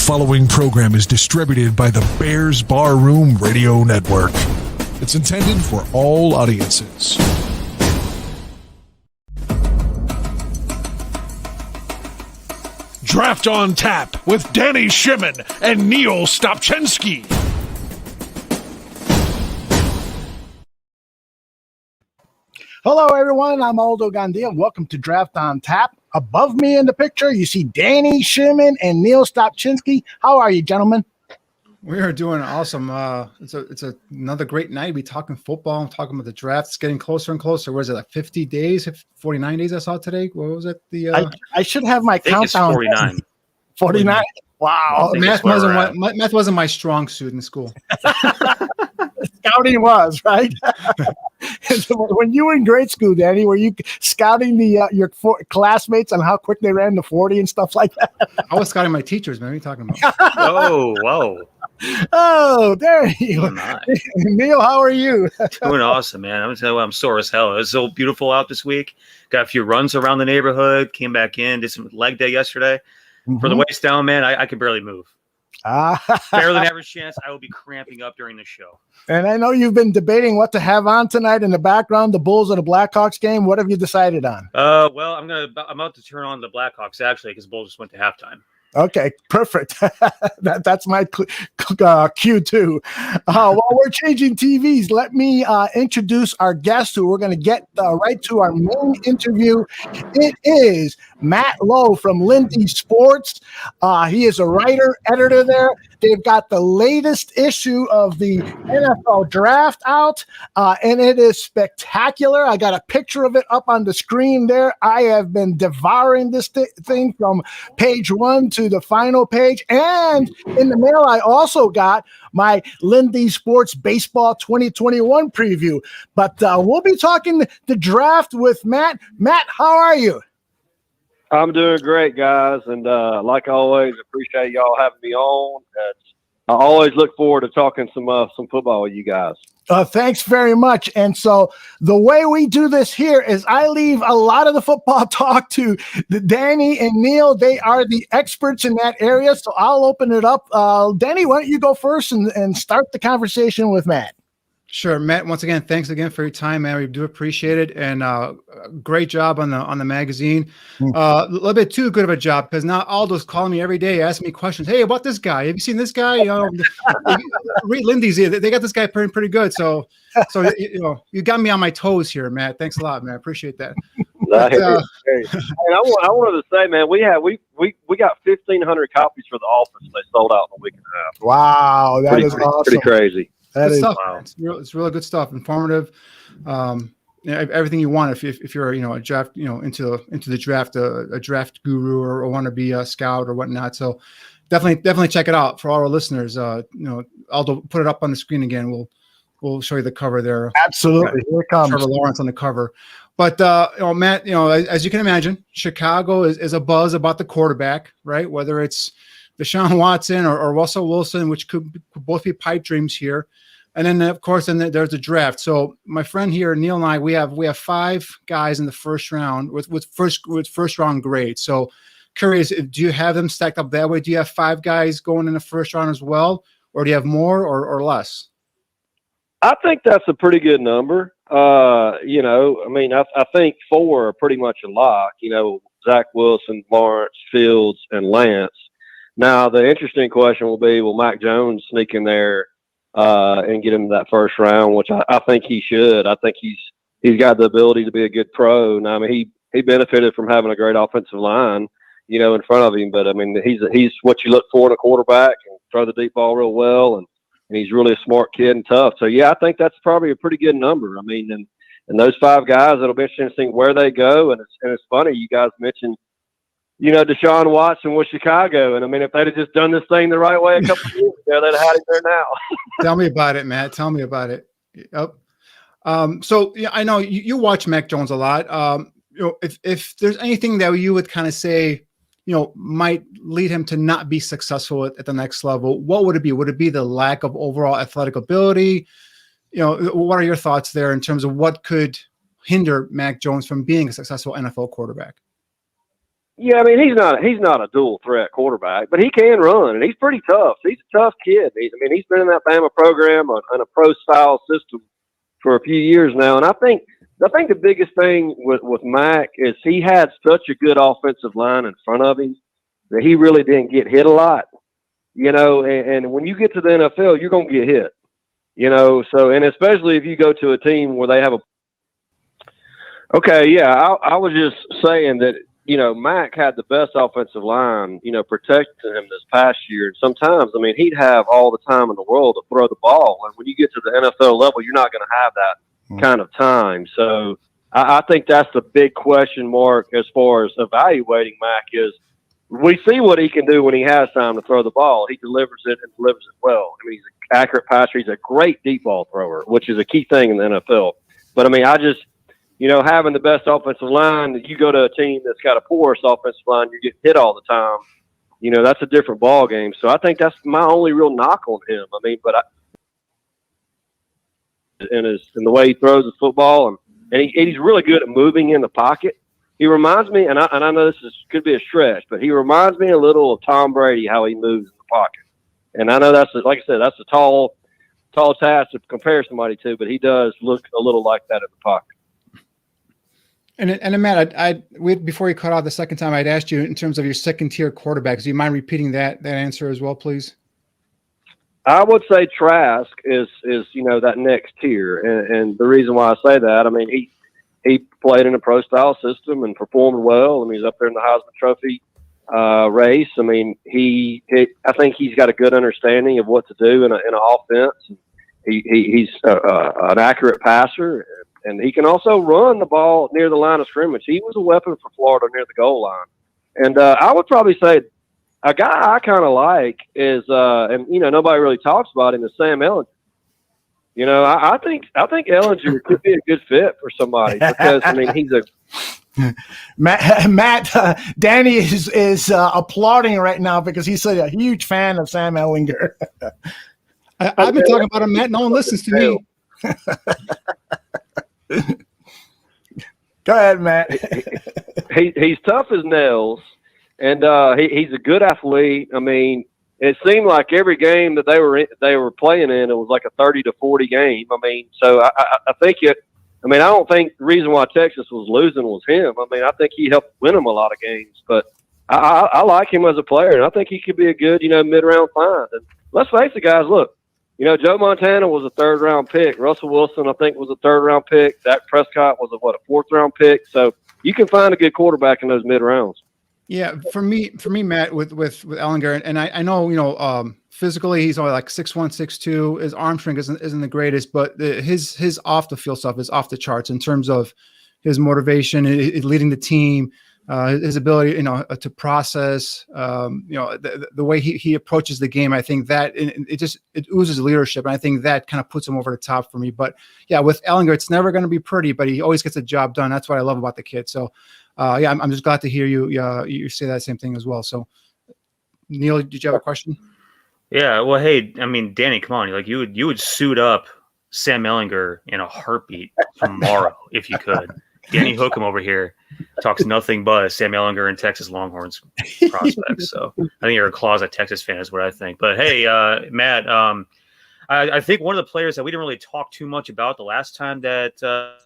following program is distributed by the Bears Barroom Radio Network. It's intended for all audiences. Draft on Tap with Danny Shimon and Niel Stopczynski. Hello, everyone. I'm Aldo Gandia. Welcome to Draft on Tap. Above me in the picture, you see Danny Shimon and Niel Stopczynski. How are you, gentlemen? We are doing awesome. It's another great night. We're talking football. I'm talking about the draft. It's getting closer and closer. What is it, like 50 days, 49 days I saw today? What was it? I should have my countdown. 49. 49? Wow. Math wasn't my strong suit in school. Scouting was, right? When you were in grade school, Danny, were you scouting your classmates on how quick they ran the 40 and stuff like that? I was scouting my teachers, man. What are you talking about? Oh, whoa. Oh, there you are. Neil, how are you? Doing awesome, man. I'm going to tell you what, I'm sore as hell. It was so beautiful out this week. Got a few runs around the neighborhood, came back in, did some leg day yesterday. Mm-hmm. For the waist down, man, I could barely move. Better than average chance I will be cramping up during the show. And I know you've been debating what to have on tonight in the background, the Bulls or the Blackhawks game. What have you decided on? Well, I'm about to turn on the Blackhawks actually because the Bulls just went to halftime. Okay, perfect. That's my cue too. While we're changing TVs, let me introduce our guest who we're going to get right to our main interview. It is Matt Lowe from Lindy Sports. He is a writer, editor there. They've got the latest issue of the NFL draft out, and it is spectacular. I got a picture of it up on the screen there. I have been devouring this thing from page 1 to the final page. And in the mail, I also got my Lindy Sports Baseball 2021 preview. But we'll be talking the draft with Matt. Matt, how are you? I'm doing great, guys, and like always, appreciate y'all having me on. I always look forward to talking some football with you guys. Thanks very much. And so the way we do this here is I leave a lot of the football talk to Danny and Neil. They are the experts in that area, so I'll open it up. Danny, why don't you go first and start the conversation with Matt? Sure, Matt. Once again, thanks again for your time, man. We do appreciate it, and great job on the magazine. A little bit too good of a job because now Aldo's calling me every day, asking me questions. Hey, about this guy? Have you seen this guy? You know, read Lindy's. They got this guy pretty good. So you got me on my toes here, Matt. Thanks a lot, man. I appreciate that. But, and I wanted to say, man, we got 1,500 copies for the office. They sold out in a week and a half. Wow, that is awesome. Pretty crazy. That is stuff. Wow. It's really good stuff. Informative, everything you want. If you're a draft, into the draft, a draft guru or want to be a scout or whatnot. So definitely check it out for all our listeners. I'll put it up on the screen again. We'll show you the cover there. Absolutely, here it comes. Trevor Lawrence on the cover. But Matt, as you can imagine, Chicago is a buzz about the quarterback, right? Whether it's Deshaun Watson or Russell Wilson, which could both be pipe dreams here. And then, of course, there's the draft. So my friend here, Neil and I, we have 5 guys in the first round with first round grades. So curious, do you have them stacked up that way? Do you have 5 guys going in the first round as well? Or do you have more or less? I think that's a pretty good number. I think 4 are pretty much a lock. Zach Wilson, Lawrence, Fields, and Lance. Now, the interesting question will be, will Mac Jones sneak in there and get him that first round, which I think he should. I think he's got the ability to be a good pro. Now, I mean, he benefited from having a great offensive line, in front of him. But, I mean, he's what you look for in a quarterback, and throw the deep ball real well, and he's really a smart kid and tough. So, yeah, I think that's probably a pretty good number. I mean, and those 5 guys, it'll be interesting to see where they go. And it's funny, you guys mentioned, Deshaun Watson was Chicago. And, I mean, if they'd have just done this thing the right way a couple of years ago, they'd have had him there now. Tell me about it, Matt. Tell me about it. Yep. So, I know you watch Mac Jones a lot. If there's anything that you would kind of say, might lead him to not be successful at the next level, what would it be? Would it be the lack of overall athletic ability? What are your thoughts there in terms of what could hinder Mac Jones from being a successful NFL quarterback? Yeah, I mean, he's not a dual threat quarterback, but he can run, and he's pretty tough. He's a tough kid. He's been in that Bama program on a pro style system for a few years now, and I think the biggest thing with Mac is he had such a good offensive line in front of him that he really didn't get hit a lot, and when you get to the NFL, you're going to get hit, so, and especially if you go to a team where they have I was just saying that, Mac had the best offensive line, protecting him this past year. And sometimes, he'd have all the time in the world to throw the ball. And when you get to the NFL level, you're not going to have that kind of time. So I think that's the big question mark as far as evaluating Mac is we see what he can do when he has time to throw the ball. He delivers it and delivers it well. He's an accurate passer. He's a great deep ball thrower, which is a key thing in the NFL. But, having the best offensive line, you go to a team that's got a porous offensive line, you get hit all the time. That's a different ball game. So I think that's my only real knock on him. In the way he throws the football, and he's really good at moving in the pocket. He reminds me, and I know this could be a stretch, but he reminds me a little of Tom Brady, how he moves in the pocket. And I know that's like I said, that's a tall task to compare somebody to, but he does look a little like that in the pocket. And Matt, before you cut off the second time, I'd asked you in terms of your second tier quarterbacks. Do you mind repeating that answer as well, please? I would say Trask is that next tier, and the reason why I say that, he played in a pro style system and performed well. He's up there in the Heisman Trophy race. I think he's got a good understanding of what to do in an offense. He's an accurate passer. And he can also run the ball near the line of scrimmage. He was a weapon for Florida near the goal line. And I would probably say a guy I kind of like is, nobody really talks about him, is Sam Ehlinger. I think Ehlinger could be a good fit for somebody because, he's a Matt, Danny is applauding right now because he's such a huge fan of Sam Ehlinger. I've been talking about him, Matt. No one listens to me. Go ahead, Matt. He's tough as nails, and he's a good athlete. It seemed like every game that they were playing in, it was like a 30-40 game. So I think I don't think the reason why Texas was losing was him. I think he helped win them a lot of games. But I like him as a player, and I think he could be a good, mid-round find. And let's face it, guys. Look. Joe Montana was a third-round pick. Russell Wilson, I think, was a third-round pick. Dak Prescott was a fourth-round pick. So you can find a good quarterback in those mid-rounds. Yeah, for me, Matt, with Ehlinger, and I know, physically he's only like 6'1", 6'2". His arm strength isn't the greatest, but his off-the-field stuff is off the charts in terms of his motivation, leading the team. His ability, to process, the way he approaches the game. I think that it oozes leadership, and I think that kind of puts him over the top for me. But yeah, with Ehlinger, it's never going to be pretty, but he always gets the job done. That's what I love about the kid. So, I'm just glad to hear you say that same thing as well. So, Niel, did you have a question? Yeah. Well, hey, Danny, come on, you would suit up Sam Ehlinger in a heartbeat tomorrow if you could. Danny Hookham over here talks nothing but Sam Ehlinger and Texas Longhorns prospects. So I think you're a closet Texas fan is what I think. But hey, Matt, I think one of the players that we didn't really talk too much about the last time that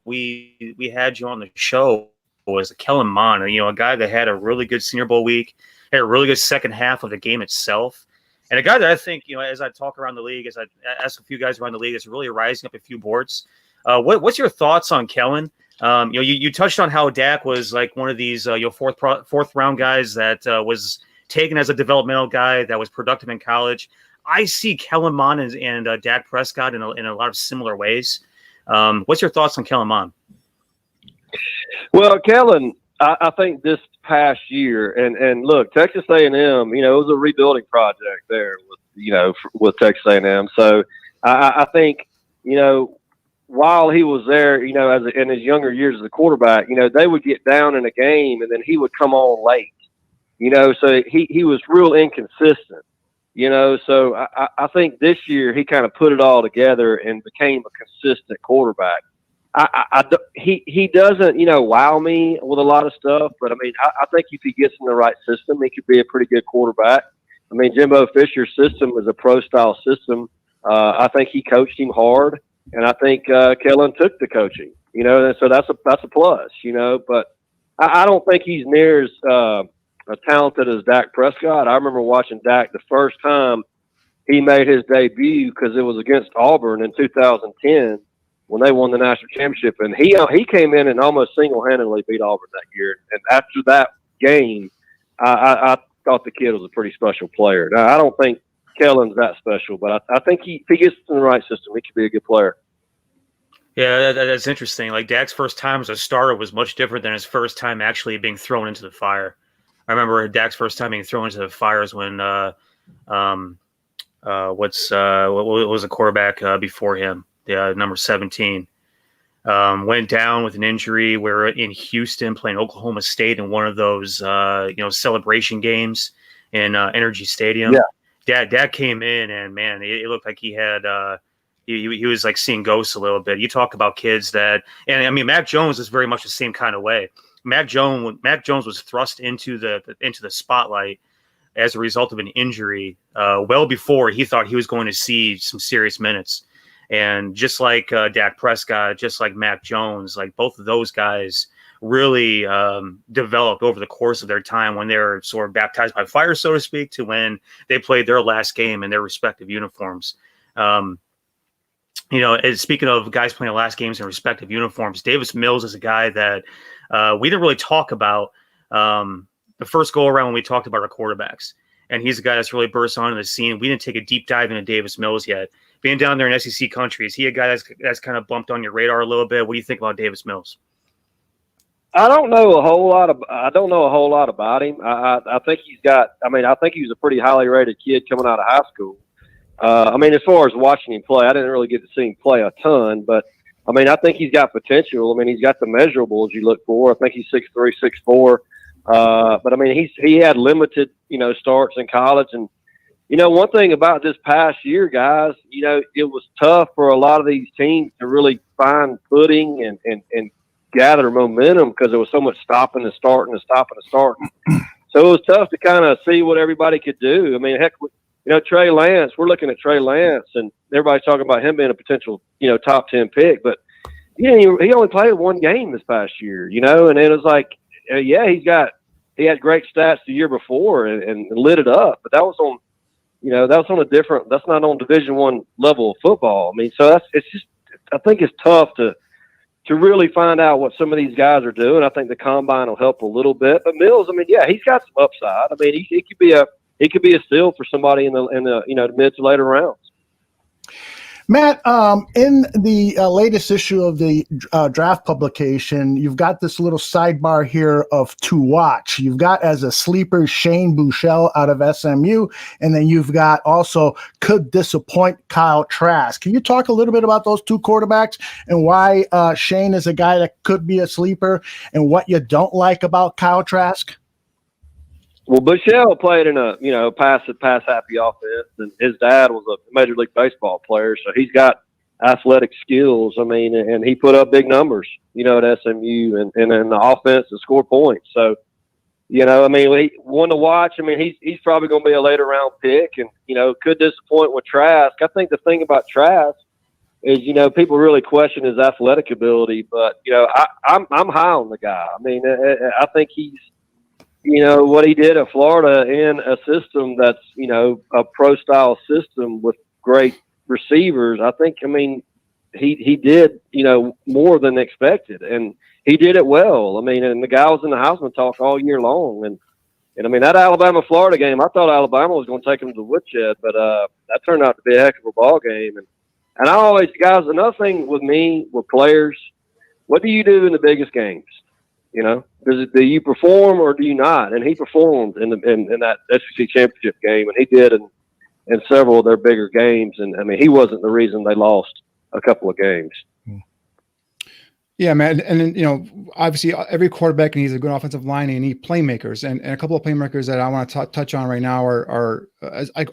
we had you on the show was Kellen Mond, a guy that had a really good Senior Bowl week, had a really good second half of the game itself. And a guy that I think, as I talk around the league, as I ask a few guys around the league, is really rising up a few boards. What's your thoughts on Kellen? You touched on how Dak was like one of these fourth round guys that was taken as a developmental guy that was productive in college. I see Kellen Mond and Dak Prescott in a lot of similar ways. What's your thoughts on Kellen Mond? Well, Kellen, I think this past year, and look, Texas A&M, it was a rebuilding project there with Texas A&M. So I think, while he was there, in his younger years as a quarterback, they would get down in a game and then he would come on late, so he was real inconsistent, so I think this year he kind of put it all together and became a consistent quarterback. he doesn't, wow me with a lot of stuff. But I mean, I think if he gets in the right system, he could be a pretty good quarterback. I mean, Jimbo Fisher's system is a pro-style system. I think he coached him hard, and I think Kellen took the coaching. And so that's a plus. But I don't think he's near as talented as Dak Prescott. I remember watching Dak the first time he made his debut because it was against Auburn in 2010 when they won the national championship, and he came in and almost single-handedly beat Auburn that year. And after that game, I thought the kid was a pretty special player. Now, I don't think Kellen's that special, but I think if he gets in the right system, he could be a good player. Yeah, that's interesting. Like Dak's first time as a starter was much different than his first time actually being thrown into the fire. I remember Dak's first time being thrown into the fires when what was a quarterback before him, number 17, went down with an injury. We're in Houston playing Oklahoma State in one of those celebration games in Energy Stadium. Yeah. Dak came in and man, it looked like he had he was like seeing ghosts a little bit. You talk about kids that, and I mean, Mac Jones is very much the same kind of way. Mac Jones was thrust into the spotlight as a result of an injury well before he thought he was going to see some serious minutes. And just like Dak Prescott, just like Mac Jones, like both of those guys really developed over the course of their time when they were sort of baptized by fire, so to speak, to when they played their last game in their respective uniforms. Speaking of guys playing the last games in respective uniforms, Davis Mills is a guy that we didn't really talk about the first go around when we talked about our quarterbacks. And he's a guy that's really burst onto the scene. We didn't take a deep dive into Davis Mills yet. Being down there in SEC country, is he a guy that's kind of bumped on your radar a little bit? What do you think about Davis Mills? I don't know a whole lot about him. I think I think he was a pretty highly rated kid coming out of high school. As far as watching him play, I didn't really get to see him play a ton, but I think he's got potential. He's got the measurables you look for. I think he's 6'3", 6'4". But he had limited, starts in college. And, one thing about this past year, guys, it was tough for a lot of these teams to really find footing and gather momentum because there was so much stopping and starting and stopping and starting. So it was tough to kind of see what everybody could do. Trey Lance, we're looking at Trey Lance and everybody's talking about him being a potential, top 10 pick, but he only played one game this past year, and it was like, he had great stats the year before and lit it up, but that was on, that's not on Division I level of football. I think it's tough to really find out what some of these guys are doing. I think the combine will help a little bit, but Mills, he's got some upside. He could be a steal for somebody in the mid to later rounds. Matt, in the latest issue of the draft publication, you've got this little sidebar here of to watch. You've got as a sleeper Shane Buechele out of SMU, and then you've got also could disappoint Kyle Trask. Can you talk a little bit about those two quarterbacks and why Shane is a guy that could be a sleeper and what you don't like about Kyle Trask? Well, Buechele played in a, pass happy offense, and his dad was a Major League Baseball player, so he's got athletic skills. And he put up big numbers, at SMU and in the offense to score points. So, one to watch. He's probably going to be a later round pick, and could disappoint with Trask. I think the thing about Trask is, people really question his athletic ability, but I'm high on the guy. I think he's. What he did at Florida in a system that's, a pro-style system with great receivers, I think, he did, more than expected. And he did it well. And the guy was in the Heisman talk all year long. And that Alabama-Florida game, I thought Alabama was going to take him to the woodshed, but that turned out to be a heck of a ball game. And I always, guys, another thing with me, with players, what do you do in the biggest games? Do you perform or do you not? And he performed in that SEC championship game, and he did in several of their bigger games. And he wasn't the reason they lost a couple of games. Yeah, man. And obviously every quarterback needs a good offensive line and you need playmakers. And a couple of playmakers that I want to touch on right now are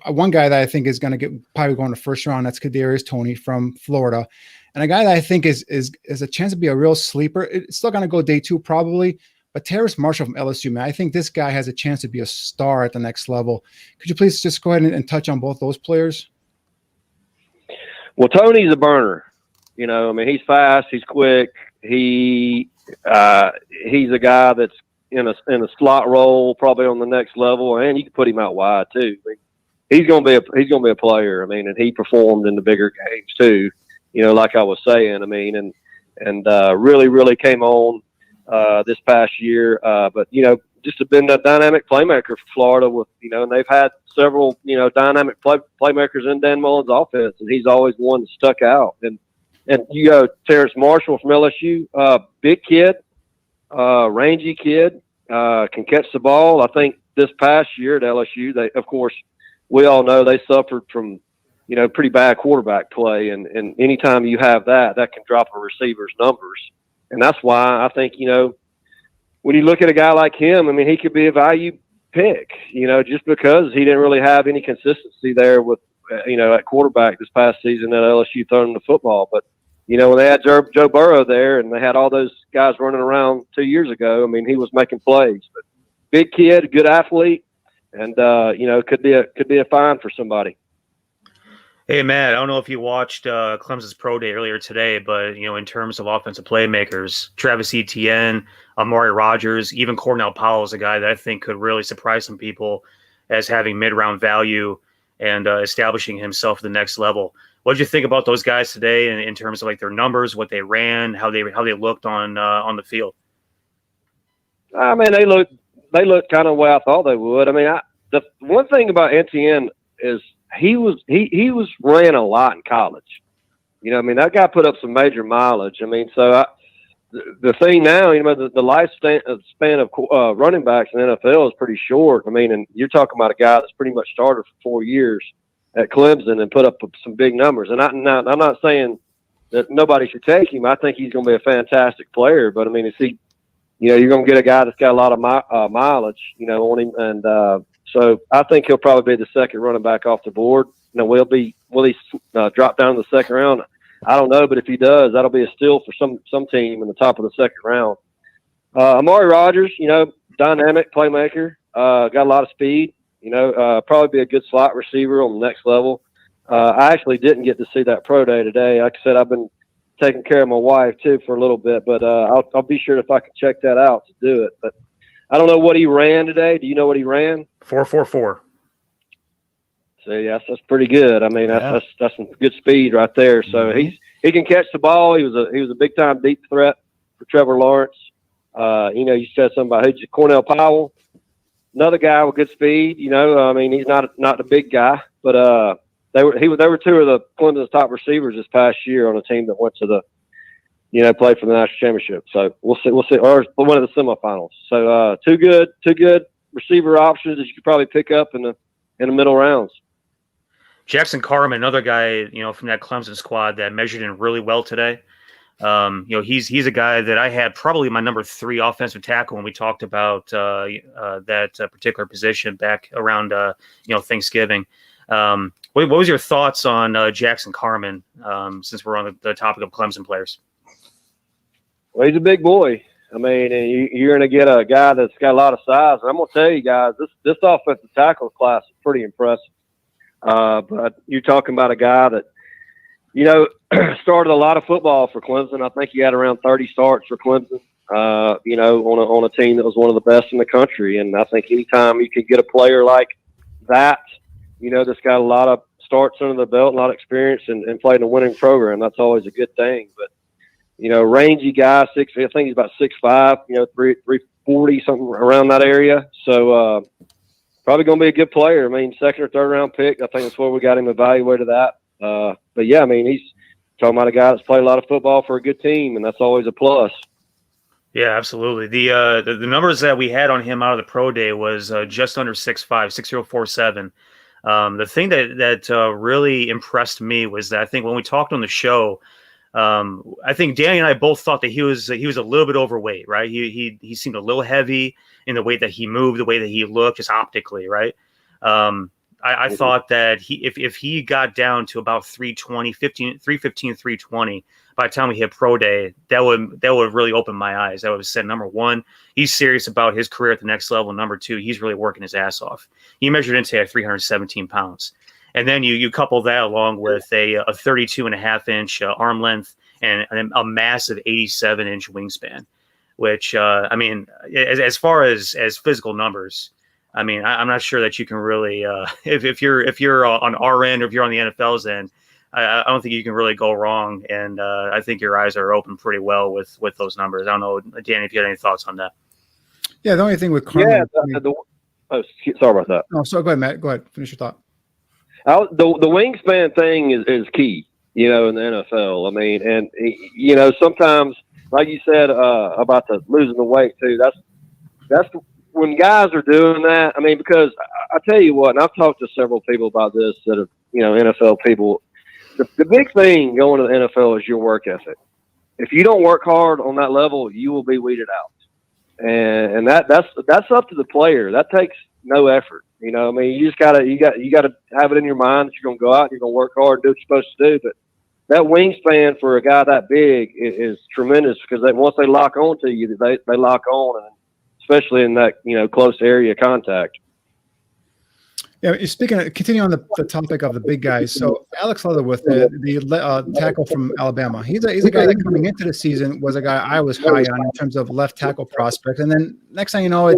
one guy that I think is going to probably go in the first round. That's Kadarius Toney from Florida. And a guy that I think is a chance to be a real sleeper. It's still going to go day 2 probably, but Terrace Marshall from LSU, man, I think this guy has a chance to be a star at the next level. Could you please just go ahead and touch on both those players? Well, Tony's a burner. You know, I mean, he's fast, he's quick. He's a guy that's in a slot role, probably on the next level, and you can put him out wide too. I mean, he's going to be a player. I mean, and he performed in the bigger games too. You know, like I was saying, I mean, and really came on this past year. But you know, just have been a dynamic playmaker for Florida with, you know, and they've had several, you know, dynamic playmakers in Dan Mullen's offense, and he's always one that stuck out. And you go Teres Marshall from LSU, big kid, rangy kid, can catch the ball. I think this past year at LSU, they, of course, we all know they suffered from, you know, pretty bad quarterback play. And anytime you have that can drop a receiver's numbers. And that's why I think, you know, when you look at a guy like him, I mean, he could be a value pick, you know, just because he didn't really have any consistency there with, you know, at quarterback this past season at LSU throwing the football. But, you know, when they had Joe Burrow there and they had all those guys running around 2 years ago, I mean, he was making plays. But big kid, good athlete, and, you know, could be a find for somebody. Hey, Matt, I don't know if you watched Clemson's pro day earlier today, but, you know, in terms of offensive playmakers, Travis Etienne, Amari Rogers, even Cornell Powell is a guy that I think could really surprise some people as having mid-round value and establishing himself at the next level. What did you think about those guys today in terms of like their numbers, what they ran, how they looked on the field? I mean, they looked kind of the way I thought they would. I mean, the one thing about Etienne is he was ran a lot in college. You know, I mean, that guy put up some major mileage. I mean, so the thing now, you know, the lifespan of running backs in the NFL is pretty short. I mean, and you're talking about a guy that's pretty much started for 4 years at Clemson and put up some big numbers. And I'm not saying that nobody should take him. I think he's going to be a fantastic player. But I mean, you know, you're going to get a guy that's got a lot of mileage, you know, on him, and so I think he'll probably be the second running back off the board. You know, will he drop down to the second round? I don't know, but if he does, that'll be a steal for some team in the top of the second round. Amari Rogers, you know, dynamic playmaker, got a lot of speed. You know, probably be a good slot receiver on the next level. I actually didn't get to see that pro day today. Like I said, I've been taking care of my wife too for a little bit, but I'll be sure if I can check that out to do it. But I don't know what he ran today. Do you know what he ran? 4.44. So yes, that's pretty good. I mean, that's some good speed right there. So he can catch the ball. He was a big time deep threat for Trevor Lawrence. You know, you said something about Cornell Powell, another guy with good speed. You know, I mean, he's not the big guy, but they were two of the Clemson's top receivers this past year on a team that went to the, you know, played for the national championship. So we'll see, or one of the semifinals. So two good receiver options that you could probably pick up in the middle rounds. Jackson Carmen, another guy, you know, from that Clemson squad that measured in really well today. You know, he's a guy that I had probably my number 3 offensive tackle when we talked about that particular position back around you know, Thanksgiving. What was your thoughts on Jackson Carmen since we're on the topic of Clemson players? Well, he's a big boy. I mean, and you're going to get a guy that's got a lot of size. And I'm going to tell you guys, this offensive tackle class is pretty impressive. But you're talking about a guy that, you know, started a lot of football for Clemson. I think he had around 30 starts for Clemson, you know, on a team that was one of the best in the country. And I think anytime you could get a player like that, you know, that's got a lot of starts under the belt, a lot of experience, and played in a winning program, that's always a good thing. But, you know, rangy guy, I think he's about 6'5", you know, 340, something around that area. So probably going to be a good player. I mean, second or third round pick. I think that's where we got him evaluated at. But yeah, I mean, he's talking about a guy that's played a lot of football for a good team, and that's always a plus. Yeah, absolutely. The numbers that we had on him out of the pro day was just under 6'5", 6047. The thing that really impressed me was that I think when we talked on the show, I think Danny and I both thought that he was a little bit overweight, right? He seemed a little heavy in the way that he moved, the way that he looked, just optically, right? I thought that if he got down to about 320, 315, 320 by the time we hit pro day, that would really open my eyes. That would have said, number one, he's serious about his career at the next level. Number two, he's really working his ass off. He measured in today at 317 pounds. And then you couple that along with a 32.5-inch arm length and a massive 87-inch wingspan, which, I mean, as far as physical numbers, I mean, I'm not sure that you can really, if you're on our end or if you're on the NFL's end, I don't think you can really go wrong. And I think your eyes are open pretty well with those numbers. I don't know, Danny, if you had any thoughts on that. Yeah, the only thing with Carmen. Sorry about that. No, so go ahead, Matt. Go ahead. Finish your thought. The wingspan thing is key, in the NFL. I mean, and sometimes, like you said about the losing the weight too. That's when guys are doing that. I mean, because I tell you what, and I've talked to several people about this that have, NFL people. The big thing going to the NFL is your work ethic. If you don't work hard on that level, you will be weeded out, and that's up to the player. That takes no effort. I mean, you gotta have it in your mind that you're gonna go out and you're gonna work hard and do what you're supposed to do. But that wingspan for a guy that big is tremendous because once they lock on to you, they lock on, and especially in that close area contact. Yeah, continue on the topic of the big guys. So Alex Leatherwood, the tackle from Alabama, he's a guy that coming into the season was a guy I was high on in terms of left tackle prospect. And then next thing you know,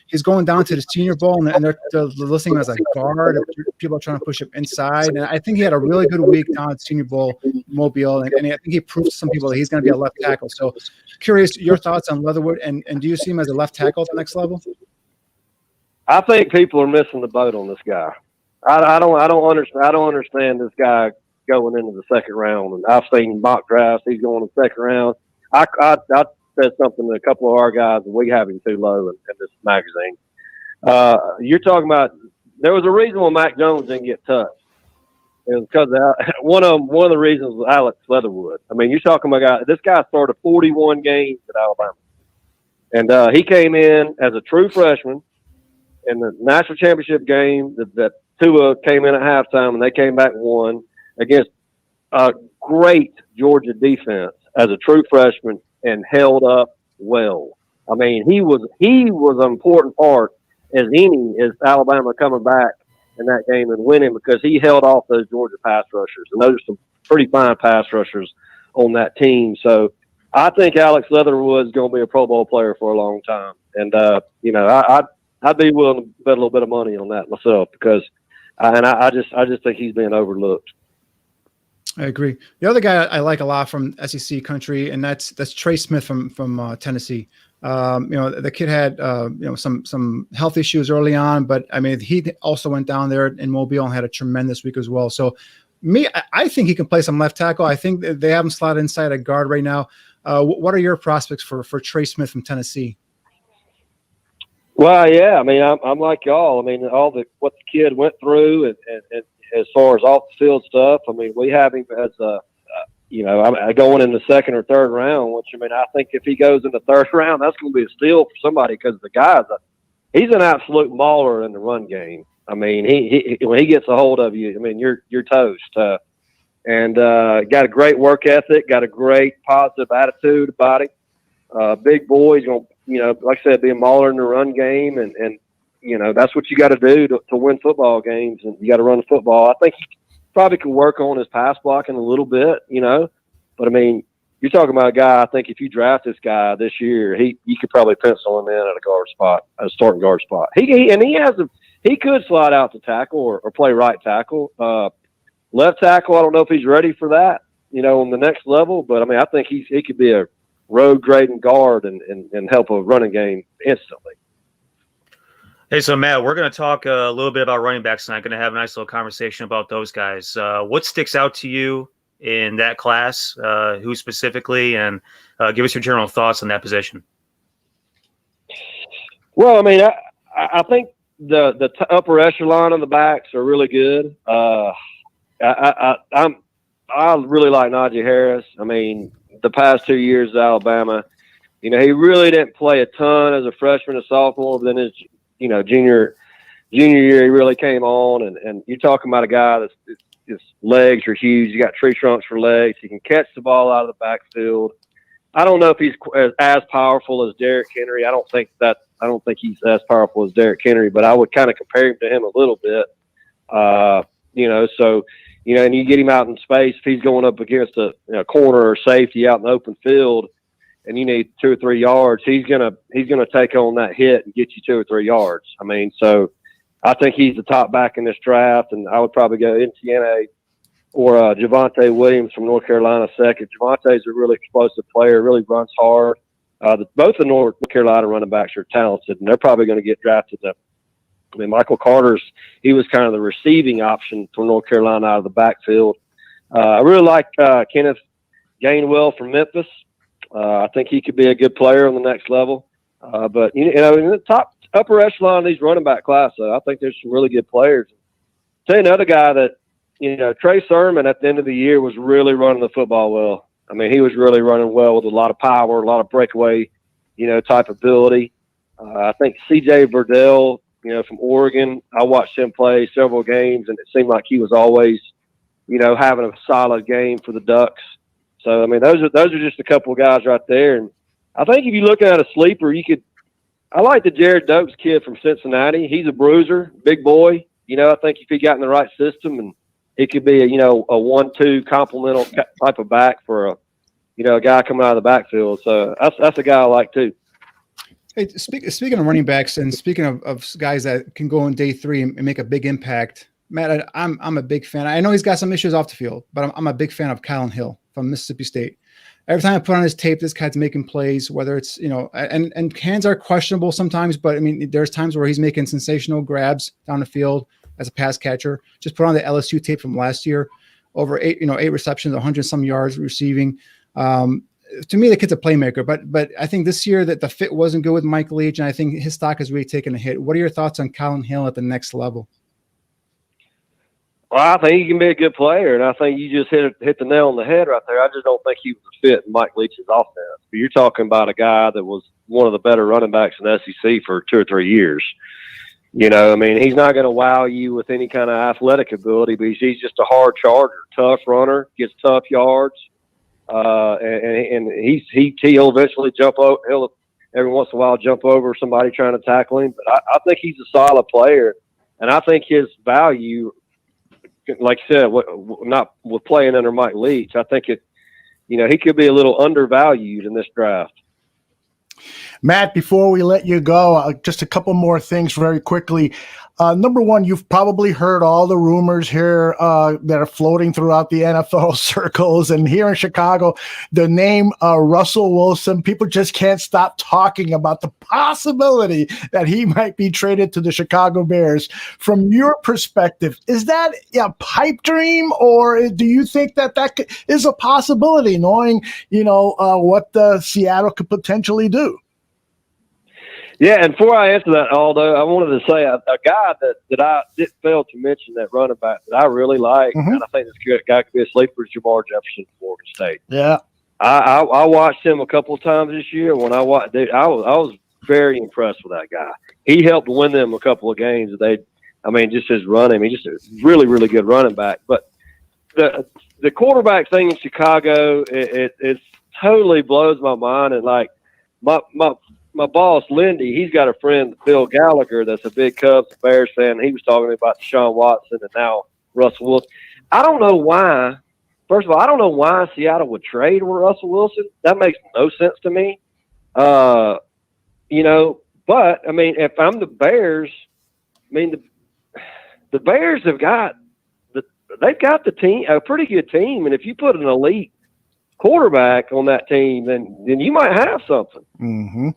he's going down to the Senior Bowl, and they're listing him as a guard. People are trying to push him inside, and I think he had a really good week down at Senior Bowl Mobile, and I think he proved to some people that he's going to be a left tackle. So curious your thoughts on Leatherwood, and do you see him as a left tackle at the next level? I think people are missing the boat on this guy. I don't understand this guy going into the second round. And I've seen mock drafts. He's going in the second round. I said something to a couple of our guys, and we have him too low in this magazine. You're talking about there was a reason why Mac Jones didn't get touched. It was because one of the reasons was Alex Leatherwood. I mean, you're talking about this guy started 41 games at Alabama, and he came in as a true freshman. In the national championship game that Tua came in at halftime and they came back and won against a great Georgia defense as a true freshman and held up well. I mean, he was an important part as Alabama coming back in that game and winning because he held off those Georgia pass rushers. And those are some pretty fine pass rushers on that team. So I think Alex Leatherwood is going to be a Pro Bowl player for a long time. And, I'd be willing to bet a little bit of money on that myself because, I just think he's being overlooked. I agree. The other guy I like a lot from SEC country, and that's Trey Smith from Tennessee. The kid had some health issues early on, but I mean he also went down there in Mobile and had a tremendous week as well. So I think he can play some left tackle. I think they have him slotted inside a guard right now. What are your prospects for Trey Smith from Tennessee? Well, yeah, I mean, I'm like y'all. I mean, what the kid went through, and as far as off the field stuff, I mean, we have him as going in the second or third round. Which I mean, I think if he goes in the third round, that's going to be a steal for somebody because the guy's he's an absolute mauler in the run game. I mean, he when he gets a hold of you, I mean, you're toast. And got a great work ethic, got a great positive attitude about him. Big boy, he's going to, like I said, be a mauler in the run game. And that's what you got to do to win football games. And you got to run the football. I think he probably could work on his pass blocking a little bit, But, I mean, you're talking about a guy, I think if you draft this guy this year, you could probably pencil him in at a guard spot, a starting guard spot. He could slide out to tackle or play right tackle. Left tackle, I don't know if he's ready for that, on the next level. But, I mean, I think he could be a road grading guard and help a running game instantly. Hey, so Matt, we're going to talk a little bit about running backs tonight. Going to have a nice little conversation about those guys. What sticks out to you in that class? Who specifically? And give us your general thoughts on that position. Well, I mean, I think the upper echelon of the backs are really good. I really like Najee Harris. I mean, the past 2 years at Alabama, he really didn't play a ton as a freshman and sophomore. But then his, junior junior year, he really came on. And you're talking about a guy that's his legs are huge. You got tree trunks for legs. He can catch the ball out of the backfield. I don't know if he's as powerful as Derrick Henry. I don't think he's as powerful as Derrick Henry, but I would kind of compare him to him a little bit. And you get him out in space. If he's going up against a corner or safety out in the open field, and you need 2 or 3 yards, he's gonna take on that hit and get you 2 or 3 yards. I mean, so I think he's the top back in this draft, and I would probably go NCNA or Javonte Williams from North Carolina second. Javonte's a really explosive player, really runs hard. Both the North Carolina running backs are talented, and they're probably going to get drafted. Michael Carter's, he was kind of the receiving option for North Carolina out of the backfield. I really like Kenneth Gainwell from Memphis. I think he could be a good player on the next level. But in the upper echelon of these running back class, I think there's some really good players. Tell you another guy that, Trey Sermon at the end of the year was really running the football well. I mean, he was really running well with a lot of power, a lot of breakaway, type ability. I think C.J. Burdell, from Oregon, I watched him play several games, and it seemed like he was always, having a solid game for the Ducks. So, I mean, those are just a couple of guys right there. And I think if you're looking at a sleeper, I like the Jared Dokes kid from Cincinnati. He's a bruiser, big boy. I think if he got in the right system, and he could be a 1-2 complemental type of back for a guy coming out of the backfield. So that's a guy I like too. Hey, speaking of running backs, and speaking of guys that can go on day 3 and make a big impact, Matt, I'm a big fan. I know he's got some issues off the field, but I'm a big fan of Colin Hill from Mississippi State. Every time I put on his tape, this guy's making plays, whether it's, and hands are questionable sometimes, but I mean, there's times where he's making sensational grabs down the field as a pass catcher. Just put on the LSU tape from last year, over 8 receptions, 100 some yards receiving. To me, the kid's a playmaker, but I think this year that the fit wasn't good with Mike Leach, and I think his stock has really taken a hit. What are your thoughts on Colin Hill at the next level? Well, I think he can be a good player, and I think you just hit the nail on the head right there. I just don't think he was a fit in Mike Leach's offense. But you're talking about a guy that was one of the better running backs in the SEC for 2 or 3 years. He's not going to wow you with any kind of athletic ability, but he's just a hard charger, tough runner, gets tough yards, and he'll eventually jump over. He'll every once in a while jump over somebody trying to tackle him. But I think he's a solid player, and I think his value, like I said, not with playing under Mike Leach, I think he could be a little undervalued in this draft. Matt, before we let you go, just a couple more things very quickly. Number one, you've probably heard all the rumors here that are floating throughout the NFL circles. And here in Chicago, the name Russell Wilson, people just can't stop talking about the possibility that he might be traded to the Chicago Bears. From your perspective, is that a pipe dream, or do you think that is a possibility, knowing, what Seattle could potentially do? Yeah, and before I answer that, Aldo, I wanted to say a guy that I didn't fail to mention, that running back that I really like, and I think this guy could be a sleeper, is Jamar Jefferson from Oregon State. Yeah, I watched him a couple of times this year. When I watched, I was very impressed with that guy. He helped win them a couple of games. Just his running, he's just a really, really good running back. But the quarterback thing in Chicago, it totally blows my mind. And like my boss, Lindy, he's got a friend, Bill Gallagher, that's a big Cubs and Bears fan. He was talking about Deshaun Watson and now Russell Wilson. I don't know why. First of all, I don't know why Seattle would trade with Russell Wilson. That makes no sense to me. But, if I'm the Bears, the Bears they've got the team, a pretty good team. And if you put an elite quarterback on that team, then you might have something. Mm-hmm.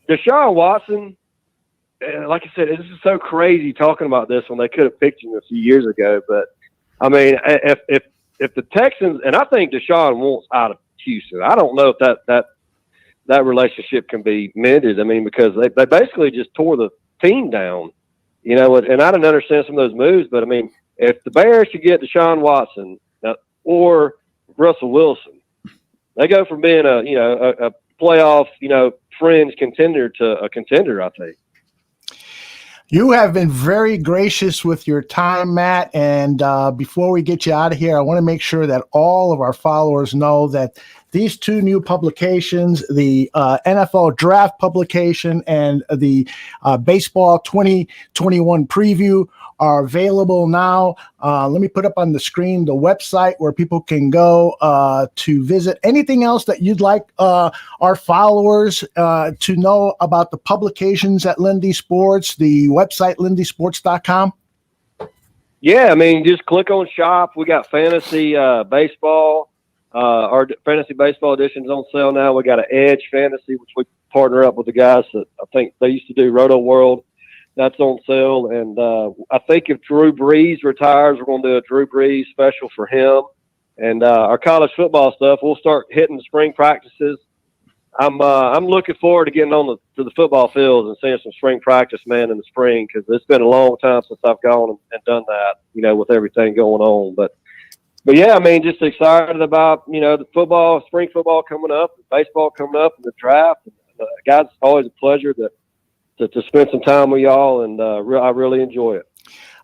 Deshaun Watson, like I said, this is so crazy talking about this when they could have picked him a few years ago. But if the Texans, and I think Deshaun wants out of Houston, I don't know if that relationship can be mended. Because they basically just tore the team down, and I didn't understand some of those moves. But if the Bears could get Deshaun Watson or Russell Wilson, they go from being a playoff, fringe contender to a contender, I think. You have been very gracious with your time, Matt. And before we get you out of here, I want to make sure that all of our followers know that these two new publications, the NFL Draft publication and the Baseball 2021 Preview, are available now. Let me put up on the screen the website where people can go to visit. Anything else that you'd like our followers to know about the publications at Lindy Sports, the website lindysports.com? Yeah, I mean, just click on shop. We got fantasy baseball. Our fantasy baseball edition's on sale now. We got an Edge Fantasy, which we partner up with the guys that I think they used to do Roto World. That's on sale. And I think if Drew Brees retires, we're going to do a Drew Brees special for him. And our college football stuff, we'll start hitting the spring practices. I'm looking forward to getting to the football fields and seeing some spring practice, man, in the spring, because it's been a long time since I've gone and done that, with everything going on. But yeah, I mean, just excited about, the football, spring football coming up, baseball coming up, and the draft. And, guys, it's always a pleasure to spend some time with y'all, and I really enjoy it.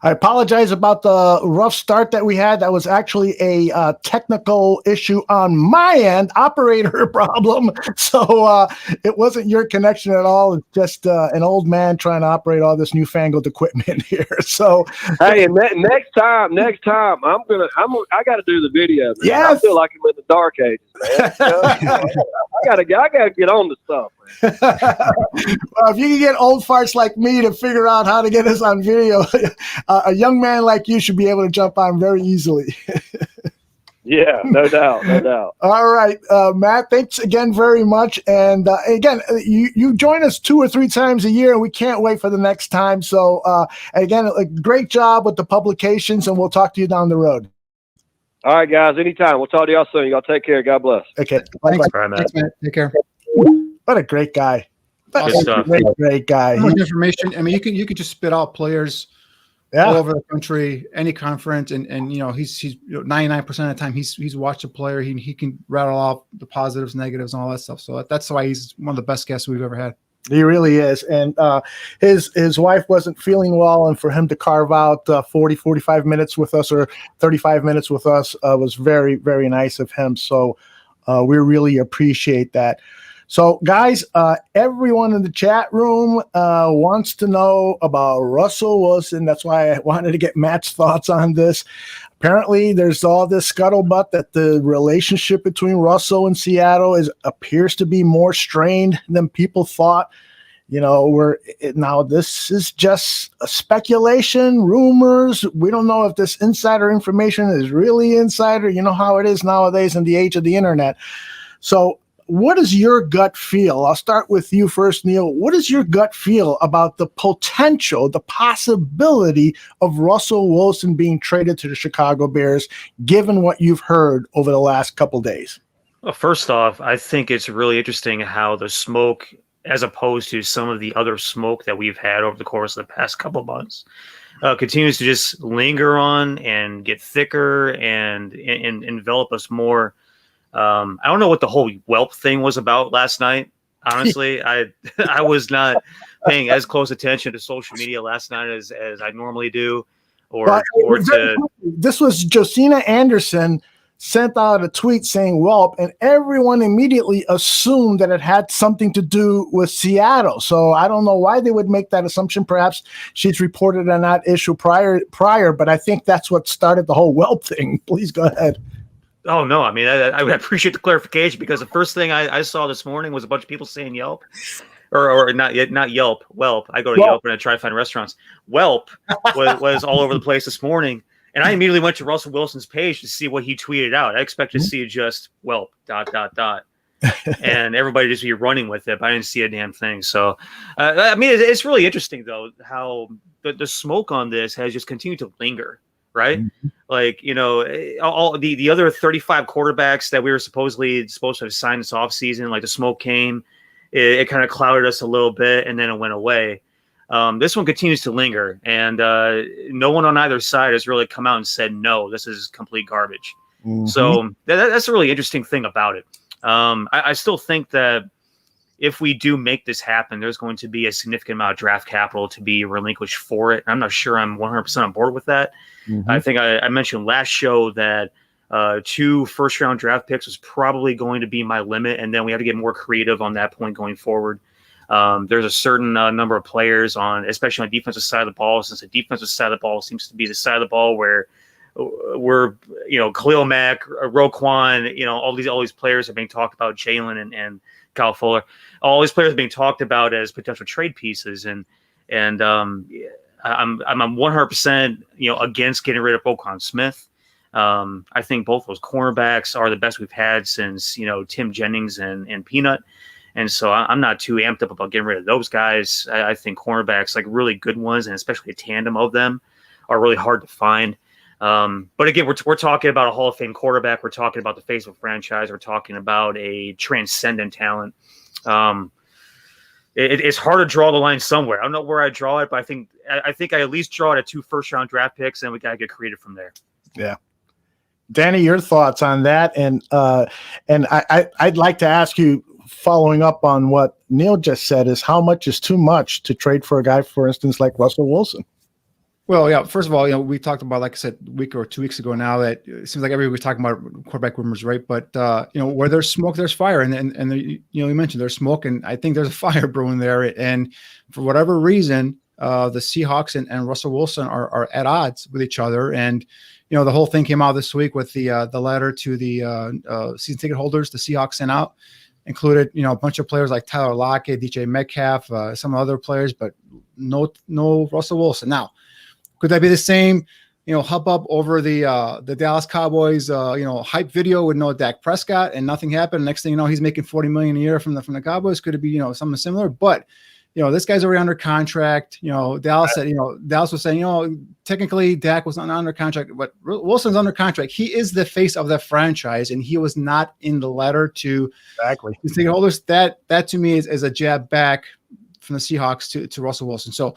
I apologize about the rough start that we had. That was actually a technical issue on my end, operator problem. So it wasn't your connection at all. It's just an old man trying to operate all this newfangled equipment here. So hey, and next time, I got to do the video. Man. Yes. I feel like I'm in the dark ages, man. I gotta get on the stuff, man. Well, if you can get old farts like me to figure out how to get us on video, a young man like you should be able to jump on very easily. Yeah, no doubt. All right, Matt, thanks again very much. And again, you join us 2 or 3 times a year, and we can't wait for the next time. So again, a great job with the publications, and we'll talk to you down the road. All right, guys, anytime. We'll talk to y'all soon. Y'all take care. God bless. Okay. Thanks, Matt. Take care. What a great guy. Good stuff. Great guy. How much information? I mean, you could just spit out players all over the country, any conference, and he's 99% of the time he's watched a player. He can rattle off the positives, negatives, and all that stuff. So that's why he's one of the best guests we've ever had. He really is. And his wife wasn't feeling well, and for him to carve out 45 minutes with us or 35 minutes with us was very, very nice of him. So we really appreciate that. So, guys, everyone in the chat room wants to know about Russell Wilson. That's why I wanted to get Matt's thoughts on this. Apparently, there's all this scuttlebutt that the relationship between Russell and Seattle appears to be more strained than people thought. Now this is just a speculation, rumors. We don't know if this insider information is really insider. You know how it is nowadays in the age of the internet. So, what is your gut feel? I'll start with you first, Niel. What is your gut feel about the potential, the possibility of Russell Wilson being traded to the Chicago Bears, given what you've heard over the last couple days? Well, first off, I think it's really interesting how the smoke, as opposed to some of the other smoke that we've had over the course of the past couple of months, continues to just linger on and get thicker and envelop us more. I don't know what the whole Yelp thing was about last night. Honestly, I was not paying as close attention to social media last night as I normally do. This was Josina Anderson sent out a tweet saying Welp, and everyone immediately assumed that it had something to do with Seattle. So I don't know why they would make that assumption. Perhaps she's reported on that issue prior, but I think that's what started the whole Welp thing. Please go ahead. Oh, no. I mean, I appreciate the clarification, because the first thing I saw this morning was a bunch of people saying Yelp. Or not Yelp, Welp. I go to Yelp and I try to find restaurants. Welp was all over the place this morning. And I immediately went to Russell Wilson's page to see what he tweeted out. I expected to see just Welp, ... and everybody just be running with it, but I didn't see a damn thing. So, I mean, it's really interesting, though, how the smoke on this has just continued to linger, right? Mm-hmm. Like, all the other 35 quarterbacks that we were supposed to have signed this offseason, like the smoke came, it kind of clouded us a little bit, and then it went away. This one continues to linger, and no one on either side has really come out and said, no, this is complete garbage. Mm-hmm. So that's a really interesting thing about it. I still think that if we do make this happen, there's going to be a significant amount of draft capital to be relinquished for it. I'm not sure I'm 100% on board with that. Mm-hmm. I think I mentioned last show that 2 first-round draft picks was probably going to be my limit, and then we have to get more creative on that point going forward. There's a certain number of players especially on the defensive side of the ball, since the defensive side of the ball seems to be the side of the ball where we're, Khalil Mack, Roquan, all these players are being talked about, Jalen and Kyle Fuller. All these players are being talked about as potential trade pieces, and I'm 100% against getting rid of Roquan Smith. I think both those cornerbacks are the best we've had since Tim Jennings and Peanut, and so I'm not too amped up about getting rid of those guys. I think cornerbacks, like really good ones, and especially a tandem of them, are really hard to find. But again, we're talking about a Hall of Fame quarterback. We're talking about the face of a franchise. We're talking about a transcendent talent. It's hard to draw the line somewhere. I don't know where I draw it, but I think I at least draw it at 2 first-round draft picks, and we got to get creative from there. Yeah. Danny, your thoughts on that? And I'd like to ask you, following up on what Niel just said, is how much is too much to trade for a guy, for instance, like Russell Wilson? Well, yeah. First of all, we talked about, like I said, a week or 2 weeks ago now, that it seems like every week we're talking about quarterback rumors, right? But where there's smoke, there's fire, and you mentioned there's smoke, and I think there's a fire brewing there. And for whatever reason, the Seahawks and Russell Wilson are at odds with each other. And the whole thing came out this week with the letter to the season ticket holders the Seahawks sent out, included a bunch of players like Tyler Lockett, DJ Metcalf, some other players, but no Russell Wilson. Now, could that be the same, hubbub over the Dallas Cowboys, hype video with no Dak Prescott and nothing happened? Next thing you know, he's making $40 million a year from the Cowboys. Could it be, something similar? But this guy's already under contract. Dallas said, Dallas was saying, technically Dak was not under contract, but Wilson's under contract. He is the face of the franchise, and he was not in the letter to exactly the ticket holders. That to me is a jab back from the Seahawks to Russell Wilson. So.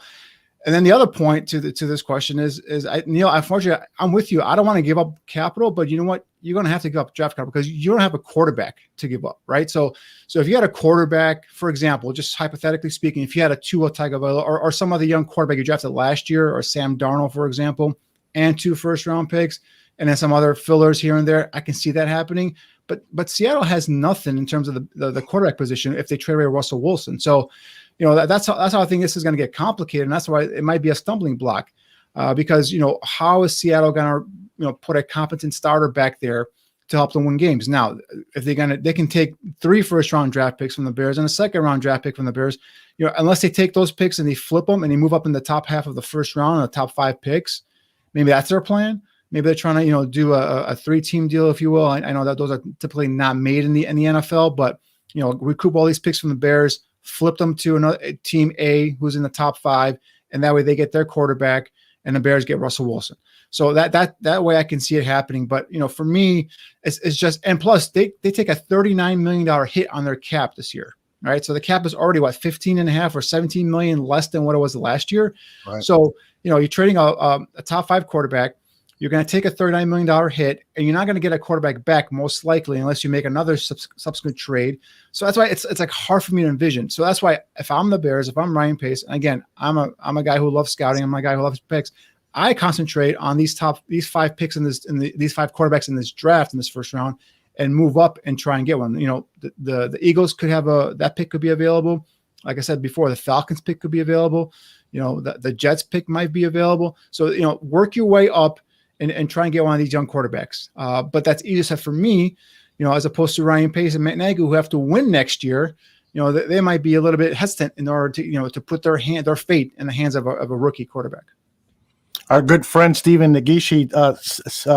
And then the other point to this question is Neil, unfortunately, I'm with you. I don't want to give up capital, but you know what? You're going to have to give up draft capital because you don't have a quarterback to give up, right? So if you had a quarterback, for example, just hypothetically speaking, if you had a Tua Tagovailoa or some other young quarterback you drafted last year, or Sam Darnold, for example, and 2 first-round picks, and then some other fillers here and there, I can see that happening. But Seattle has nothing in terms of the quarterback position if they trade away Russell Wilson. So. That's how I think this is going to get complicated, and that's why it might be a stumbling block, because how is Seattle going to put a competent starter back there to help them win games? Now, if they can take 3 first-round draft picks from the Bears and a second-round draft pick from the Bears, unless they take those picks and they flip them and they move up in the top half of the first round, the top 5 picks, maybe that's their plan. Maybe they're trying to do a 3-team deal, if you will. I know that those are typically not made in the NFL, but recoup all these picks from the Bears, flip them to another team A who's in the top 5, and that way they get their quarterback and the Bears get Russell Wilson. So that way I can see it happening. But for me, it's just, and plus they take a $39 million hit on their cap this year. Right. So the cap is already 15.5 or 17 million less than what it was last year. Right. So, you're trading a top 5 quarterback. You're going to take a $39 million hit, and you're not going to get a quarterback back most likely unless you make another subsequent trade. So that's why it's like hard for me to envision. So that's why if I'm the Bears, if I'm Ryan Pace, and again, I'm a guy who loves scouting. I'm a guy who loves picks. I concentrate on these 5 picks these 5 quarterbacks in this draft in this first round, and move up and try and get one. The Eagles could have that pick could be available. Like I said before, the Falcons pick could be available. The Jets pick might be available. So work your way up. And try and get one of these young quarterbacks. But that's easier said for me, as opposed to Ryan Pace and Matt Nagy, who have to win next year. They might be a little bit hesitant in order to, to put their fate in the hands of a rookie quarterback. Our good friend Stephen Nagishi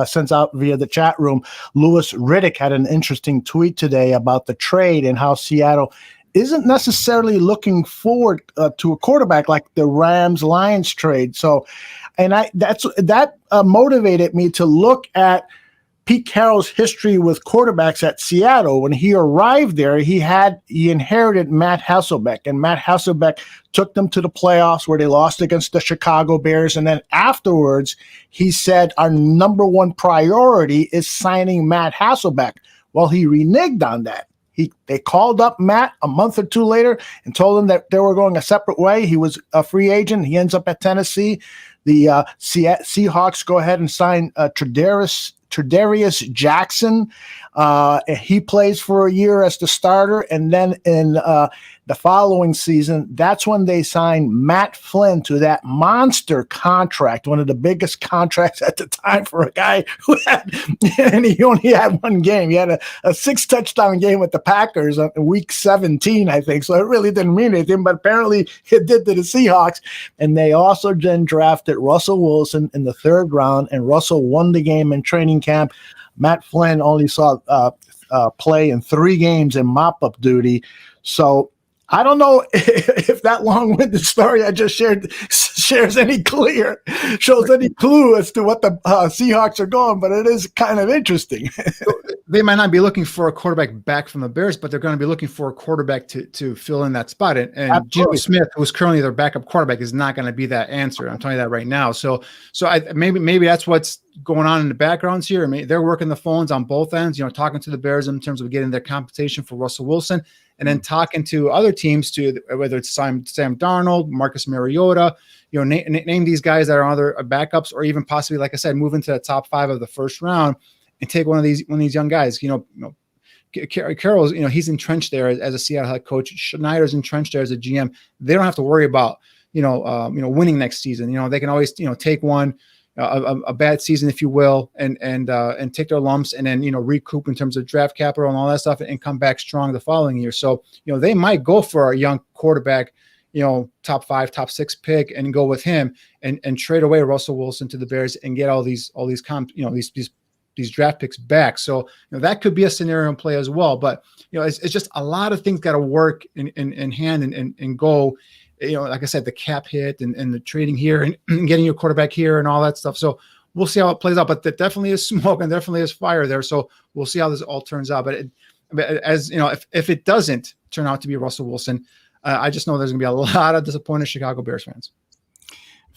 sends out via the chat room. Louis Riddick had an interesting tweet today about the trade and how Seattle isn't necessarily looking forward to a quarterback like the Rams-Lions trade. So, and that motivated me to look at Pete Carroll's history with quarterbacks at Seattle. When he arrived there, he inherited Matt Hasselbeck, and Matt Hasselbeck took them to the playoffs where they lost against the Chicago Bears. And then afterwards, he said, our number 1 priority is signing Matt Hasselbeck. Well, he reneged on that. They called up Matt a month or two later and told him that they were going a separate way. He was a free agent. He ends up at Tennessee. The Seahawks go ahead and sign Tre'Davious Jackson. He plays for a year as the starter, and then in the following season, that's when they signed Matt Flynn to that monster contract, one of the biggest contracts at the time for a guy who had, and he only had one game. He had a 6-touchdown game with the Packers in week 17, I think. So it really didn't mean anything, but apparently it did to the Seahawks. And they also then drafted Russell Wilson in the 3rd round, and Russell won the game in training camp. Matt Flynn only saw play in 3 games in mop-up duty. So I don't know if that long-winded story I just shared shows any clue as to what the Seahawks are going, but it is kind of interesting. They might not be looking for a quarterback back from the Bears, but they're going to be looking for a quarterback to fill in that spot. And Geno Smith, who's currently their backup quarterback, is not going to be that answer. I'm telling you that right now. So maybe that's what's going on in the backgrounds here. I mean, they're working the phones on both ends, talking to the Bears in terms of getting their compensation for Russell Wilson, and then talking to other teams, to whether it's Sam Darnold, Marcus Mariota, name these guys that are other backups, or even possibly, like I said, move into the top 5 of the 1st round and take one of these young guys. Carroll's, he's entrenched there as a Seattle head coach. Schneider's entrenched there as a GM. They don't have to worry about winning next season. They can always take one. A bad season, if you will, and take their lumps, and then recoup in terms of draft capital and all that stuff, and come back strong the following year. So they might go for a young quarterback, top 5, top 6 pick, and go with him, and trade away Russell Wilson to the Bears and get all these draft picks back. So that could be a scenario in play as well. But it's just a lot of things got to work in hand and go. Like I said, the cap hit and the trading here and getting your quarterback here and all that stuff. So we'll see how it plays out, but there definitely is smoke and definitely is fire there. So we'll see how this all turns out. But as if it doesn't turn out to be Russell Wilson, I just know there's going to be a lot of disappointed Chicago Bears fans.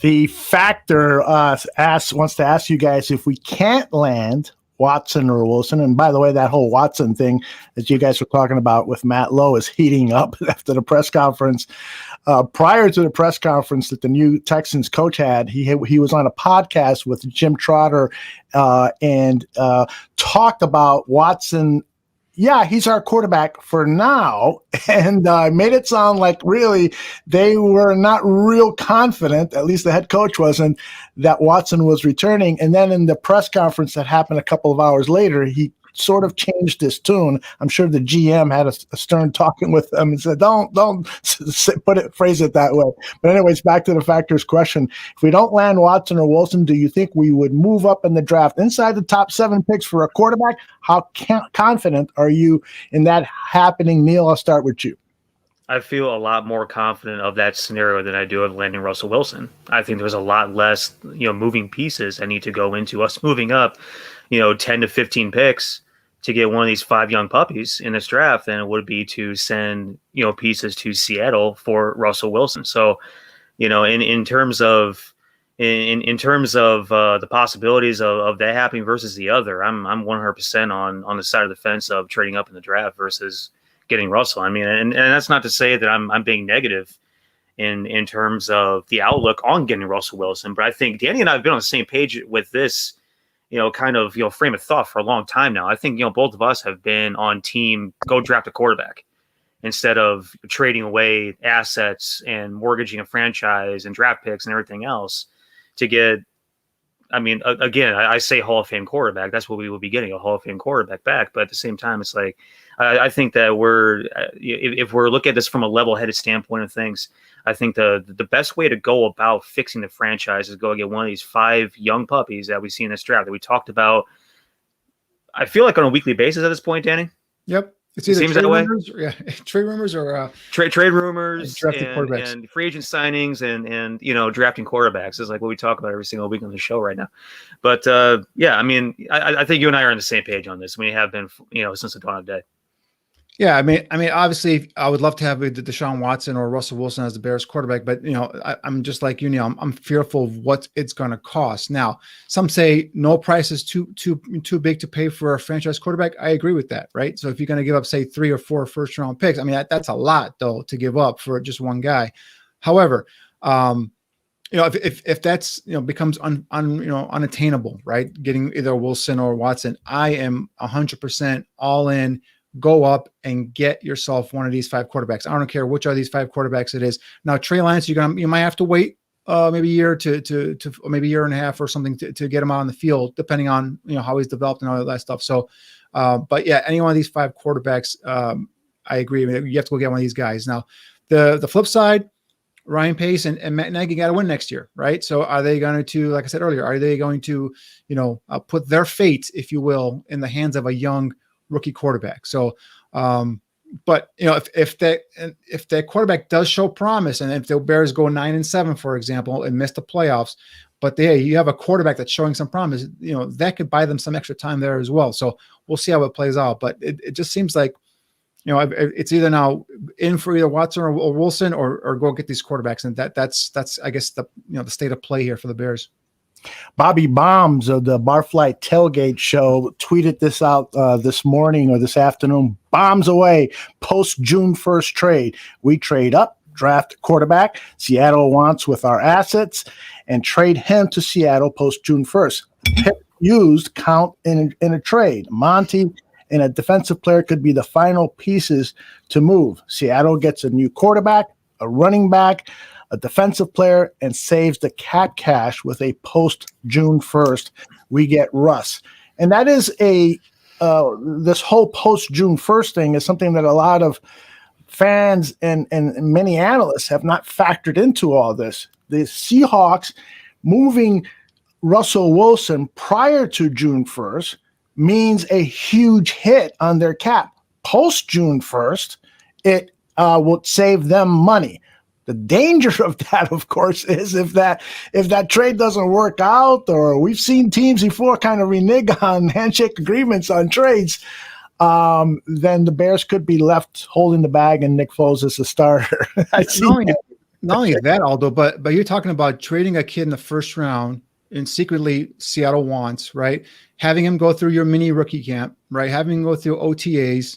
The Factor wants to ask you guys if we can't land Watson or Wilson. And by the way, that whole Watson thing that you guys were talking about with Matt Lowe is heating up after the press conference. Prior to the press conference that the new Texans coach had, he was on a podcast with Jim Trotter and talked about Watson. Yeah, he's our quarterback for now, and made it sound like really they were not real confident, at least the head coach wasn't, that Watson was returning. And then in the press conference that happened a couple of hours later, he sort of changed his tune. I'm sure the GM had a stern talking with them and said, don't phrase it that way. But anyways, back to the Factor's question. If we don't land Watson or Wilson, do you think we would move up in the draft inside the top 7 picks for a quarterback? How confident are you in that happening? Neil, I'll start with you. I feel a lot more confident of that scenario than I do of landing Russell Wilson. I think there's a lot less, moving pieces I need to go into us moving up, 10 to 15 picks to get one of these 5 young puppies in this draft than it would be to send, pieces to Seattle for Russell Wilson. So, in terms of the possibilities of that happening versus the other, I'm 100% on the side of the fence of trading up in the draft versus getting Russell. I mean, and that's not to say that I'm being negative in terms of the outlook on getting Russell Wilson, but I think Danny and I have been on the same page with this, frame of thought for a long time now. I think, both of us have been on team go draft a quarterback instead of trading away assets and mortgaging a franchise and draft picks and everything else to get, again, I say Hall of Fame quarterback. That's what we will be getting, a Hall of Fame quarterback back. But at the same time, it's like, I think that if we're looking at this from a level-headed standpoint of things, I think the best way to go about fixing the franchise is go get one of these 5 young puppies that we see in this draft that we talked about. I feel like on a weekly basis at this point, Danny. Yep. It seems that way. Trade rumors or trade rumors and free agent signings and drafting quarterbacks is like what we talk about every single week on the show right now. But I think you and I are on the same page on this. We have been since the dawn of day. Yeah, I mean, obviously, I would love to have either Deshaun Watson or Russell Wilson as the Bears quarterback, but I'm just like you, Neil. I'm fearful of what it's going to cost. Now, some say no price is too big to pay for a franchise quarterback. I agree with that, right? So if you're going to give up, say, 3 or 4 first-round picks, I mean, that's a lot though to give up for just one guy. However, if that's becomes unattainable, right? Getting either Wilson or Watson, I am 100% all in. Go up and get yourself one of these 5 quarterbacks. I don't care which of these 5 quarterbacks it is. Now, Trey Lance, you might have to wait maybe a year to or maybe a year and a half or something to get him out on the field, depending on how he's developed and all that stuff. So, but yeah, any one of these 5 quarterbacks, I agree. You have to go get one of these guys. Now, the flip side, Ryan Pace and Matt Nagy got to win next year, right? So are they going to, like I said earlier, are they going to put their fate, if you will, in the hands of a young rookie quarterback? So, but if that quarterback does show promise, and if the Bears go 9-7, for example, and miss the playoffs, but you have a quarterback that's showing some promise, that could buy them some extra time there as well. So we'll see how it plays out. But it just seems like, it's either now in for either Watson or Wilson, or go get these quarterbacks, and that's I guess the state of play here for the Bears. Bobby Bombs of the Barfly Tailgate Show tweeted this out this morning or this afternoon. Bombs away, post June 1st trade. We trade up, draft quarterback Seattle wants with our assets, and trade him to Seattle post June 1st. Pick used count in a trade. Monty and a defensive player could be the final pieces to move. Seattle gets a new quarterback, a running back, a defensive player, and saves the cap cash with a post June 1st. We get Russ. And that is this whole post June 1st thing is something that a lot of fans and many analysts have not factored into all this. The Seahawks moving Russell Wilson prior to June 1st means a huge hit on their cap. Post June 1st, it will save them money. The danger of that, of course, is if that trade doesn't work out, or we've seen teams before kind of renege on handshake agreements on trades, then the Bears could be left holding the bag and Nick Foles is the starter. Not only that, Aldo, but you're talking about trading a kid in the first round, and secretly Seattle wants, right? Having him go through your mini rookie camp, right? Having him go through OTAs,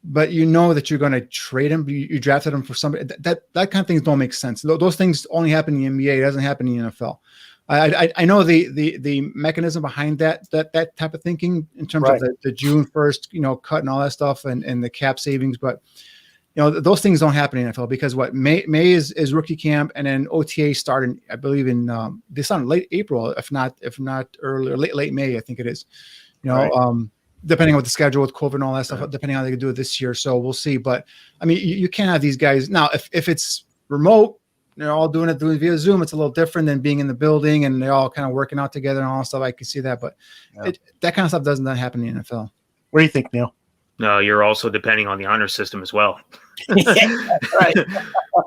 but that you're going to trade him. You drafted him for somebody. That kind of things don't make sense. Those things only happen in the NBA. It doesn't happen in the NFL. I know the mechanism behind that type of thinking in terms of the June 1st, cut and all that stuff and the cap savings, but those things don't happen in the NFL because May is rookie camp, and then OTA started, I believe, in they started late April, if not earlier, late May, I think it is. Depending on what the schedule with COVID and all that stuff, depending on how they can do it this year. So we'll see. But I mean, you can't have these guys now. If it's remote, they're all doing it via Zoom. It's a little different than being in the building and they're all kind of working out together and all that stuff. I can see that, but that kind of stuff doesn't happen in the NFL. What do you think, Neil? No, you're also depending on the honor system as well. Yeah, right.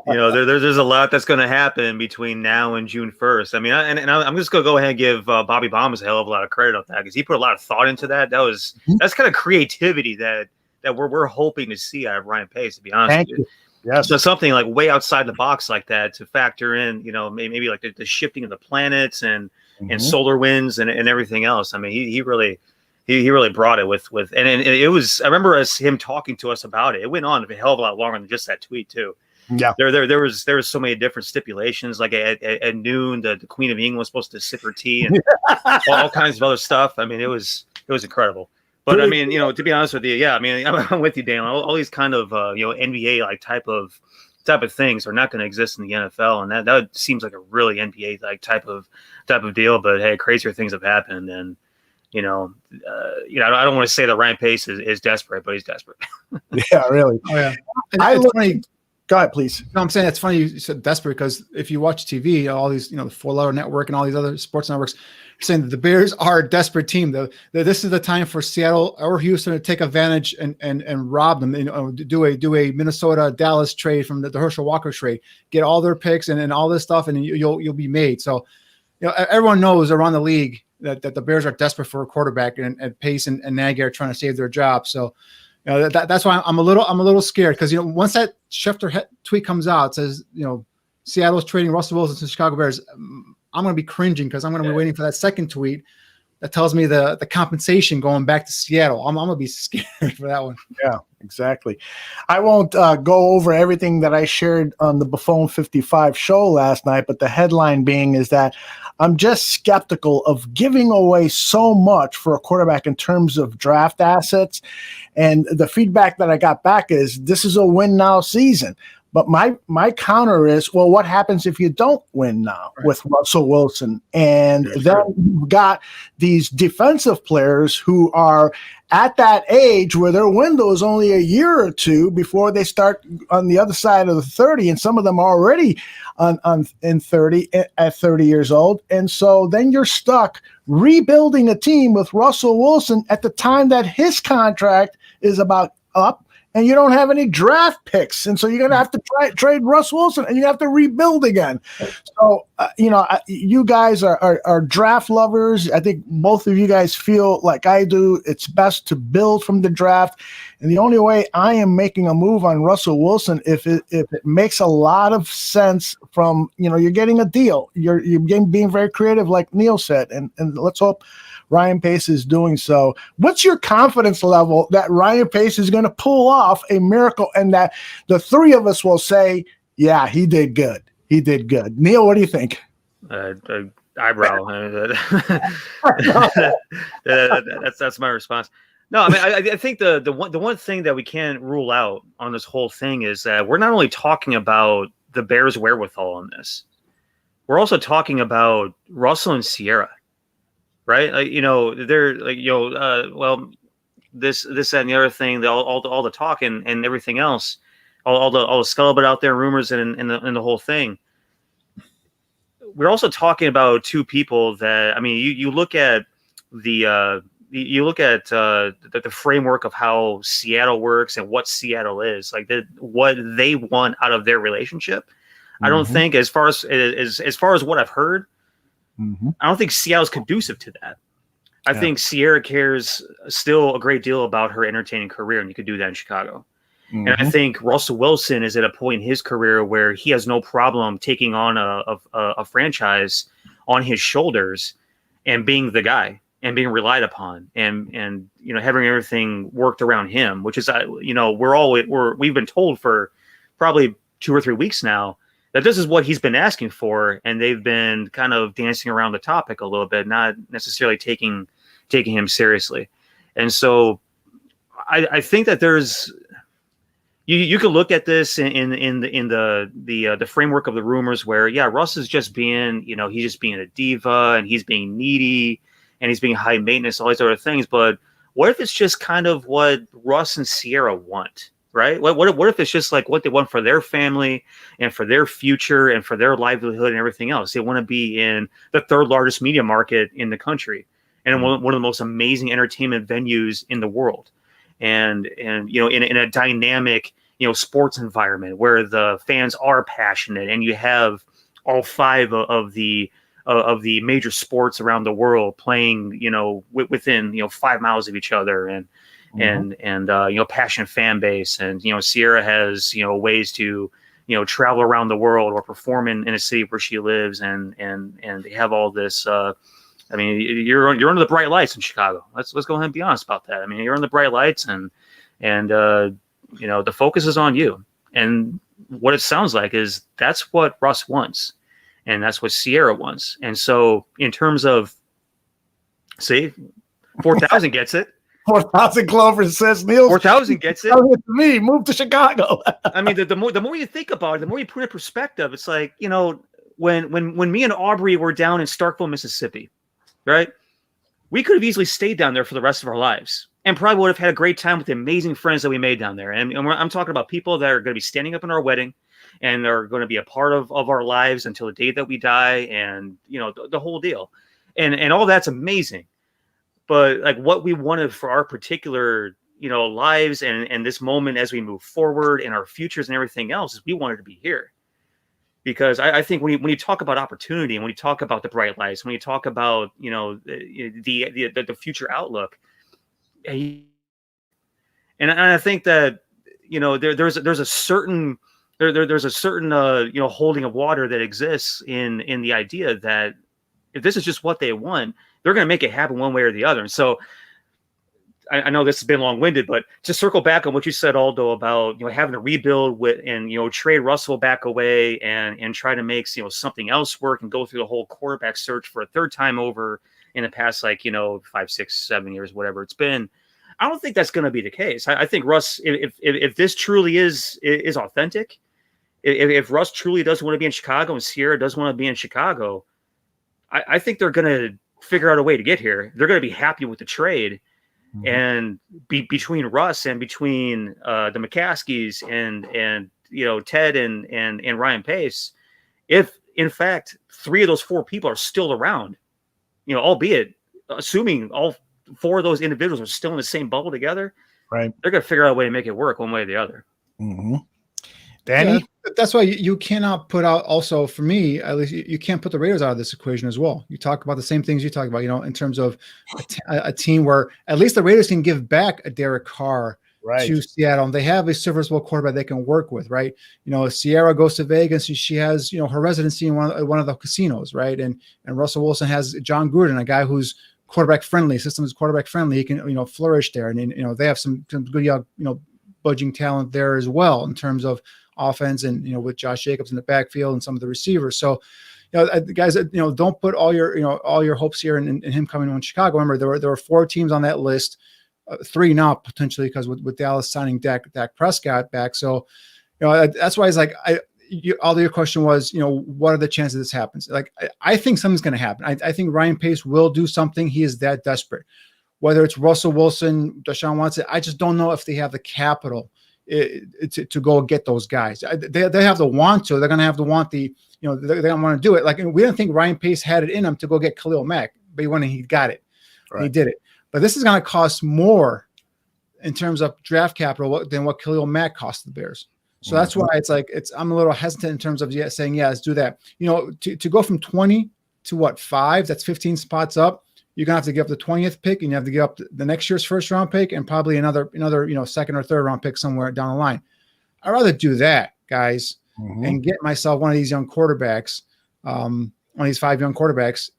There's a lot that's going to happen between now and June 1st. I mean, I'm just going to go ahead and give Bobby Bombs a hell of a lot of credit on that because he put a lot of thought into that. That's kind of creativity that we're hoping to see out of Ryan Pace, to be honest with you. Yes. So something like way outside the box like that to factor in, maybe like the shifting of the planets and solar winds and everything else. I mean, he really brought it with and it was, I remember him talking to us about it. It went on a hell of a lot longer than just that tweet too. Yeah. There was so many different stipulations. Like at noon, the Queen of England was supposed to sip her tea and all kinds of other stuff. I mean, it was incredible. But I mean, to be honest with you, yeah, I mean, I'm with you, Dan. All these kind of NBA like type of things are not going to exist in the NFL, and that seems like a really NBA like type of deal. But hey, crazier things have happened, and I don't want to say that Ryan Pace is desperate, but he's desperate. Yeah, really. Oh yeah. Funny. Go ahead, please. No, I'm saying it's funny you said desperate because if you watch TV, all these, the 4 Letter Network and all these other sports networks are saying that the Bears are a desperate team. This is the time for Seattle or Houston to take advantage and rob them. Do a Minnesota Dallas trade from the Herschel Walker trade, get all their picks and all this stuff, and you'll be made. So, everyone knows around the league that the Bears are desperate for a quarterback, and Pace and Nagy are trying to save their job. So, That's why I'm a little scared, because once that Schefter tweet comes out, it says Seattle's trading Russell Wilson to Chicago Bears, I'm going to be cringing, because I'm going to be waiting for that second tweet that tells me the compensation going back to Seattle. I'm going to be scared for that one. Yeah, exactly. I won't go over everything that I shared on the Buffon 55 show last night, but the headline being is that I'm just skeptical of giving away so much for a quarterback in terms of draft assets. And the feedback that I got back is this is a win now season. But my counter is, well, what happens if you don't win now with Russell Wilson? And then you've got these defensive players who are at that age where their window is only a year or two before they start on the other side of the 30, and some of them are already in 30 at 30 years old. And so then you're stuck rebuilding a team with Russell Wilson at the time that his contract is about up. And you don't have any draft picks. And so you're going to have to trade Russ Wilson, and you have to rebuild again. So, you guys are draft lovers. I think both of you guys feel like I do. It's best to build from the draft. And the only way I am making a move on Russell Wilson, if it makes a lot of sense from, you're getting a deal. You're being very creative, like Niel said. And let's hope Ryan Pace is doing so. What's your confidence level that Ryan Pace is going to pull off a miracle, and that the three of us will say, yeah, he did good. He did good. Niel, what do you think? Eyebrow. That's my response. No, I mean, I think the one thing that we can't rule out on this whole thing is that we're not only talking about the Bears' wherewithal on this, we're also talking about Russell and Sierra. Right, they're like, well, this, that, and the other thing, all the talk and everything else, all the scuttlebutt out there, rumors and the whole thing. We're also talking about two people that, I mean, you look at the framework of how Seattle works and what Seattle is, like what they want out of their relationship. Mm-hmm. I don't think, as far as what I've heard. Mm-hmm. I don't think Seattle's conducive to that. I think Sierra cares still a great deal about her entertaining career, and you could do that in Chicago. Mm-hmm. And I think Russell Wilson is at a point in his career where he has no problem taking on a franchise on his shoulders and being the guy and being relied upon, and having everything worked around him, which is we've been told for probably 2 or 3 weeks now that this is what he's been asking for, and they've been kind of dancing around the topic a little bit, not necessarily taking him seriously. And so I think that there's you could look at this in the framework of the rumors where, Russ is just being, he's just being a diva, and he's being needy, and he's being high maintenance, all these other things. But what if it's just kind of what Russ and Sierra want? Right? What if it's just like what they want for their family and for their future and for their livelihood and everything else? They want to be in the third largest media market in the country, and one of the most amazing entertainment venues in the world, and in a dynamic sports environment where the fans are passionate, and you have all 5 of the major sports around the world playing within 5 miles of each other, and passionate fan base, and Sierra has ways to travel around the world or perform in a city where she lives, and they have all this. I mean, you're under the bright lights in Chicago. Let's go ahead and be honest about that. I mean, you're under the bright lights, and the focus is on you. And what it sounds like is that's what Russ wants, and that's what Sierra wants. And so, in terms of, 4,000 gets it. 4,000 Clovers says Niel. 4,000 gets it. To me, move to Chicago. I mean, the more you think about it, the more you put it in perspective. It's like, when me and Aubrey were down in Starkville, Mississippi, right? We could have easily stayed down there for the rest of our lives, and probably would have had a great time with the amazing friends that we made down there. And I'm talking about people that are going to be standing up in our wedding, and are going to be a part of our lives until the day that we die, and the whole deal, and all that's amazing. But like what we wanted for our particular, lives and this moment as we move forward and our futures and everything else is we wanted to be here. Because I think when you talk about opportunity, and when you talk about the bright lights, when you talk about, the future outlook, and And I think that, there's a certain holding of water that exists in the idea that if this is just what they want, they're going to make it happen one way or the other. And so I know this has been long-winded, but to circle back on what you said, Aldo, about having to rebuild and trade Russell back away and try to make something else work and go through the whole quarterback search for a third time over in the past 5, 6, 7 years, whatever it's been. I don't think that's going to be the case. I think Russ, if this truly is authentic, if Russ truly does want to be in Chicago and Sierra does want to be in Chicago, I think they're going to figure out a way to get here. They're going to be happy with the trade. Mm-hmm. And between Russ and between the McCaskies and Ted and Ryan Pace, if in fact 3 of those 4 people are still around, albeit assuming all 4 of those individuals are still in the same bubble together, right? They're going to figure out a way to make it work one way or the other. Mm-hmm. Danny? Yeah, that's why you cannot put out, also for me, at least, you can't put the Raiders out of this equation as well. You talk about the same things you talk about, in terms of a team where at least the Raiders can give back a Derek Carr to Seattle. And they have a serviceable quarterback they can work with, right? If Sierra goes to Vegas, she has, her residency in one of the casinos, right? And Russell Wilson has John Gruden, a guy who's quarterback friendly, system is quarterback friendly. He can, flourish there. And, they have some good young, budging talent there as well in terms of offense and, with Josh Jacobs in the backfield and some of the receivers. So, guys, don't put all your hopes here in him coming to Chicago. Remember, there were 4 teams on that list, 3 now potentially, because with Dallas signing Dak Prescott back. So, that's why it's like, all your question was, what are the chances this happens? Like, I think something's going to happen. I think Ryan Pace will do something. He is that desperate. Whether it's Russell Wilson, Deshaun Watson, I just don't know if they have the capital to go get those guys. They have to want to. They're going to have to want they don't want to do it. Like, we didn't think Ryan Pace had it in him to go get Khalil Mack, but he got it. Right. He did it. But this is going to cost more in terms of draft capital than what Khalil Mack cost the Bears. So that's why I'm a little hesitant in terms of saying, let's do that. To go from 20 to 5, that's 15 spots up. You're going to have to give up the 20th pick, and you have to give up the next year's first round pick and probably another second or third round pick somewhere down the line. I'd rather do that, guys, and get myself one of these young quarterbacks, one of these 5 young quarterbacks,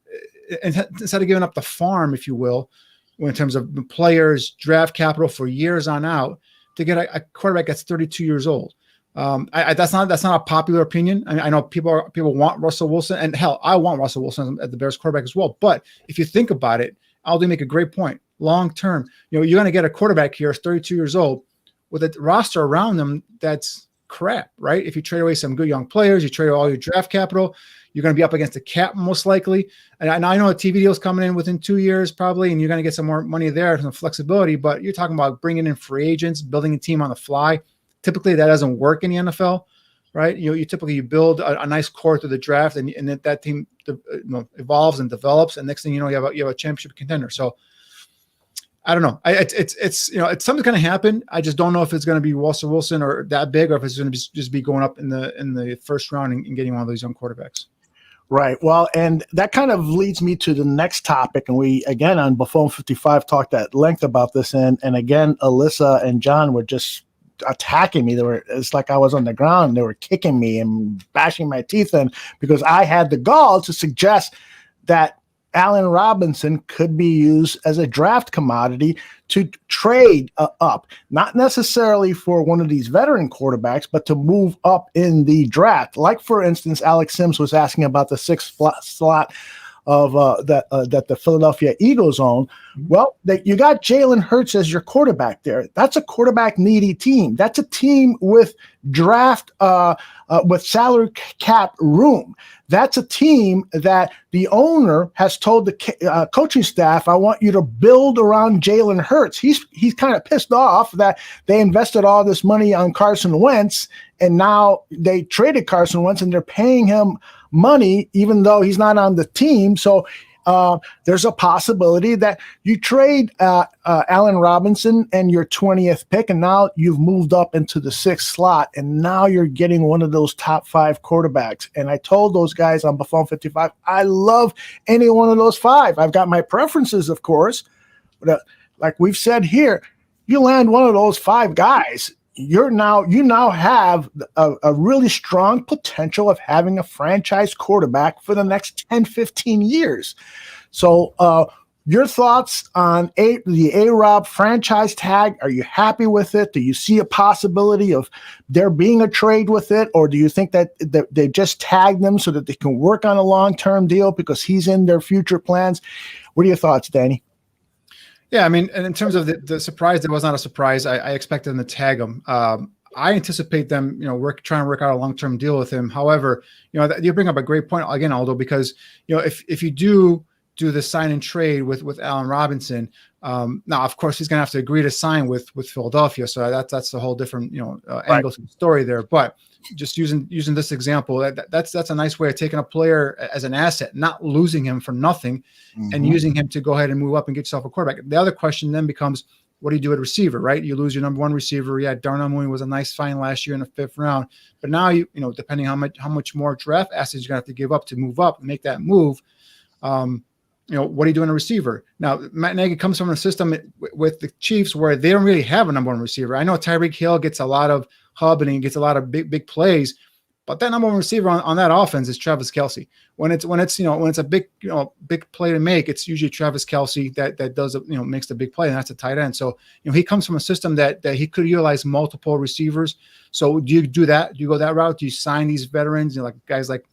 and instead of giving up the farm, if you will, in terms of the players, draft capital for years on out, to get a quarterback that's 32 years old. That's not a popular opinion. I know people want Russell Wilson, and hell, I want Russell Wilson at the Bears quarterback as well. But if you think about it, Aldo make a great point. Long term, you're going to get a quarterback here, 32 years old, with a roster around them that's crap, right? If you trade away some good young players, you trade all your draft capital, you're going to be up against the cap most likely. And I know a TV deal is coming in within 2 years probably, and you're going to get some more money there, some flexibility. But you're talking about bringing in free agents, building a team on the fly. Typically, that doesn't work in the NFL, right? You typically build a nice core through the draft, and that team evolves and develops, and next thing you know, you have a championship contender. So I don't know. It's something's going to happen. I just don't know if it's going to be Russell Wilson or that big, or if it's going to just be going up in the first round and getting one of those young quarterbacks. Right. Well, and that kind of leads me to the next topic. And we, again, on Buffon 55 talked at length about this. And again, Alyssa and John were just attacking me. It's like I was on the ground. They were kicking me and bashing my teeth in because I had the gall to suggest that Allen Robinson could be used as a draft commodity to trade up, not necessarily for one of these veteran quarterbacks, but to move up in the draft. Like, for instance, Alex Sims was asking about the 6th slot of that the Philadelphia Eagles own. Well, you got Jalen Hurts as your quarterback there. That's a quarterback needy team. That's a team with draft with salary cap room. That's a team that the owner has told the coaching staff, I want you to build around Jalen Hurts. He's kind of pissed off that they invested all this money on Carson Wentz, and now they traded Carson Wentz and they're paying him money even though he's not on the team. So there's a possibility that you trade Allen Robinson and your 20th pick, and now you've moved up into the 6th slot, and now you're getting one of those top 5 quarterbacks. And I told those guys on Buffon 55, I love any one of those 5. I've got my preferences, of course, but like we've said here, you land one of those 5 guys, you now have a really strong potential of having a franchise quarterback for the next 10, 15 years. So your thoughts on the A-Rob franchise tag? Are you happy with it? Do you see a possibility of there being a trade with it? Or do you think that they just tagged them so that they can work on a long-term deal because he's in their future plans? What are your thoughts, Danny? Yeah, I mean, and in terms of the surprise, it was not a surprise. I expected them to tag him. I anticipate them, trying to work out a long-term deal with him. However, you bring up a great point again, Aldo, because if you do the sign and trade with Allen Robinson, now of course he's going to have to agree to sign with Philadelphia. So that's a whole different angle to the story there. But just using this example, that's a nice way of taking a player as an asset, not losing him for nothing, and using him to go ahead and move up and get yourself a quarterback. The other question then becomes, what do you do at receiver, right? You lose your number 1 receiver. Yeah, Darnell Mooney was a nice find last year in the 5th round, but now depending how much more draft assets you're gonna have to give up to move up and make that move. What do you do in a receiver? Now, Matt Nagy comes from a system with the Chiefs where they don't really have a number 1 receiver. I know Tyreek Hill gets a lot of hub and he gets a lot of big plays, but that number 1 receiver on that offense is Travis Kelce. When it's a big play to make, it's usually Travis Kelce that does makes the big play, and that's a tight end. So he comes from a system that he could utilize multiple receivers. So do you do that? Do you go that route? Do you sign these veterans? Like guys like,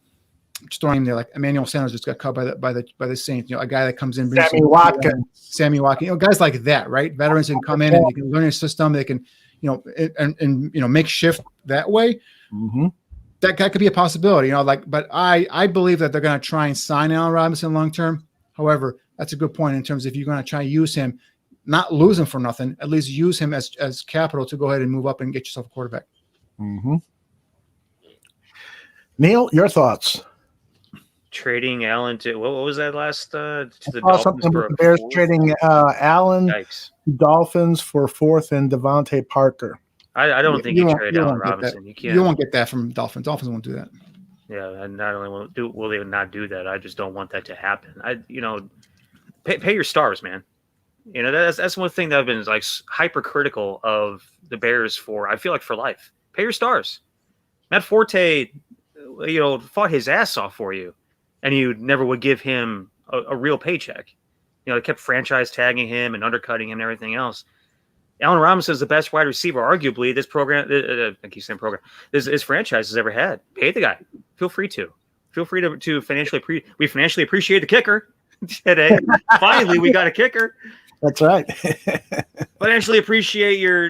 just throwing there, like Emmanuel Sanders just got cut by the Saints. A guy that comes in, Sammy Watkins, guys like that, right? Veterans can come in and they can learn your system. They can, and make shift that way. Mm-hmm. That could be a possibility, but I believe that they're going to try and sign Allen Robinson long term. However, that's a good point in terms of if you're going to try and use him, not lose him for nothing, at least use him as capital to go ahead and move up and get yourself a quarterback. Mm-hmm. Niel, your thoughts? Trading Allen to what was that last to the Dolphins for the Bears trading Allen to Dolphins for 4th and Devontae Parker. I don't think you trade Allen Robinson. You won't get that from Dolphins. Dolphins won't do that. Yeah, and not only will they not do that, I just don't want that to happen. Pay your stars, man. That's one thing that I've been like hypercritical of the Bears for. I feel like for life, pay your stars. Matt Forte, fought his ass off for you, and you never would give him a real paycheck. They kept franchise tagging him and undercutting him and everything else. Allen Robinson is the best wide receiver, arguably, this program. I keep saying program. This franchise has ever had. Pay the guy. Feel free to financially. We financially appreciate the kicker today. Finally, we got a kicker. That's right. Financially appreciate your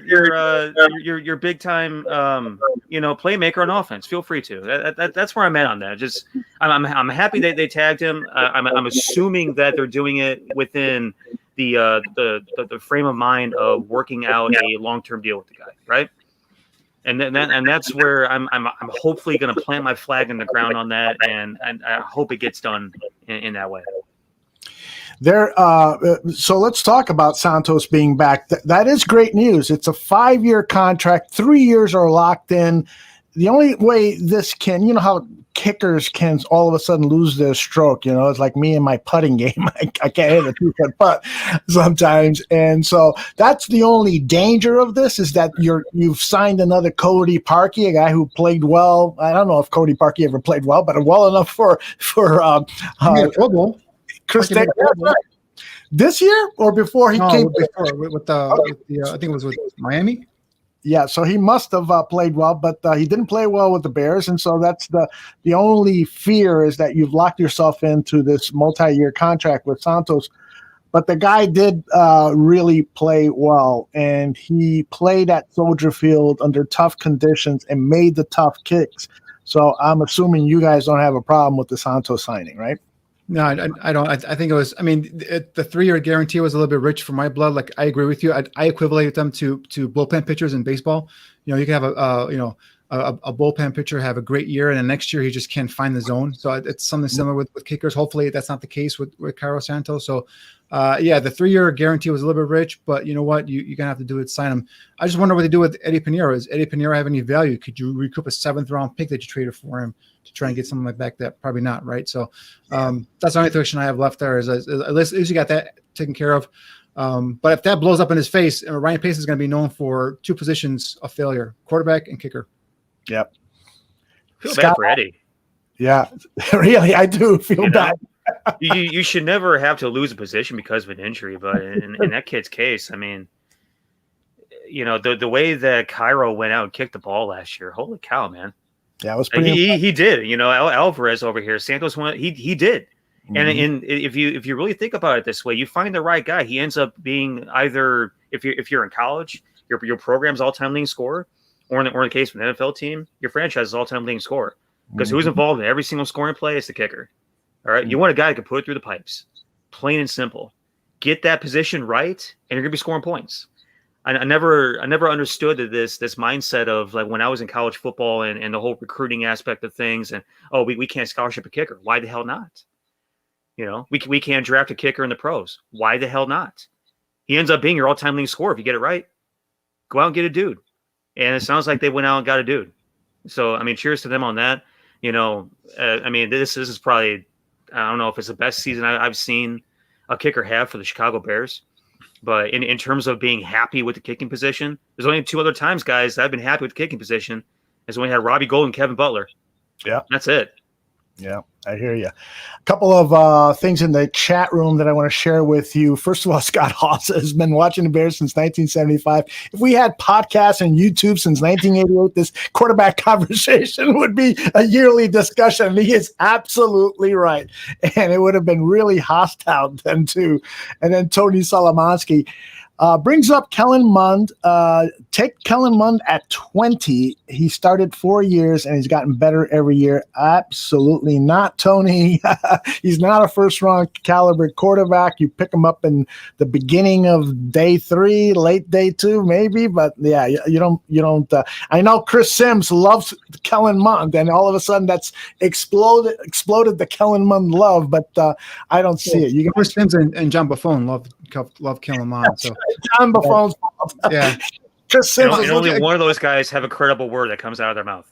big time playmaker on offense. Feel free to. That's where I'm at on that. Just I'm happy that they tagged him. I'm assuming that they're doing it within the frame of mind of working out a long-term deal with the guy, right? And that's where I'm hopefully going to plant my flag in the ground on that, and I hope it gets done in that way. So let's talk about Santos being back. That is great news. It's a 5-year contract. 3 years are locked in. The only way this can, how kickers can all of a sudden lose their stroke. It's like me and my putting game. I can't hit a 2-foot putt sometimes. And so that's the only danger of this is that you've signed another Cody Parkey, a guy who played well. I don't know if Cody Parkey ever played well, but well enough for football. Chris, this year or before he came? Before with I think it was with Miami. Yeah, so he must have played well, but he didn't play well with the Bears, and so that's the only fear is that you've locked yourself into this multi-year contract with Santos. But the guy did really play well, and he played at Soldier Field under tough conditions and made the tough kicks. So I'm assuming you guys don't have a problem with the Santos signing, right? No, I don't. I think it was. I mean, the 3-year guarantee was a little bit rich for my blood. Like I agree with you. I equivalated them to bullpen pitchers in baseball. You can have a bullpen pitcher have a great year, and the next year he just can't find the zone. So it's something similar with kickers. Hopefully that's not the case with Carlos Santos. So the 3-year guarantee was a little bit rich, but you know what? You're gonna have to do it. Sign him. I just wonder what they do with Eddie Pinheiro. Does Eddie Pinheiro have any value? Could you recoup a 7th round pick that you traded for him to try and get something like that? Probably not, right? So that's the only question I have left there is at least you got that taken care of. But if that blows up in his face, Ryan Pace is going to be known for two positions of failure: quarterback and kicker. Yep. Feel bad for Eddie. Yeah, really, I do feel bad. You should never have to lose a position because of an injury, but in that kid's case, I mean, the way that Cairo went out and kicked the ball last year, holy cow, man! Yeah, it was pretty. He did. Alvarez over here, Santos went. He did. Mm-hmm. And if you really think about it this way, you find the right guy. He ends up being either if you're in college, your program's all-time leading scorer, or in the case of an NFL team, your franchise's all-time leading scorer. Because who's involved in every single scoring play is the kicker. All right, you want a guy who can put it through the pipes, plain and simple. Get that position right, and you're gonna be scoring points. I never understood this mindset of like when I was in college football and the whole recruiting aspect of things, and we can't scholarship a kicker. Why the hell not? We can't draft a kicker in the pros. Why the hell not? He ends up being your all-time leading scorer if you get it right. Go out and get a dude, and it sounds like they went out and got a dude. So I mean, cheers to them on that. I mean, this is probably, I don't know if it's the best season I've seen a kicker have for the Chicago Bears. But in terms of being happy with the kicking position, there's only two other times, guys, that I've been happy with the kicking position. Is when we had Robbie Gould and Kevin Butler. Yeah. That's it. Yeah, I hear you. A couple of things in the chat room that I want to share with you. First of all, Scott Haas has been watching the Bears since 1975. If we had podcasts and YouTube since 1988, this quarterback conversation would be a yearly discussion. He is absolutely right. And it would have been really hostile then, too. And then Tony Solomonski brings up Kellen Mond. Take Kellen Mond at 20. He started 4 years and he's gotten better every year. Absolutely not, Tony. He's not a first-round caliber quarterback. You pick him up in the beginning of day 3, late day 2, maybe. But yeah, you don't. I know Chris Sims loves Kellen Mond, and all of a sudden that's exploded the Kellen Mond love. But I don't see it. Chris Sims and John Buffon love Kellen Mond. So. John Buffon's fault. Yeah. Chris Sims and only one of those guys have a credible word that comes out of their mouth.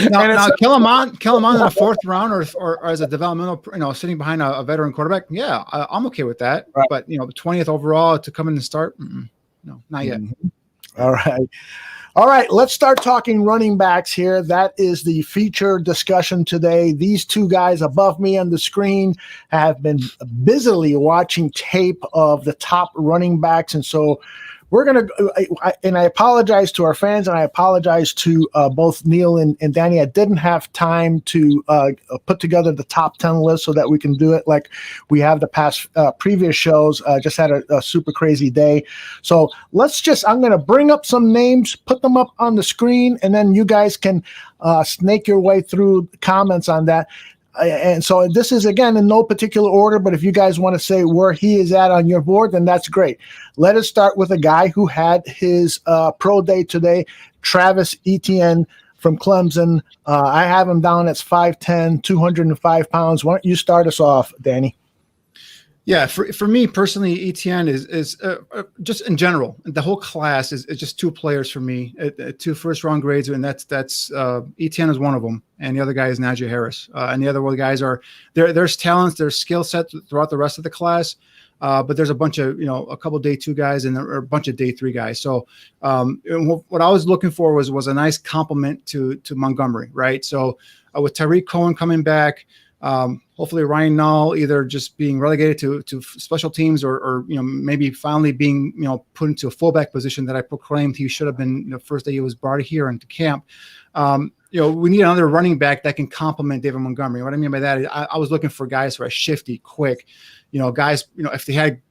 now Kellen Mond in the 4th round or as a developmental, sitting behind a veteran quarterback. Yeah, I'm okay with that. Right. But the 20th overall to come in and start, no, not yet. Mm-hmm. All right, let's start talking running backs here. That is the feature discussion today. These two guys above me on the screen have been busily watching tape of the top running backs. And so we're going to, and I apologize to our fans, and I apologize to both Niel and Danny. I didn't have time to put together the top 10 list so that we can do it like we have the past previous shows. Just had a super crazy day. So I'm going to bring up some names, put them up on the screen, and then you guys can snake your way through comments on that. And so this is, again, in no particular order, but if you guys want to say where he is at on your board, then that's great. Let us start with a guy who had his pro day today, Travis Etienne from Clemson. I have him down as 5'10", 205 pounds. Why don't you start us off, Danny? Yeah, for me personally, Etienne is just in general, the whole class is just two players for me, 2 first-round grades, and that's Etienne is one of them, and the other guy is Najee Harris. And the other guys are there's talents, there's skill set throughout the rest of the class, but there's a bunch of a couple day 2 guys and a bunch of day 3 guys. So what I was looking for was a nice compliment to Montgomery, right? So with Tyreek Cohen coming back. Hopefully Ryan Nall either just being relegated to special teams or maybe finally being put into a fullback position that I proclaimed he should have been the first day he was brought here into camp. We need another running back that can complement David Montgomery. What I mean by that is I was looking for guys who are shifty, quick, guys, if they had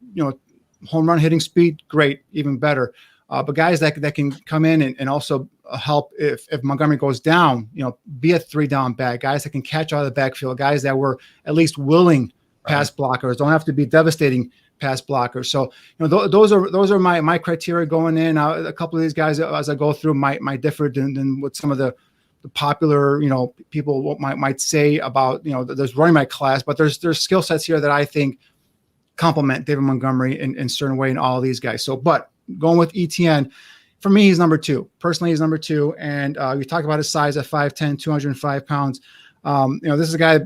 home run hitting speed, great, even better. But guys that can come in and also help if Montgomery goes down, be a 3-down back, guys that can catch out of the backfield, guys that were at least willing pass blockers, don't have to be devastating pass blockers. So, those are my criteria going in. A couple of these guys, as I go through, might differ than what some of the popular, people might say about, there's running back class, but there's skill sets here that I think complement David Montgomery in certain way in all of these guys. So, but going with Etienne, for me, he's number 2. Personally, he's number 2. And we talked about his size at 5'10", 205 pounds. This is a guy,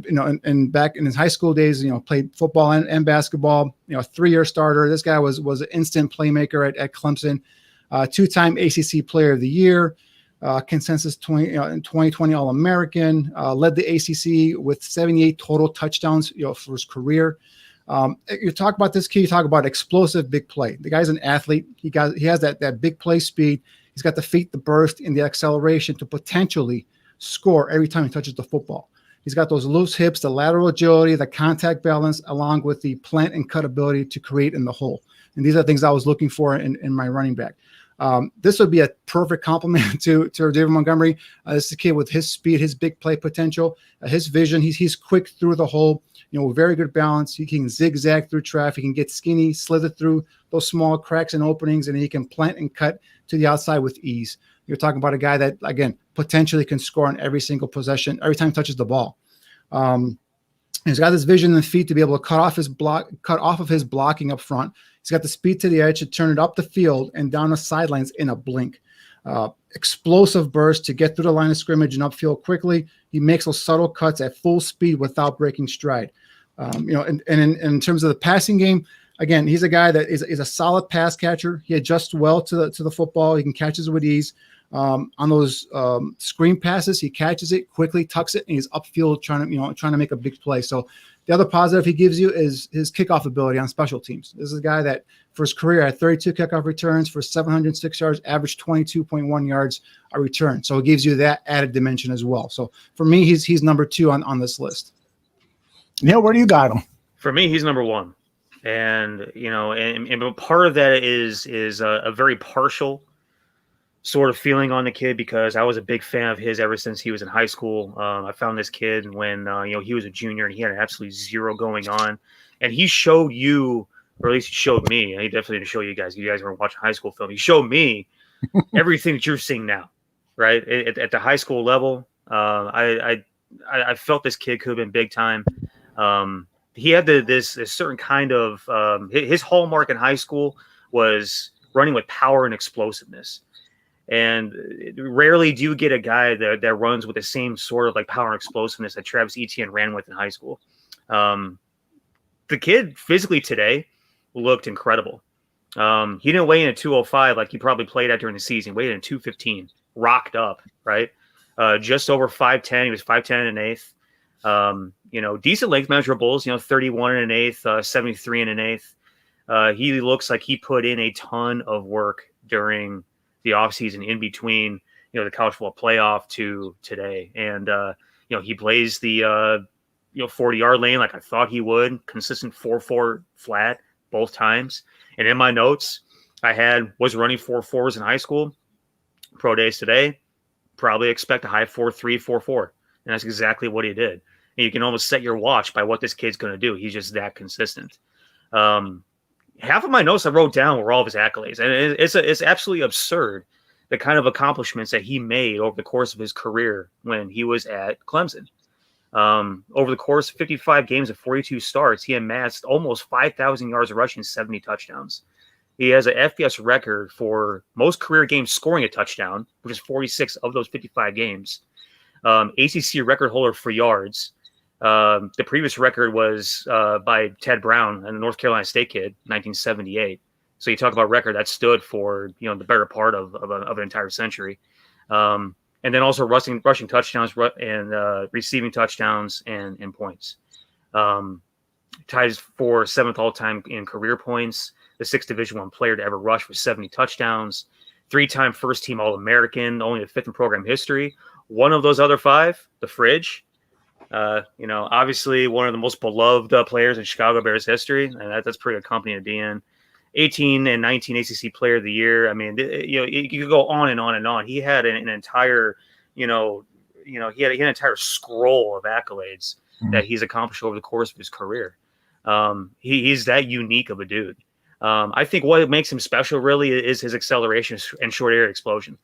and back in his high school days, played football and basketball, 3-year starter. This guy was an instant playmaker at Clemson, 2-time ACC player of the year, consensus 2020 All-American, led the ACC with 78 total touchdowns, for his career. You talk about this kid, you talk about explosive big play. The guy's an athlete. He has that big play speed. He's got the feet, the burst, and the acceleration to potentially score every time he touches the football. He's got those loose hips, the lateral agility, the contact balance, along with the plant and cut ability to create in the hole. And these are things I was looking for in my running back. This would be a perfect complement to David Montgomery. This is a kid with his speed, his big play potential, his vision. He's quick through the hole, very good balance. He can zigzag through traffic, he can get skinny, slither through those small cracks and openings, and he can plant and cut to the outside with ease. You're talking about a guy that, again, potentially can score on every single possession, every time he touches the ball. He's got this vision and feet to be able to cut off of his blocking up front. He's got the speed to the edge to turn it up the field and down the sidelines in a blink. Explosive burst to get through the line of scrimmage and upfield quickly. He makes those subtle cuts at full speed without breaking stride. And in terms of the passing game, again, he's a guy that is a solid pass catcher. He adjusts well to the football. He can catch it with ease. On those screen passes, he catches it quickly, tucks it, and he's upfield trying to make a big play. So the other positive he gives you is his kickoff ability on special teams. This is a guy that for his career had 32 kickoff returns for 706 yards, averaged 22.1 yards a return. So it gives you that added dimension as well. So for me, he's number 2 on this list. Neil, where do you got him? For me, he's number 1. And, and part of that is a very partial sort of feeling on the kid, because I was a big fan of his ever since he was in high school. I found this kid when, he was a junior, and he had absolutely zero going on. And he showed you, or at least he showed me, and he definitely didn't show you guys. You guys weren't watching high school film. He showed me everything that you're seeing now, right? At the high school level. I felt this kid could have been big time. He had this certain kind of his hallmark in high school was running with power and explosiveness. And rarely do you get a guy that runs with the same sort of like power and explosiveness that Travis Etienne ran with in high school. The kid physically today looked incredible. He didn't weigh in at 205 like he probably played at during the season. He weighed in at 215, rocked up, right? Just over 5'10". He was 5'10 and an eighth. Decent length measurables, 31 and an eighth, 73 and an eighth. He looks like he put in a ton of work during the offseason in between, the college football playoff to today. And, he plays the, 40-yard lane like I thought he would, consistent 4.4 flat both times. And in my notes, was running 4.4s in high school. Pro days today, probably expect a high 4.3, 4.4. And that's exactly what he did. And you can almost set your watch by what this kid's going to do. He's just that consistent. Half of my notes I wrote down were all of his accolades. And it's absolutely absurd, the kind of accomplishments that he made over the course of his career when he was at Clemson. Over the course of 55 games and 42 starts, he amassed almost 5,000 yards of rushing, 70 touchdowns. He has an FBS record for most career games scoring a touchdown, which is 46 of those 55 games. ACC record holder for yards. The previous record was by Ted Brown, a North Carolina State kid, 1978. So you talk about record that stood for the better part of an entire century, and then also rushing touchdowns and receiving touchdowns and points. Ties for 7th all time in career points. The 6th Division I player to ever rush for 70 touchdowns. 3-time first team All-American, only the 5th in program history. One of those other 5, the Fridge. Obviously one of the most beloved players in Chicago Bears history, and that's pretty good company to be in. 18 and 19 ACC Player of the Year. I mean, you could go on and on and on. He had an entire, he had an entire scroll of accolades that he's accomplished over the course of his career. He's that unique of a dude. I think what makes him special really is his acceleration and short area explosion.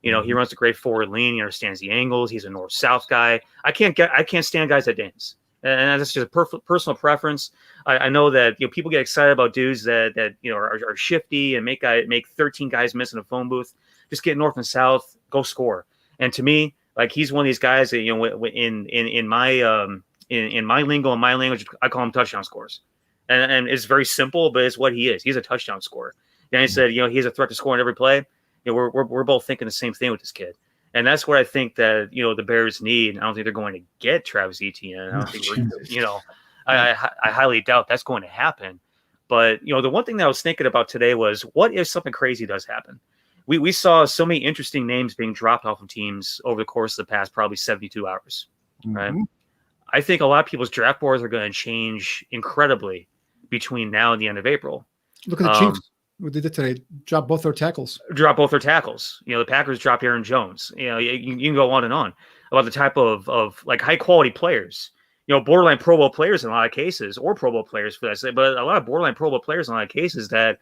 He runs a great forward lean. He understands the angles. He's a north-south guy. I can't stand guys that dance, and that's just a personal preference. I know that people get excited about dudes that are shifty and make 13 guys miss in a phone booth. Just get north and south, go score. And to me, Like he's one of these guys that, you know, in my lingo, in my language, I call him touchdown scores. And it's very simple, but it's what he is. He's a touchdown scorer. And I said, you know, he's a threat to score in every play. You know, we're both thinking the same thing with this kid. And that's what I think that, you know, the Bears need. I don't think they're going to get Travis Etienne. I don't think you know, I highly doubt that's going to happen. But, you know, the one thing that I was thinking about today was, what if something crazy does happen? We saw so many interesting names being dropped off of teams over the course of the past probably 72 hours, right? I think a lot of people's draft boards are going to change incredibly between now and the end of April. Look at the Chiefs. What they did today, drop both their tackles. You know, the Packers dropped Aaron Jones. You know, you can go on and on about the type of like high quality players, you know, borderline Pro Bowl players in a lot of cases, or Pro Bowl players for that, but a lot of borderline Pro Bowl players in a lot of cases that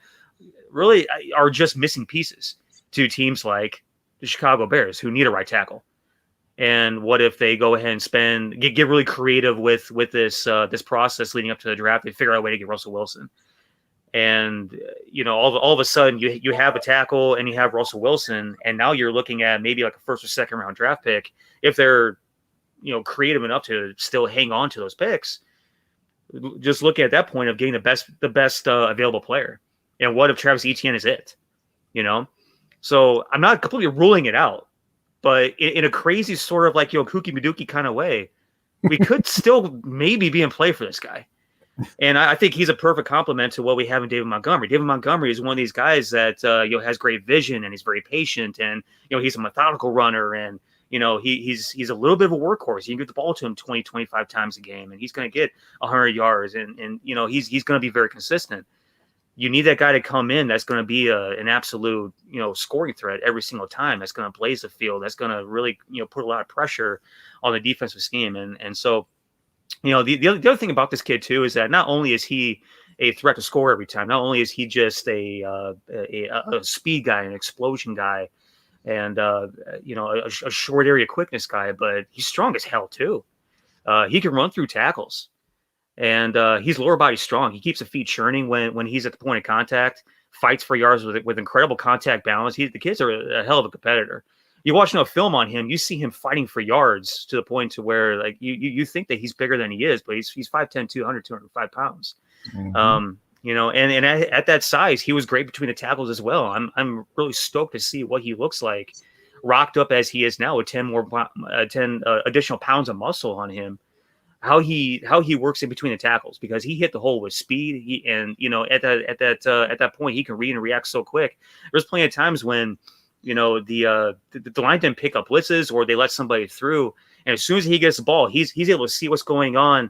really are just missing pieces to teams like the Chicago Bears, who need a right tackle. And what if they go ahead and get really creative with this process leading up to the draft? They figure out a way to get Russell Wilson. And, you know, all of a sudden you have a tackle and you have Russell Wilson, and now you're looking at maybe like a first or second round draft pick. If they're, you know, creative enough to still hang on to those picks, just looking at that point of getting the best available player. And what if Travis Etienne is it, you know? So I'm not completely ruling it out, but in a crazy sort of like, you know, kooky Maduki kind of way, we could still maybe be in play for this guy. And I think he's a perfect complement to what we have in David Montgomery. David Montgomery is one of these guys that, you know, has great vision, and he's very patient, and, you know, he's a methodical runner, and, you know, he's a little bit of a workhorse. You can get the ball to him 20, 25 times a game, and he's going to get 100 yards, and, you know, he's going to be very consistent. You need that guy to come in that's going to be an absolute, you know, scoring threat every single time. That's going to blaze the field. That's going to really, you know, put a lot of pressure on the defensive scheme. And so, you know, the other thing about this kid too is that not only is he a threat to score every time, not only is he just a speed guy, an explosion guy, and you know, a short area quickness guy, but he's strong as hell too. He can run through tackles. And he's lower body strong. He keeps the feet churning when he's at the point of contact, fights for yards with incredible contact balance. The kids are a hell of a competitor. You watch enough film on him, you see him fighting for yards to the point to where like you think that he's bigger than he is, but he's 5'10", 200, 205 pounds. You know, and at that size, he was great between the tackles as well. I'm really stoked to see what he looks like, rocked up as he is now with 10 additional pounds of muscle on him. How he works in between the tackles, because he hit the hole with speed. And you know, at that point, he can read and react so quick. There's plenty of times when, you know, the line didn't pick up blitzes, or they let somebody through, and as soon as he gets the ball, he's able to see what's going on,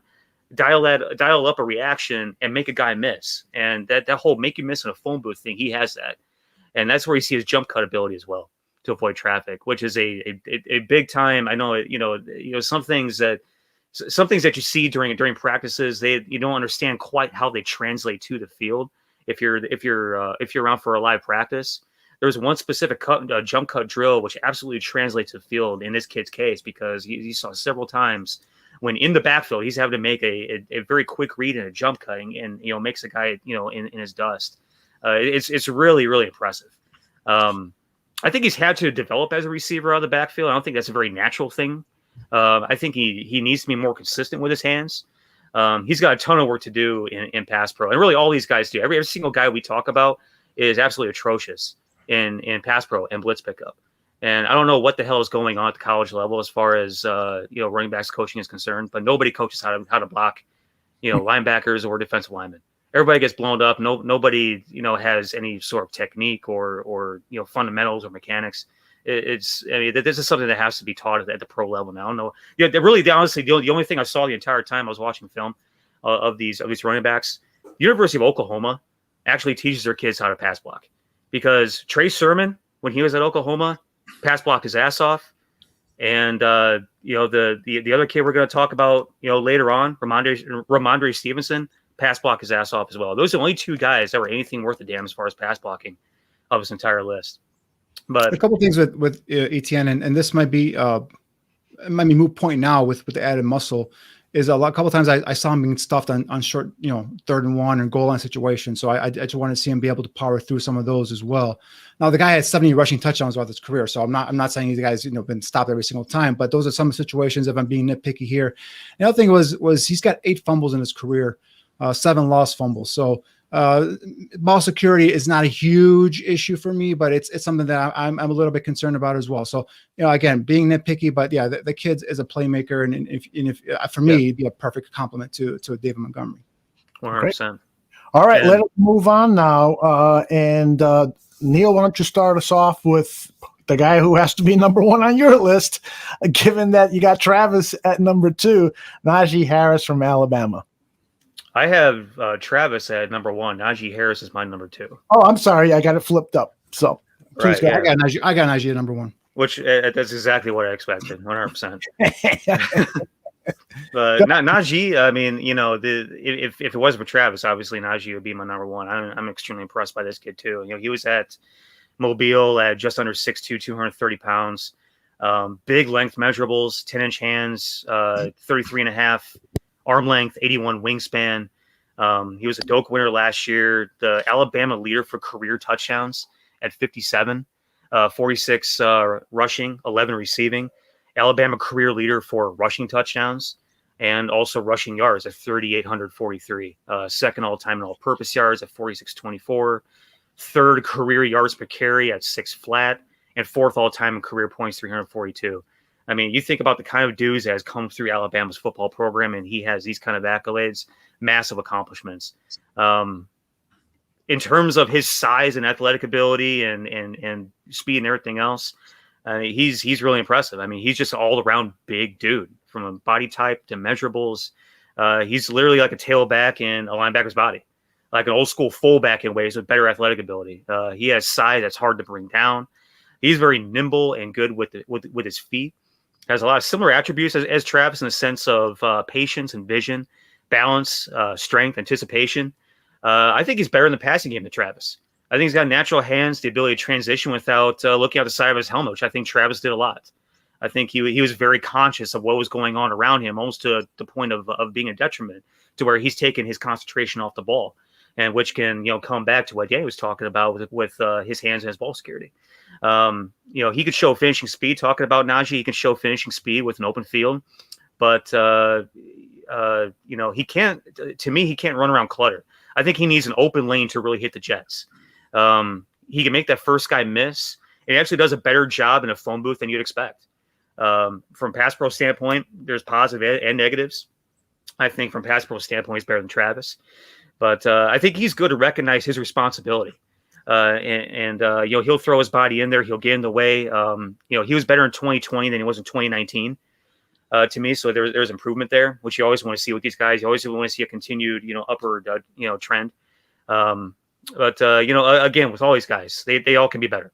dial up a reaction, and make a guy miss. And that whole make you miss in a phone booth thing, he has that, and that's where you see his jump cut ability as well to avoid traffic, which is a big time. I know, you know some things that you see during practices, you don't understand quite how they translate to the field. If you're around for a live practice, there's one specific jump cut drill which absolutely translates to the field in this kid's case, because he saw several times when in the backfield he's having to make a very quick read and a jump cutting, and you know, makes a guy, you know, in his dust. It's really, really impressive. I think he's had to develop as a receiver out of the backfield. I don't think that's a very natural thing. I think he needs to be more consistent with his hands. He's got a ton of work to do in pass pro, and really all these guys do. Every single guy we talk about is absolutely atrocious in pass pro and blitz pickup. And I don't know what the hell is going on at the college level as far as running backs coaching is concerned, but nobody coaches how to block, you know, linebackers or defensive linemen. Everybody gets blown up. Nobody, you know, has any sort of technique or you know, fundamentals or mechanics. This is something that has to be taught at the pro level now. I don't know. Yeah, honestly, the only thing I saw the entire time I was watching film of these running backs, the University of Oklahoma actually teaches their kids how to pass block, because Trey Sermon, when he was at Oklahoma, pass blocked his ass off, and you know, the other kid we're going to talk about, you know, later on, Ramondre Stevenson, pass block his ass off as well. Those are the only two guys that were anything worth a damn as far as pass blocking of this entire list. But a couple of things with Etienne, and this might be moot point now with the added muscle, is a couple of times I saw him being stuffed on short, 3rd and 1 and goal line situations. So I just want to see him be able to power through some of those as well. Now the guy had 70 rushing touchdowns throughout his career, so I'm not saying these guys been stopped every single time, but those are some situations if I'm being nitpicky here. The other thing was he's got 8 fumbles in his career, 7 lost fumbles. So ball security is not a huge issue for me, but it's something that I'm a little bit concerned about as well. So, again, being nitpicky, but yeah, the kid is a playmaker. And if for me, he'd be a perfect compliment to David Montgomery. 100%. All right, let us move on now. And Niel, why don't you start us off with the guy who has to be number 1 on your list, given that you got Travis at number 2, Najee Harris from Alabama. I have Travis at number 1. Najee Harris is my number 2. Oh, I'm sorry. I got it flipped up. So right, I got Najee at number 1. Which that's exactly what I expected, 100%. But Najee, I mean, if it wasn't for Travis, obviously Najee would be my number 1. I'm extremely impressed by this kid too. He was at Mobile at just under 6'2", 230 pounds. Big length measurables, 10-inch hands, 33.5 arm length, 81 wingspan. He was a Doak winner last year, the Alabama leader for career touchdowns at 57, 46 rushing, 11 receiving. Alabama career leader for rushing touchdowns and also rushing yards at 3,843. Second all-time in all-purpose yards at 4,624. Third career yards per carry at 6 flat, and 4th all-time in career points, 342. I mean, you think about the kind of dudes that has come through Alabama's football program, and he has these kind of accolades, massive accomplishments. In terms of his size and athletic ability and speed and everything else, he's really impressive. I mean, he's just an all-around big dude from a body type to measurables. He's literally like a tailback in a linebacker's body, like an old-school fullback in ways with better athletic ability. He has size that's hard to bring down. He's very nimble and good with his feet. Has a lot of similar attributes as Travis in the sense of patience and vision, balance, strength, anticipation. I think he's better in the passing game than Travis. I think he's got natural hands, the ability to transition without looking out the side of his helmet, which I think Travis did a lot. I think he was very conscious of what was going on around him, almost to the point of being a detriment, to where he's taken his concentration off the ball, and which can come back to what Jay was talking about with his hands and his ball security. He could show finishing speed. Talking about Najee, he can show finishing speed with an open field, but he can't. To me, he can't run around clutter. I think he needs an open lane to really hit the jets. He can make that first guy miss. He actually does a better job in a phone booth than you'd expect. From pass pro standpoint, there's positive and negatives. I think from pass pro standpoint, he's better than Travis, but I think he's good to recognize his responsibility. He'll throw his body in there. He'll get in the way. He was better in 2020 than he was in 2019 to me. So there's improvement there, which you always want to see with these guys. You always want to see a continued, upward, trend. Again, with all these guys, they all can be better.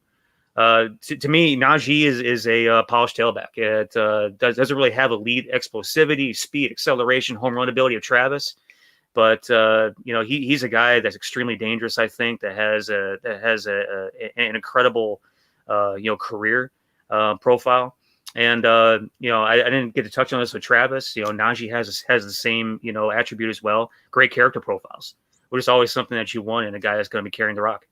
To me, Najee is a polished tailback. It doesn't really have elite explosivity, speed, acceleration, home run ability of Travis. But he's a guy that's extremely dangerous. I think that has an incredible career profile. And I didn't get to touch on this with Travis. Najee has the same attribute as well. Great character profiles, which is always something that you want in a guy that's going to be carrying the rock.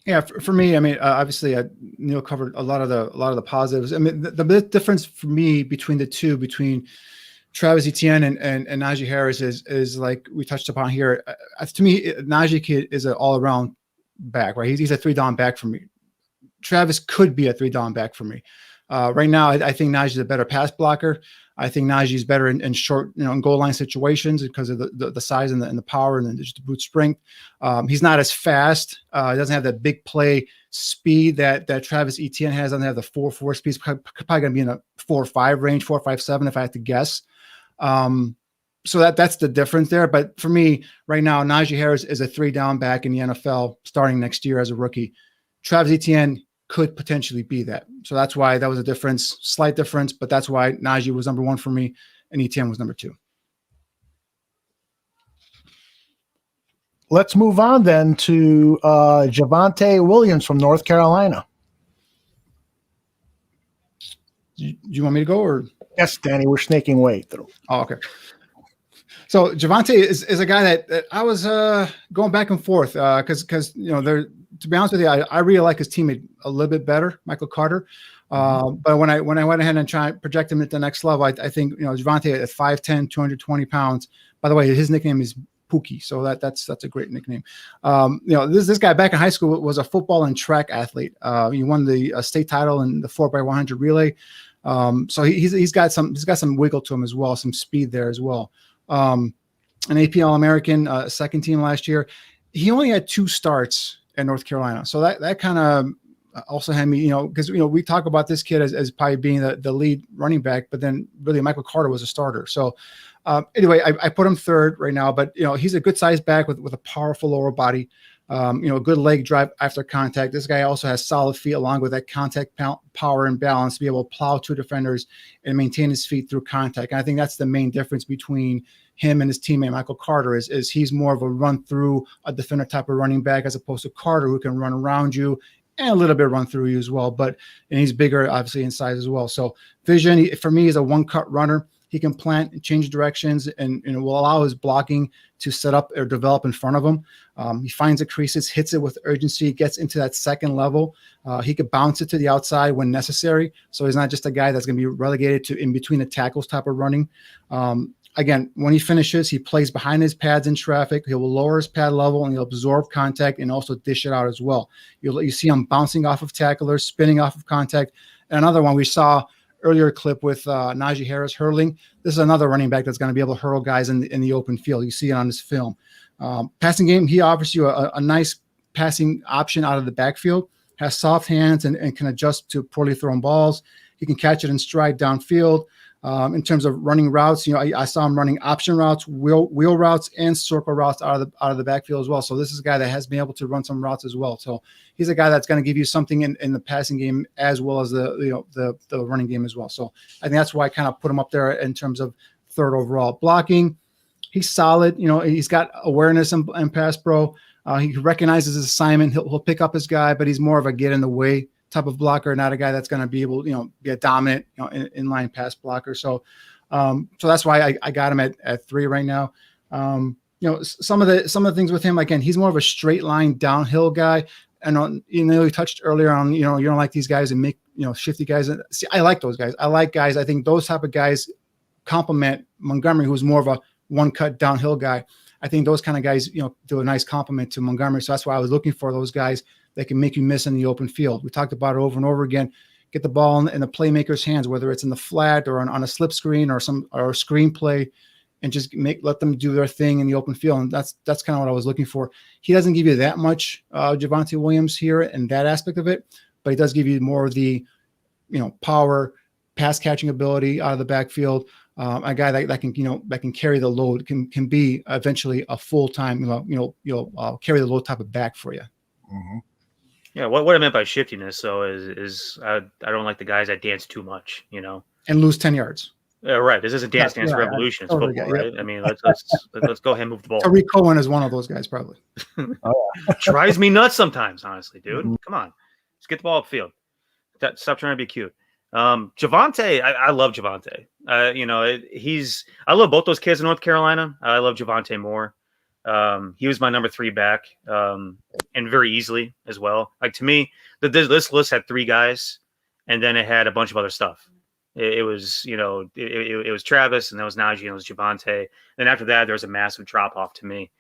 Yeah, for me, I mean, obviously, Niel covered a lot of the positives. I mean, the big difference for me between the two, between Travis Etienne and Najee Harris is like we touched upon here. To me, Najee is an all-around back, right? He's a 3-down back for me. Travis could be a 3-down back for me. Right now, I think Najee's a better pass blocker. I think Najee's better in short, in goal line situations because of the size and the power and just the boot strength. He's not as fast. He doesn't have that big play speed that Travis Etienne has. Doesn't have the 4.4 speed. He's probably going to be in a 4.5 range, 4.57 if I had to guess. So that's the difference there. But for me, right now, Najee Harris is a 3-down back in the NFL starting next year as a rookie. Travis Etienne could potentially be that. So that's why that was a difference, slight difference, but that's why Najee was number 1 for me and Etienne was number 2. Let's move on then to Javonte Williams from North Carolina. Do you want me to go or? Yes, Danny, we're snaking way through. Oh, okay. So Javonte is a guy that I was going back and forth because to be honest with you, I really like his teammate a little bit better, Michael Carter. But when I went ahead and tried to project him at the next level, I think Javonte at 5'10", 220 pounds. By the way, his nickname is Pookie, so that's a great nickname. This guy back in high school was a football and track athlete. He won the state title in the 4x100 relay. So he's got some wiggle to him as well, some speed there as well. An AP All-American, second team last year. He only had 2 starts at North Carolina, so that kind of also had me, because we talk about this kid as probably being the lead running back, but then really Michael Carter was a starter. So anyway, I put him third right now, but he's a good sized back with a powerful lower body. Good leg drive after contact. This guy also has solid feet along with that contact power and balance to be able to plow 2 defenders and maintain his feet through contact. And I think that's the main difference between him and his teammate Michael Carter is he's more of a run through a defender type of running back as opposed to Carter, who can run around you and a little bit run through you as well. And he's bigger, obviously, in size as well. So vision for me is a one-cut runner. He can plant and change directions and will allow his blocking to set up or develop in front of him. He finds the creases, hits it with urgency, gets into that second level. He could bounce it to the outside when necessary. So he's not just a guy that's going to be relegated to in between the tackles type of running. Again, when he finishes, he plays behind his pads in traffic. He will lower his pad level and he'll absorb contact and also dish it out as well. You see him bouncing off of tacklers, spinning off of contact. And another one we saw earlier clip with Najee Harris hurling. This is another running back that's going to be able to hurl guys in the open field. You see it on this film. Passing game, he offers you a nice passing option out of the backfield, has soft hands and can adjust to poorly thrown balls. He can catch it in stride downfield. In terms of running routes, I saw him running option routes, wheel routes, and circle routes out of the backfield as well. So this is a guy that has been able to run some routes as well. So he's a guy that's going to give you something in the passing game as well as the running game as well. So I think that's why I kind of put him up there in terms of third overall. Blocking, he's solid. He's got awareness and pass pro. He recognizes his assignment. He'll pick up his guy, but he's more of a get in the way type of blocker, not a guy that's going to be able, be a dominant, inline pass blocker. So that's why I got him at 3 right now. Some of the things with him, again, he's more of a straight line downhill guy. And you touched earlier on, you don't like these guys and make, shifty guys. See, I like those guys. I like guys. I think those type of guys complement Montgomery, who's more of a one cut downhill guy. I think those kind of guys, do a nice compliment to Montgomery. So that's why I was looking for those guys that can make you miss in the open field. We talked about it over and over again. Get the ball in the playmaker's hands, whether it's in the flat or on a slip screen or a screen play, and just let them do their thing in the open field. And that's kind of what I was looking for. He doesn't give you that much Javonte Williams here and that aspect of it, but he does give you more of the, power, pass catching ability out of the backfield. A guy that can carry the load, can be eventually a full-time, carry the load type of back for you. Mm-hmm. Yeah, what I meant by shiftiness, though, is I don't like the guys that dance too much, and lose 10 yards. Right. This isn't Dance Revolution. It's football, right? I mean, let's go ahead and move the ball. Tariq Cohen is one of those guys, probably. Drives me nuts sometimes, honestly, dude. Mm-hmm. Come on, let's get the ball upfield. Stop trying to be cute. Javonte, I love Javonte. I love both those kids in North Carolina. I love Javonte more. He was my number 3 back, and very easily as well. Like, to me, this list had 3 guys, and then it had a bunch of other stuff. It was, it was Travis, and that was Najee, and it was Javonte. Then after that, there was a massive drop off to me.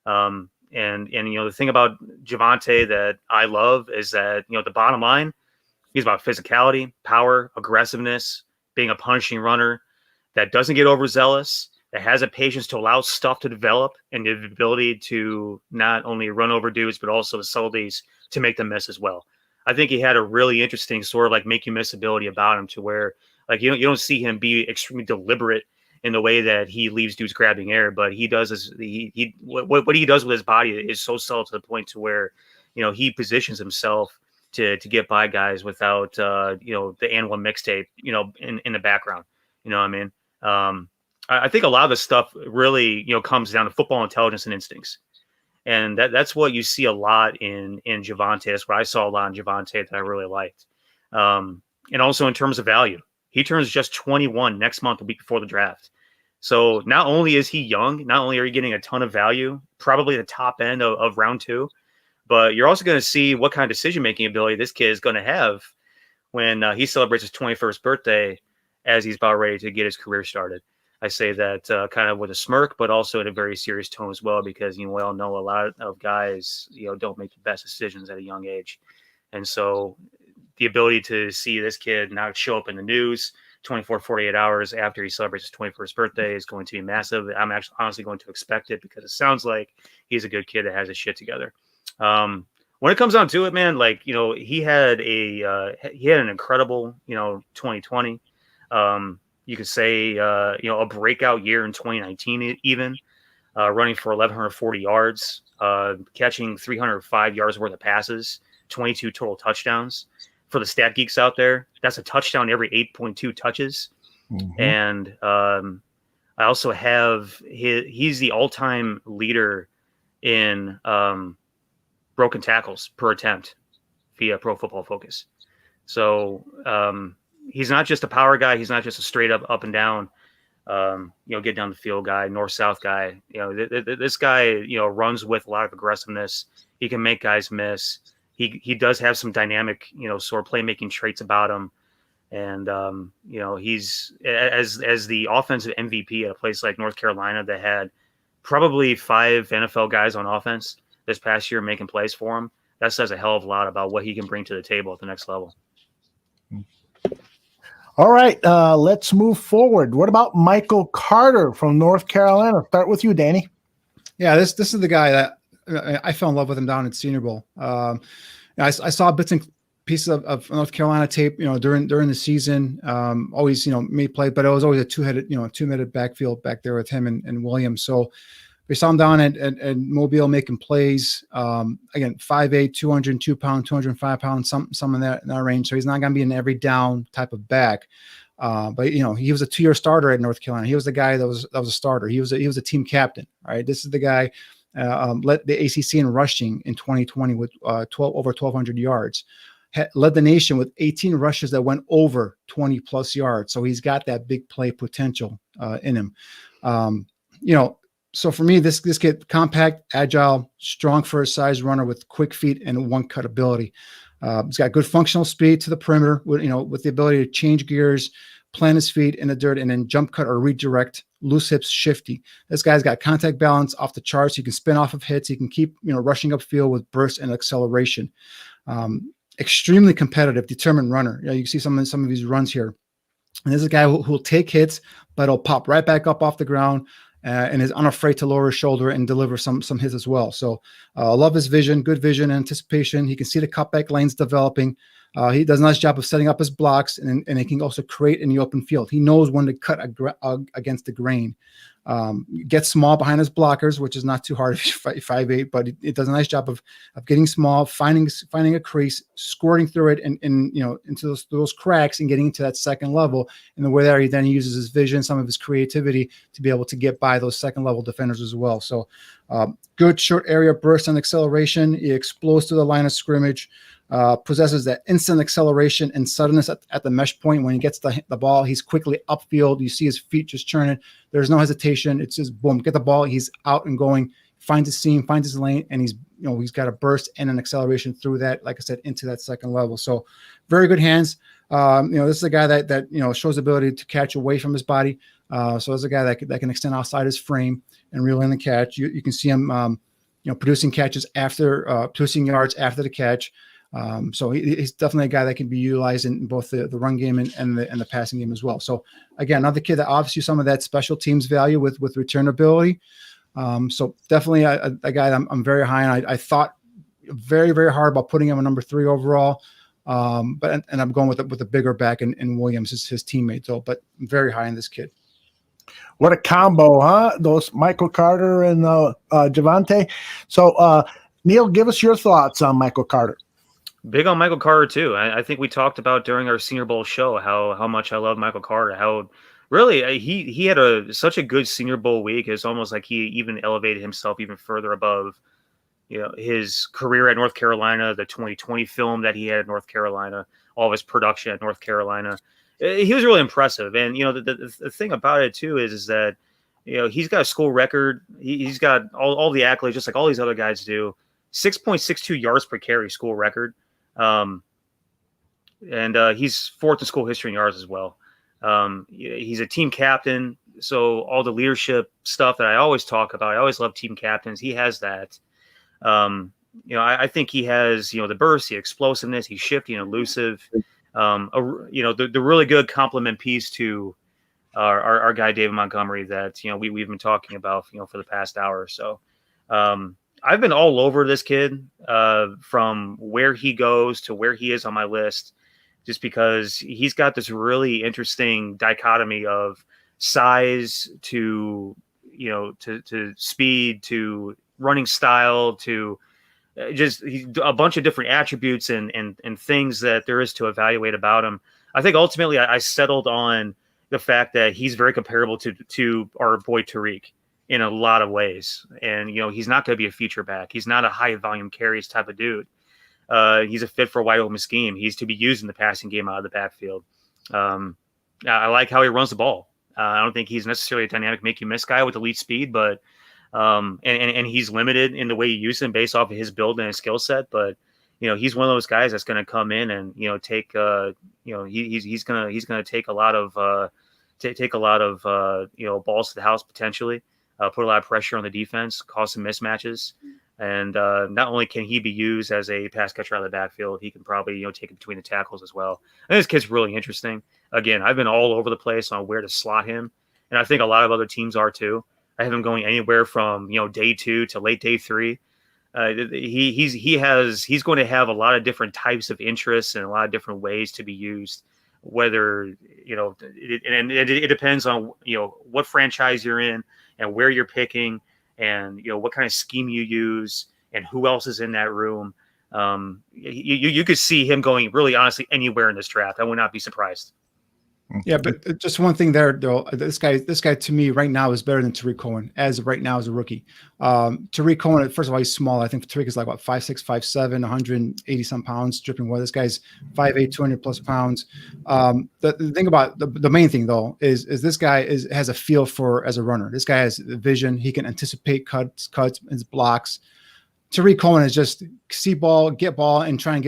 And the thing about Javonte that I love is that, the bottom line, he's about physicality, power, aggressiveness, being a punishing runner that doesn't get overzealous, that has a patience to allow stuff to develop and the ability to not only run over dudes, but also the subtleties to make them miss as well. I think he had a really interesting sort of like make you miss ability about him, to where like you don't see him be extremely deliberate in the way that he leaves dudes grabbing air, but he does what he does with his body is so subtle to the point to where, he positions himself to get by guys without the and one mixtape, in the background. You know what I mean? I think a lot of this stuff really, comes down to football intelligence and instincts. And that's what you see a lot in Javonte. That's what I saw a lot in Javonte that I really liked. And also in terms of value, He turns just 21 next month, a week before the draft. So not only is he young, not only are you getting a ton of value, probably the top end of round 2, but you're also going to see what kind of decision-making ability this kid is going to have when he celebrates his 21st birthday as he's about ready to get his career started. I say that kind of with a smirk, but also in a very serious tone as well, because, we all know a lot of guys, don't make the best decisions at a young age. And so the ability to see this kid now show up in the news 48 hours after he celebrates his 21st birthday is going to be massive. I'm actually honestly going to expect it, because it sounds like he's a good kid that has his shit together. When it comes down to it, man, he had an incredible, 2020. You could say, a breakout year in 2019, even running for 1,140 yards, catching 305 yards worth of passes, 22 total touchdowns. For the stat geeks out there, that's a touchdown every 8.2 touches. Mm-hmm. And I also have he's the all-time leader in broken tackles per attempt via Pro Football Focus. So he's not just a power guy. He's not just a straight up and down, get down the field guy, north-south guy. This guy, runs with a lot of aggressiveness. He can make guys miss. He does have some dynamic, sort of playmaking traits about him. And, he's as the offensive MVP at a place like North Carolina that had probably 5 NFL guys on offense this past year making plays for him. That says a hell of a lot about what he can bring to the table at the next level. All right, let's move forward. What about Michael Carter from North Carolina? Start with you, Danny. Yeah, this is the guy that I fell in love with him down at Senior Bowl. I saw bits and pieces of North Carolina tape, during the season. Always, made play, but it was always a two-minute backfield back there with him and Williams. So we saw him down at Mobile making plays. Again, 5'8", 202 pounds, 205 pounds, some in that range. So he's not going to be an every down type of back. But he was a 2-year starter at North Carolina. He was the guy that was a starter. He was a team captain. All right, this is the guy. Led the ACC in rushing in 2020 with over 1,200 yards. Led the nation with 18 rushes that went over 20 plus yards. So he's got that big play potential in him. So for me, this kid, compact, agile, strong for his size runner with quick feet and one cut ability. He's got good functional speed to the perimeter with the ability to change gears, plant his feet in the dirt, and then jump cut or redirect, loose hips, shifty. This guy's got contact balance off the charts. He can spin off of hits. He can keep, rushing upfield with burst and acceleration. Extremely competitive, determined runner. You see some of these runs here. And this is a guy who will take hits, but he'll pop right back up off the ground and is unafraid to lower his shoulder and deliver some hits as well. So I love his vision, good vision, anticipation. He can see the cutback lanes developing. He does a nice job of setting up his blocks, and he can also create in the open field. He knows when to cut against the grain. Gets small behind his blockers, which is not too hard if you're 5'8", but it does a nice job of getting small, finding a crease, squirting through it, and into those cracks and getting into that second level. And the way that he uses his vision, some of his creativity to be able to get by those second level defenders as well. So good short area burst and acceleration. He explodes to the line of scrimmage. Possesses that instant acceleration and suddenness at the mesh point. When he gets the ball, he's quickly upfield. You see his feet just churning. There's no hesitation. It's just boom, get the ball. He's out and going, finds his seam, finds his lane, and he's got a burst and an acceleration through that, like I said, into that second level. So very good hands. This is a guy that shows the ability to catch away from his body. So it's a guy that can extend outside his frame and reel in the catch. You can see him producing catches producing yards after the catch. So he's definitely a guy that can be utilized in both the run game and the passing game as well. So again, another kid that offers you some of that special teams value with return ability. So definitely a guy that I'm very high on. I thought very, very hard about putting him a number 3 overall. But I'm going with a bigger back in Williams, his teammate. So, but I'm very high on this kid. What a combo, huh? Those Michael Carter and Javonte. So Niel, give us your thoughts on Michael Carter. Big on Michael Carter too. I think we talked about during our Senior Bowl show how much I love Michael Carter. How really he had such a good Senior Bowl week. It's almost like he even elevated himself even further above, his career at North Carolina, the 2020 film that he had at North Carolina, all of his production at North Carolina, he was really impressive. And, the thing about it too is that, he's got a school record. He's got all the accolades, just like all these other guys do. 6.62 yards per carry school record. And he's fourth in school history in yards as well. He's a team captain. So all the leadership stuff that I always talk about, I always love team captains. He has that. I think he has, the burst, the explosiveness. He's shifty and elusive. The really good complement piece to our guy David Montgomery that we've been talking about for the past hour or so. I've been all over this kid from where he goes to where he is on my list, just because he's got this really interesting dichotomy of size to speed to running style to just a bunch of different attributes and things that there is to evaluate about him. I think ultimately I settled on the fact that he's very comparable to our boy Tariq in a lot of ways. And, he's not going to be a feature back. He's not a high volume carries type of dude. He's a fit for a wide open scheme. He's to be used in the passing game out of the backfield. I like how he runs the ball. I don't think he's necessarily a dynamic make you miss guy with elite speed, but and he's limited in the way you use him based off of his build and his skill set. But he's one of those guys that's going to come in and take he's going to take a lot of balls to the house potentially, put a lot of pressure on the defense, cause some mismatches. And not only can he be used as a pass catcher out of the backfield, he can probably take it between the tackles as well. And this kid's really interesting. Again, I've been all over the place on where to slot him, and I think a lot of other teams are too. I have him going anywhere from day 2 to late day 3. He's going to have a lot of different types of interests and a lot of different ways to be used. Whether it depends on what franchise you're in and where you're picking. And what kind of scheme you use and who else is in that room. You could see him going really honestly anywhere in this draft. I would not be surprised. Yeah, but just one thing there, though. This guy to me right now is better than Tariq Cohen as of right now as a rookie. Tariq Cohen, first of all, he's small. I think Tariq is like 5'6", 5'7", 180 some pounds, dripping wet. This guy's 5'8", 200 plus pounds. The thing about the main thing though is this guy has a feel for as a runner. This guy has vision. He can anticipate cuts, his blocks. Tariq Cohen is just see ball, get ball, and try and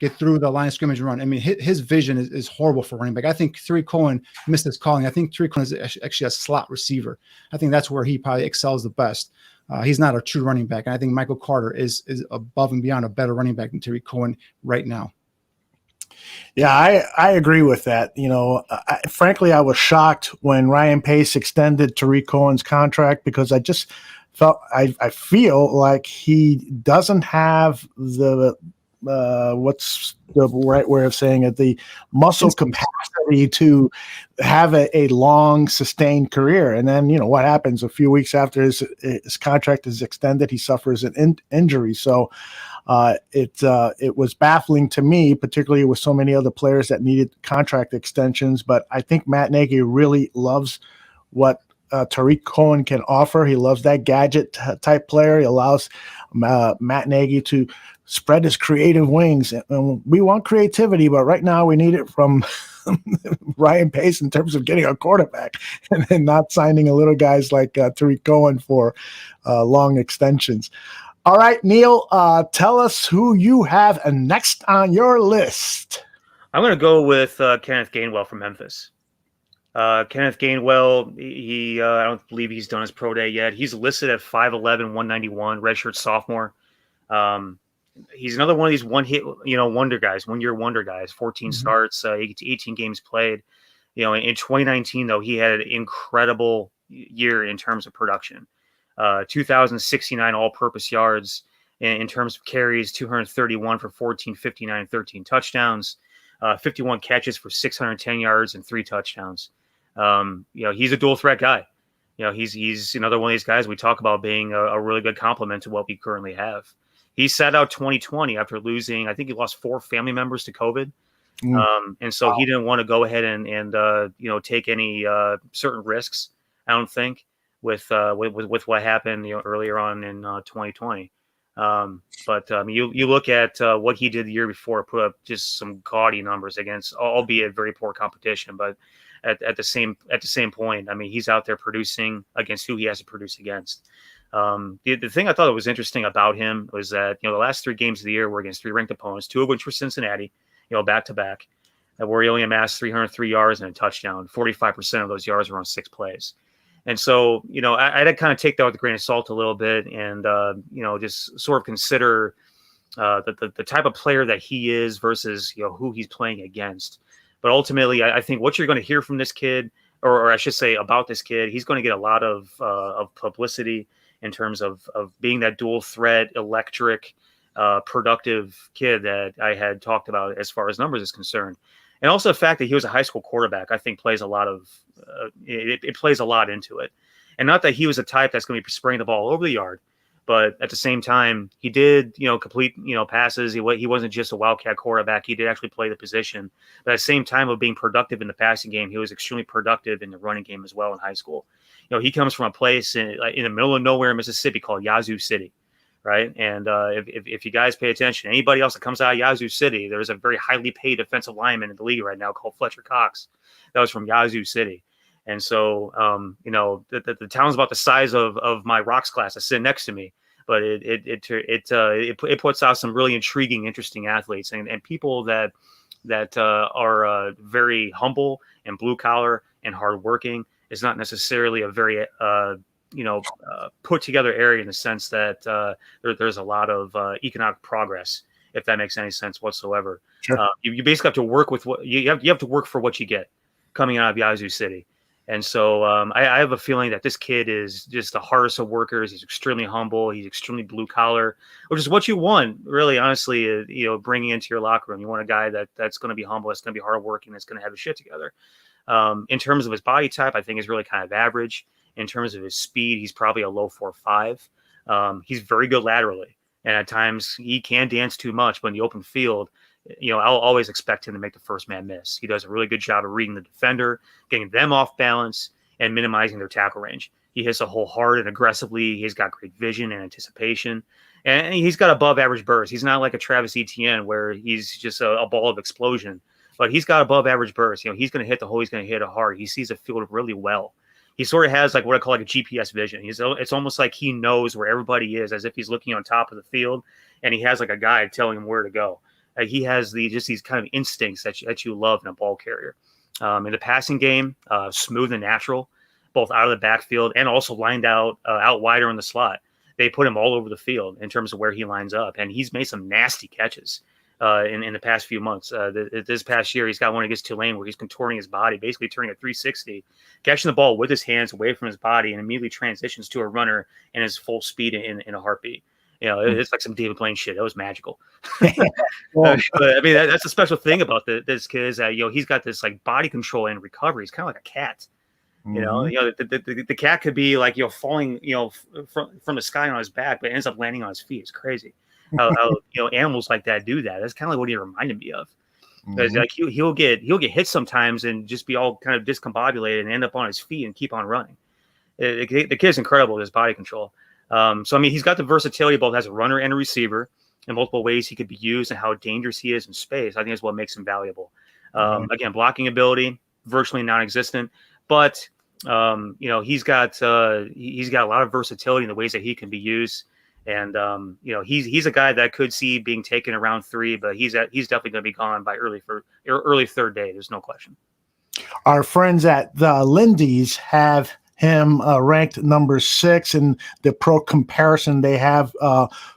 get through the line of scrimmage and run. I mean, his vision is horrible for running back. I think Tariq Cohen missed his calling. I think Tariq Cohen is actually a slot receiver. I think that's where he probably excels the best. He's not a true running back. And I think Michael Carter is above and beyond a better running back than Tariq Cohen right now. Yeah, I agree with that. Frankly, I was shocked when Ryan Pace extended Tariq Cohen's contract because I just I feel like he doesn't have the what's the right way of saying it, the muscle capacity to have a long sustained career. And then what happens a few weeks after his contract is extended, he suffers an injury. So it was baffling to me, particularly with so many other players that needed contract extensions. But I think Matt Nagy really loves what Tariq Cohen can offer. He loves that gadget type player. He allows Matt Nagy to spread his creative wings. And we want creativity, but right now we need it from Ryan Pace in terms of getting a quarterback and then not signing a little guys like Tariq Cohen for long extensions. All right, Niel, tell us who you have next on your list. I'm going to go with Kenneth Gainwell from Memphis. Kenneth Gainwell, I don't believe he's done his pro day yet. He's listed at 5'11", 191, redshirt sophomore. He's another one of these wonder guys, 1 year wonder guys, 14 starts, 18 games played. In 2019 though, he had an incredible year in terms of production. 2,069 all-purpose yards in terms of carries, 231 for 1459 and 13 touchdowns, 51 catches for 610 yards and 3 touchdowns. He's a dual threat guy. He's another one of these guys we talk about being a really good complement to what we currently have. He sat out 2020 after losing, I think he lost 4 family members to COVID. And so he didn't want to go ahead and take any certain risks, I don't think, with what happened earlier on in 2020. But you look at what he did the year before, put up just some gaudy numbers against, albeit very poor competition. But at the same point, I mean, he's out there producing against who he has to produce against. The thing I thought was interesting about him was that, the last 3 games of the year were against 3 ranked opponents, 2 of which were Cincinnati, back to back, where he only amassed 303 yards and a touchdown. 45% of those yards were on 6 plays. And so, I had to kind of take that with a grain of salt a little bit and, just sort of consider the type of player that he is versus, who he's playing against. But ultimately, I think what you're going to hear from this kid, or I should say about this kid, he's going to get a lot of publicity in terms of being that dual threat, electric, productive kid that I had talked about as far as numbers is concerned. And also the fact that he was a high school quarterback, I think plays a lot of it plays a lot into it. And not that he was a type that's going to be spraying the ball over the yard, but at the same time, he did, complete, passes. He wasn't just a wildcat quarterback. He did actually play the position. But at the same time of being productive in the passing game, he was extremely productive in the running game as well in high school. He comes from a place in the middle of nowhere in Mississippi called Yazoo City. Right. And if you guys pay attention, anybody else that comes out of Yazoo City, there's a very highly paid defensive lineman in the league right now called Fletcher Cox. That was from Yazoo City. And so, the town's about the size of my rocks class that's sitting next to me. But it puts out some really intriguing, interesting athletes and people that are very humble and blue collar and hardworking. It's not necessarily a very put together area in the sense that there's a lot of economic progress, if that makes any sense whatsoever. Sure. You basically have to work with what you have to work for what you get coming out of Yazoo City. And so I have a feeling that this kid is just the hardest of workers. He's extremely humble. He's extremely blue collar, which is what you want, really, honestly, bringing into your locker room. You want a guy that's going to be humble, that's going to be hardworking, that's going to have his shit together. In terms of his body type, I think is really kind of average. In terms of his speed, he's probably a low 4.5. He's very good laterally. And at times he can dance too much, but in the open field, I'll always expect him to make the first man miss. He does a really good job of reading the defender, getting them off balance, and minimizing their tackle range. He hits a hole hard and aggressively. He's got great vision and anticipation. And he's got above average burst. He's not like a Travis Etienne where he's just a ball of explosion. But he's got above average burst. He's going to hit the hole. He's going to hit it hard. He sees the field really well. He sort of has like what I call like a GPS vision. It's almost like he knows where everybody is, as if he's looking on top of the field, and he has like a guide telling him where to go. He has these kind of instincts that you love in a ball carrier. In the passing game, smooth and natural, both out of the backfield and also lined out wider in the slot. They put him all over the field in terms of where he lines up, and he's made some nasty catches in the past few months. This past year, he's got one against Tulane where he's contorting his body, basically turning a 360, catching the ball with his hands away from his body, and immediately transitions to a runner and his full speed in a heartbeat. It's like some David Blaine shit. That was magical. But I mean, that's a special thing about this kid is that he's got this like body control and recovery. He's kind of like a cat. The cat could be like falling from the sky on his back, but ends up landing on his feet. It's crazy how animals like that do that. That's kind of like what he reminded me of. Because like he'll get hit sometimes and just be all kind of discombobulated and end up on his feet and keep on running. The kid's incredible with his body control. So I mean, he's got the versatility both as a runner and a receiver in multiple ways he could be used, and how dangerous he is in space. I think is what makes him valuable. Again, blocking ability virtually non-existent, but he's got a lot of versatility in the ways that he can be used. And he's a guy that could see being taken around 3, but he's definitely going to be gone by early third day. There's no question. Our friends at the Lindy's have him ranked number 6, and the pro comparison they have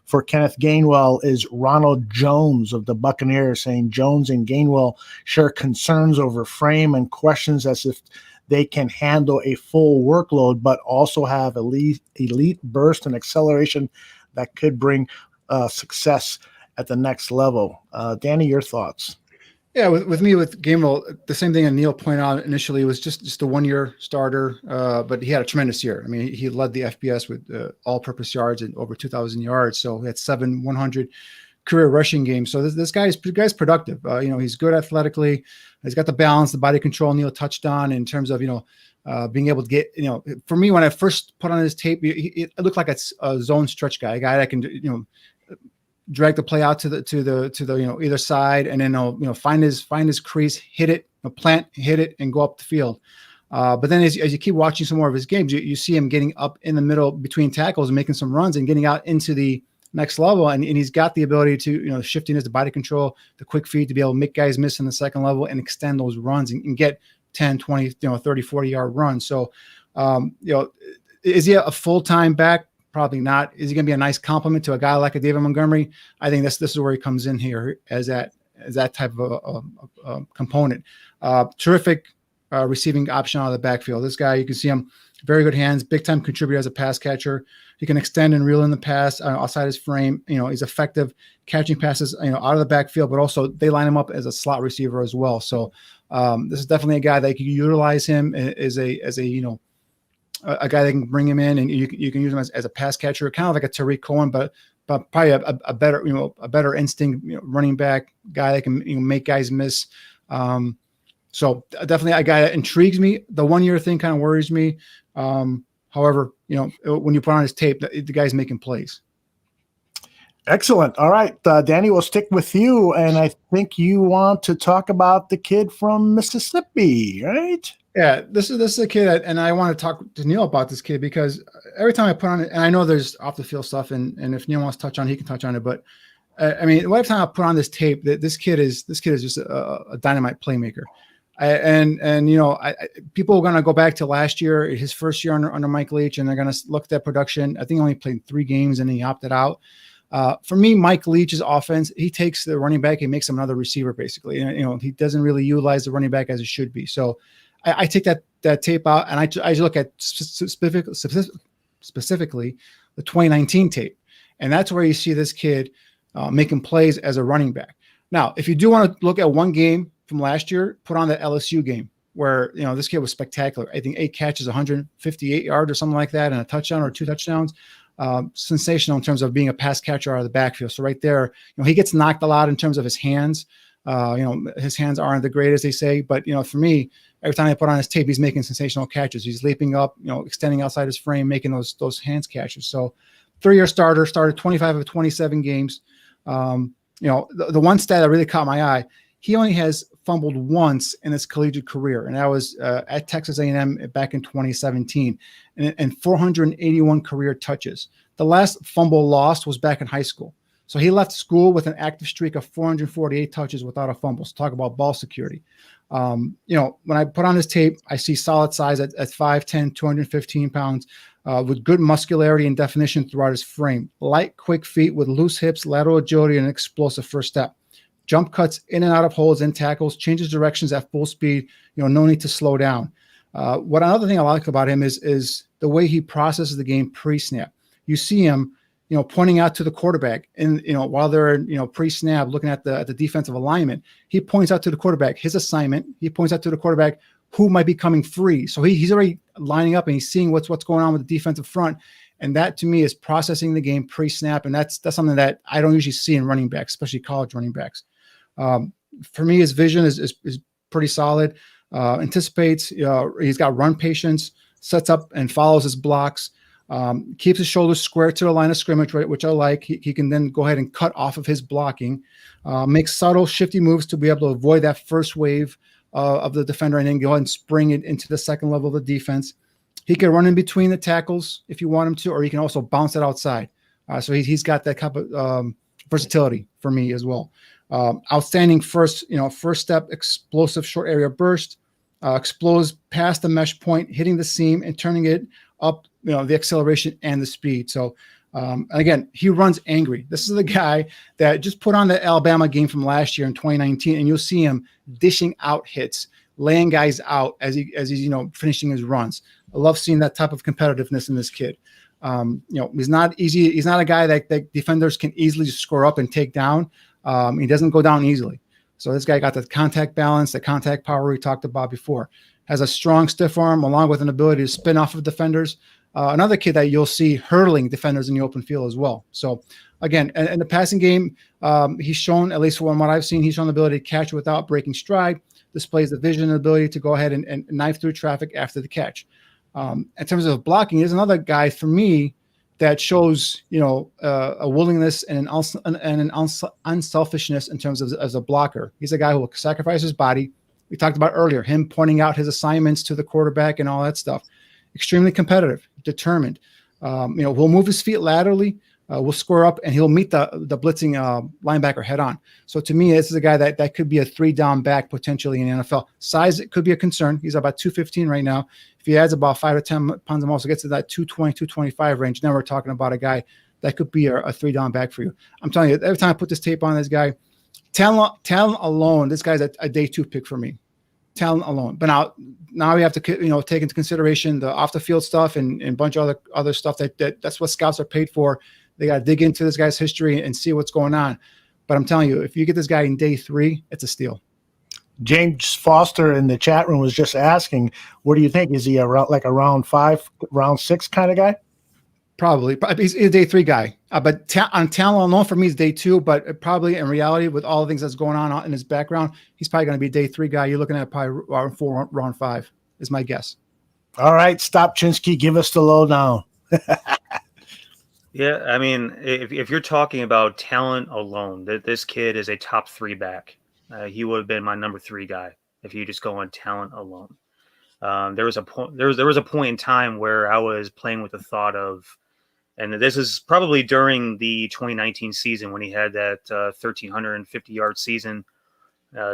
for Kenneth Gainwell is Ronald Jones of the Buccaneers, saying Jones and Gainwell share concerns over frame and questions as if they can handle a full workload, but also have elite burst and acceleration that could bring success at the next level. Danny, your thoughts? Yeah, with me, with Gainwell, the same thing Niel pointed out initially was just a 1-year starter, but he had a tremendous year. I mean, he led the FBS with all-purpose yards and over 2,000 yards. So he had 7 100 career rushing games. So this guy's productive. He's good athletically. He's got the balance, the body control. Niel touched on in terms of being able to get, for me, when I first put on his tape, it looked like a zone stretch guy, a guy that can, drag the play out to the either side, and then find his crease, hit it, plant, hit it, and go up the field. But then as you keep watching some more of his games, you see him getting up in the middle between tackles and making some runs and getting out into the next level. And he's got the ability to, shifting his body control, the quick feed to be able to make guys miss in the second level and extend those runs and get 10, 20, 30, 40-yard runs. So, is he a full-time back? Probably not. Is he going to be a nice compliment to a guy like a David Montgomery? I think this is where he comes in here as that type of a component. Terrific receiving option out of the backfield. This guy, you can see him, very good hands, big-time contributor as a pass catcher. He can extend and reel in the pass outside his frame. He's effective catching passes, out of the backfield, but also they line him up as a slot receiver as well. So this is definitely a guy that you can utilize him as a guy that can bring him in, and you can use him as a pass catcher, kind of like a Tariq Cohen, but probably a better instinct running back guy that can make guys miss. So definitely a guy that intrigues me. The 1 year thing kind of worries me. However, when you put on his tape, the guy's making plays. Excellent. All right, Danny, we'll stick with you, and I think you want to talk about the kid from Mississippi, right? Yeah, this is a kid, and I want to talk to Niel about this kid because every time I put on it, and I know there's off the field stuff, and if Niel wants to touch on it, he can touch on it. But every time I put on this tape, that this kid is just a dynamite playmaker. People are going to go back to last year, his first year under Mike Leach, and they're going to look at that production. I think he only played 3 games and he opted out. For me, Mike Leach's offense, he takes the running back and makes him another receiver, basically. He doesn't really utilize the running back as it should be. So I take that tape out, and I look at specifically the 2019 tape. And that's where you see this kid making plays as a running back. Now, if you do want to look at one game from last year, put on that LSU game where, this kid was spectacular. I think 8 catches, 158 yards or something like that, and a touchdown or 2 touchdowns. Sensational in terms of being a pass catcher out of the backfield. So right there, he gets knocked a lot in terms of his hands. His hands aren't the greatest, they say, but for me, every time I put on his tape, he's making sensational catches. He's leaping up, extending outside his frame, making those hands catches. So 3-year starter, started 25 of 27 games. The one stat that really caught my eye, he only has fumbled once in his collegiate career, and that was at Texas A&M back in 2017, and 481 career touches. The last fumble lost was back in high school. So he left school with an active streak of 448 touches without a fumble. So talk about ball security. When I put on his tape, I see solid size at 5'10", 215 pounds, with good muscularity and definition throughout his frame. Light, quick feet with loose hips, lateral agility, and an explosive first step. Jump cuts in and out of holes and tackles, changes directions at full speed, no need to slow down. Another thing I like about him is the way he processes the game pre-snap. You see him, pointing out to the quarterback, and while they're pre-snap looking at the defensive alignment, he points out to the quarterback his assignment. He points out to the quarterback who might be coming free. So he's already lining up and he's seeing what's going on with the defensive front. And that to me is processing the game pre-snap, and that's something that I don't usually see in running backs, especially college running backs. For me, his vision is pretty solid. Anticipates, he's got run patience, sets up and follows his blocks, keeps his shoulders square to the line of scrimmage, right, which I like. He can then go ahead and cut off of his blocking, makes subtle, shifty moves to be able to avoid that first wave of the defender and then go ahead and spring it into the second level of the defense. He can run in between the tackles if you want him to, or he can also bounce it outside. So he's got that kind of versatility for me as well. Outstanding first step, explosive short area burst, explodes past the mesh point, hitting the seam and turning it up, the acceleration and the speed. So again, he runs angry. This is the guy that just put on the Alabama game from last year in 2019, and you'll see him dishing out hits, laying guys out as he's finishing his runs. I love seeing that type of competitiveness in this kid. He's not easy. He's not a guy that defenders can easily just score up and take down. He doesn't go down easily. So this guy got the contact balance, the contact power we talked about before. Has a strong stiff arm along with an ability to spin off of defenders. Another kid that you'll see hurdling defenders in the open field as well. So again, in the passing game, he's shown, at least from what I've seen, he's shown the ability to catch without breaking stride, displays the vision and ability to go ahead and knife through traffic after the catch. In terms of blocking, there's another guy for me that shows, a willingness and an unselfishness in terms of as a blocker. He's a guy who will sacrifice his body. We talked about earlier, him pointing out his assignments to the quarterback and all that stuff. Extremely competitive, determined. Will move his feet laterally, will square up, and he'll meet the blitzing linebacker head on. So to me, this is a guy that could be a 3-down back potentially in the NFL. Size, it could be a concern. He's about 215 right now. If he adds about 5 to 10 pounds of muscle, gets to that 220, 225 range, now we're talking about a guy that could be a 3-down back for you. I'm telling you, every time I put this tape on this guy, talent alone, this guy's a day 2 pick for me. Talent alone. But now we have to take into consideration the off the field stuff and a bunch of other stuff that's what scouts are paid for. They got to dig into this guy's history and see what's going on. But I'm telling you, if you get this guy in day 3, it's a steal. James Foster in the chat room was just asking, what do you think? Is he a round 5, round 6 kind of guy? Probably. He's a day 3 guy. But on talent alone, for me, it's day 2. But probably in reality, with all the things that's going on in his background, he's probably going to be a day 3 guy. You're looking at probably round 4, round 5 is my guess. All right, Stopczynski, give us the lowdown. Yeah, I mean, if you're talking about talent alone, this kid is a top 3 back. He would have been my number 3 guy if you just go on talent alone. There was a point in time where I was playing with the thought of, and this is probably during the 2019 season when he had that 1,350-yard season,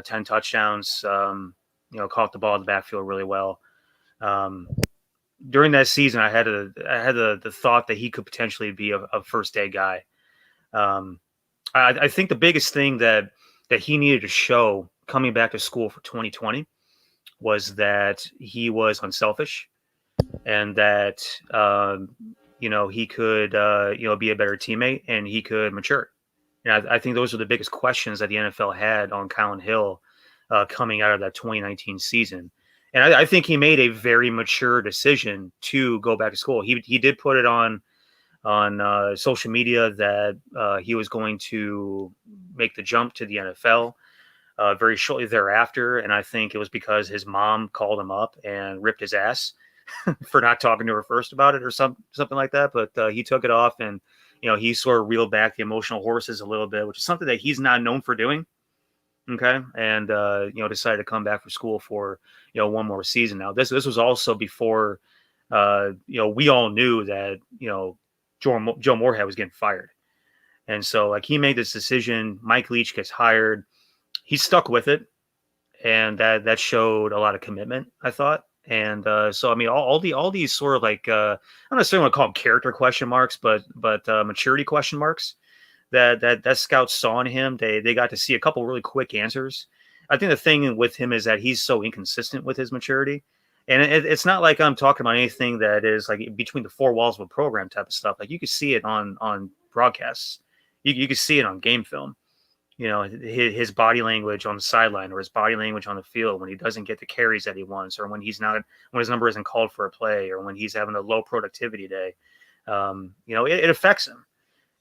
10 touchdowns, caught the ball in the backfield really well. During that season, I had the thought that he could potentially be a first-day guy. I think the biggest thing that he needed to show coming back to school for 2020 was that he was unselfish and that, he could, be a better teammate and he could mature. And I think those are the biggest questions that the NFL had on Colin Hill coming out of that 2019 season. And I think he made a very mature decision to go back to school. He did put it on social media that he was going to make the jump to the NFL very shortly thereafter. And I think it was because his mom called him up and ripped his ass for not talking to her first about it or something like that. But he took it off and, he sort of reeled back the emotional horses a little bit, which is something that he's not known for doing. Okay. And, decided to come back for school for, one more season. Now, this was also before, we all knew that, Joe Moorhead was getting fired. And so he made this decision. Mike Leach gets hired. He stuck with it. And that showed a lot of commitment, I thought. And so, I mean, all these sort of I don't necessarily want to call them character question marks, but maturity question marks that scouts saw in him. They got to see a couple really quick answers. I think the thing with him is that he's so inconsistent with his maturity. And it's not like I'm talking about anything that is between the 4 walls of a program type of stuff. You could see it on broadcasts. You could see it on game film. His body language on the sideline or his body language on the field when he doesn't get the carries that he wants, or when his number isn't called for a play, or when he's having a low productivity day. It affects him.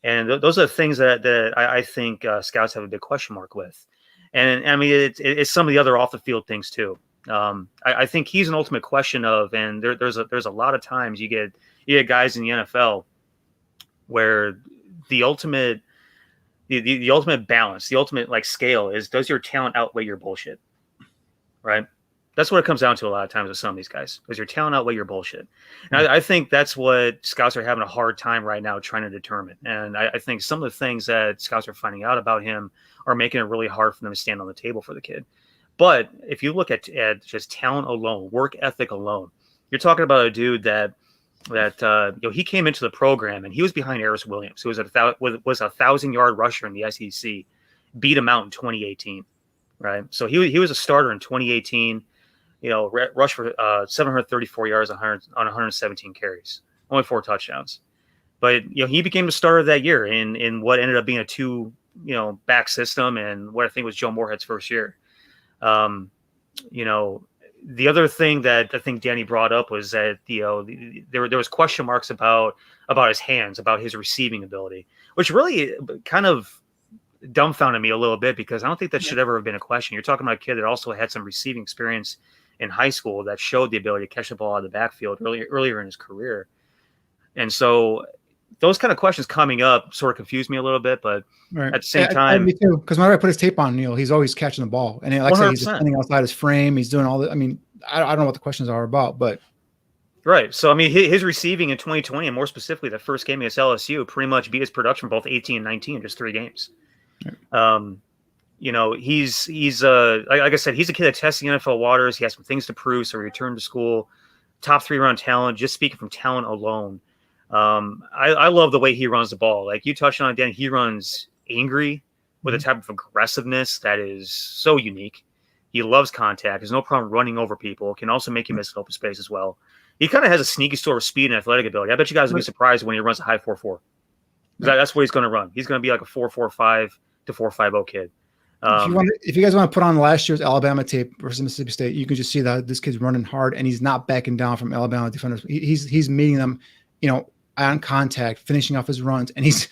And those are the things that I think scouts have a big question mark with. And I mean, it's some of the other off the field things too. I think he's an ultimate question of, and there's a lot of times you get guys in the NFL where the ultimate balance, the ultimate scale is, does your talent outweigh your bullshit? Right? That's what it comes down to a lot of times with some of these guys. Does your talent outweigh your bullshit? And I think that's what scouts are having a hard time right now trying to determine. And I think some of the things that scouts are finding out about him are making it really hard for them to stand on the table for the kid. But if you look at just talent alone, work ethic alone, you're talking about a dude that he came into the program and he was behind Terrace Williams, who was a 1,000-yard rusher in the SEC, beat him out in 2018, right? So he was a starter in 2018, rushed for 734 yards on 117 carries, only 4 touchdowns. But he became the starter that year in what ended up being a 2 back system, and what I think was Joe Moorhead's first year. The other thing that I think Danny brought up was that there was question marks about his hands, about his receiving ability, which really kind of dumbfounded me a little bit because I don't think that should ever have been a question. You're talking about a kid that also had some receiving experience in high school that showed the ability to catch the ball out of the backfield earlier in his career. And so those kind of questions coming up sort of confused me a little bit, but at the same time, me too. Because whenever I put his tape on Niel, he's always catching the ball, and like I said, he's standing outside his frame. He's doing all the. I mean, I don't know what the questions are about, but right. So I mean, his receiving in 2020, and more specifically, the first game against LSU, pretty much beat his production both 18 and 19 in just 3 games. Right. You know, he's like I said, he's a kid that tests the NFL waters. He has some things to prove, so he returned to school. Top 3 round talent. Just speaking from talent alone. I love the way he runs the ball. Like you touched on it, Dan, he runs angry with a type of aggressiveness that is so unique. He loves contact. There's no problem running over people. Can also make you miss open space as well. He kind of has a sneaky sort of speed and athletic ability. I bet you guys will be surprised when he runs a high 4.4. That's what he's going to run. He's going to be like a 4.45 to 4.50 kid. If you guys want to put on last year's Alabama tape versus Mississippi State, you can just see that this kid's running hard and he's not backing down from Alabama defenders. He's meeting them, you know, on contact, finishing off his runs, and he's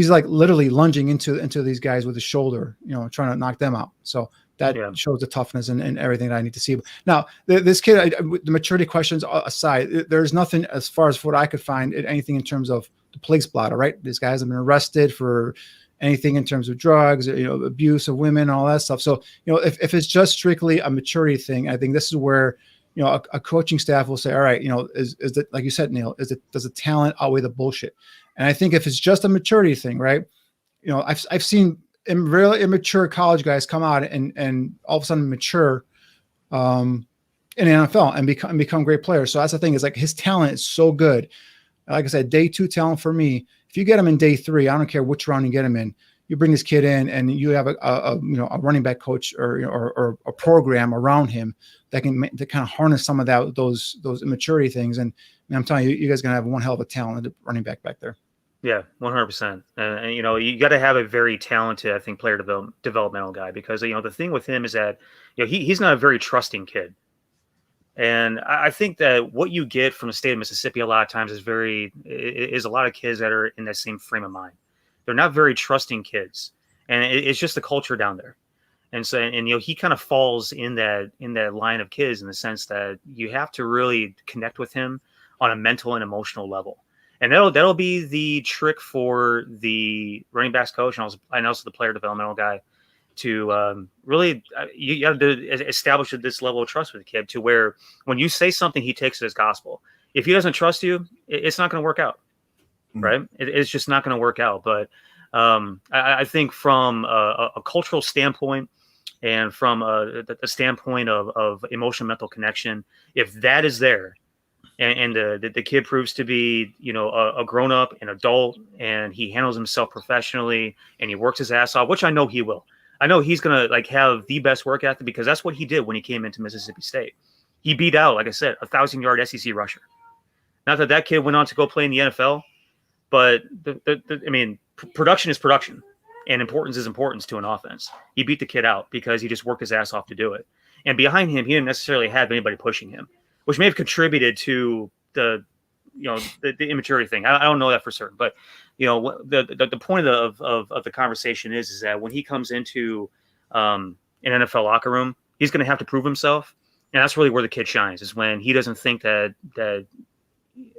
like literally lunging into these guys with his shoulder, you know, trying to knock them out. So that shows the toughness and everything that I need to see. Now, this kid, the maturity questions aside, there's nothing as far as what I could find anything in terms of the police blotter, right? This guy hasn't been arrested for anything in terms of drugs, you know, abuse of women, all that stuff. So, you know, if it's just strictly a maturity thing, I think this is where, you know, a coaching staff will say, all right, you know, is it, like you said, Neil, does the talent outweigh the bullshit? And I think if it's just a maturity thing, right? You know, I've seen really immature college guys come out and all of a sudden mature in the NFL and become great players. So that's the thing, is like his talent is so good. Like I said, day 2 talent for me. If you get him in day 3, I don't care which round you get him in. You bring this kid in, and you have a running back coach or a program around him that can kind of harness some of those immaturity things. And I'm telling you, you guys are gonna have one hell of a talented running back there. Yeah, 100%. And you know, you got to have a very talented, I think, player developmental guy, because you know the thing with him is that you know he's not a very trusting kid. And I think that what you get from the state of Mississippi a lot of times is a lot of kids that are in that same frame of mind. They're not very trusting kids, and it's just the culture down there. And so, and you know, he kind of falls in that line of kids in the sense that you have to really connect with him on a mental and emotional level. And that'll be the trick for the running backs coach and also the player developmental guy to really you have to establish this level of trust with the kid to where when you say something, he takes it as gospel. If he doesn't trust you, it's not going to work out. Right. It's just not going to work out. But I think from a cultural standpoint and from the standpoint of emotional mental connection, if that is there and the kid proves to be, you know, a grown up, an adult, and he handles himself professionally and he works his ass off, which I know he will. I know he's going to like have the best work ethic because that's what he did when he came into Mississippi State. He beat out, like I said, 1,000-yard SEC rusher. Not that kid went on to go play in the NFL. But I mean, production is production, and importance is importance to an offense. He beat the kid out because he just worked his ass off to do it. And behind him, he didn't necessarily have anybody pushing him, which may have contributed to the immaturity thing. I don't know that for certain, but you know, the point of the conversation is that when he comes into an NFL locker room, he's going to have to prove himself, and that's really where the kid shines. Is when he doesn't think that.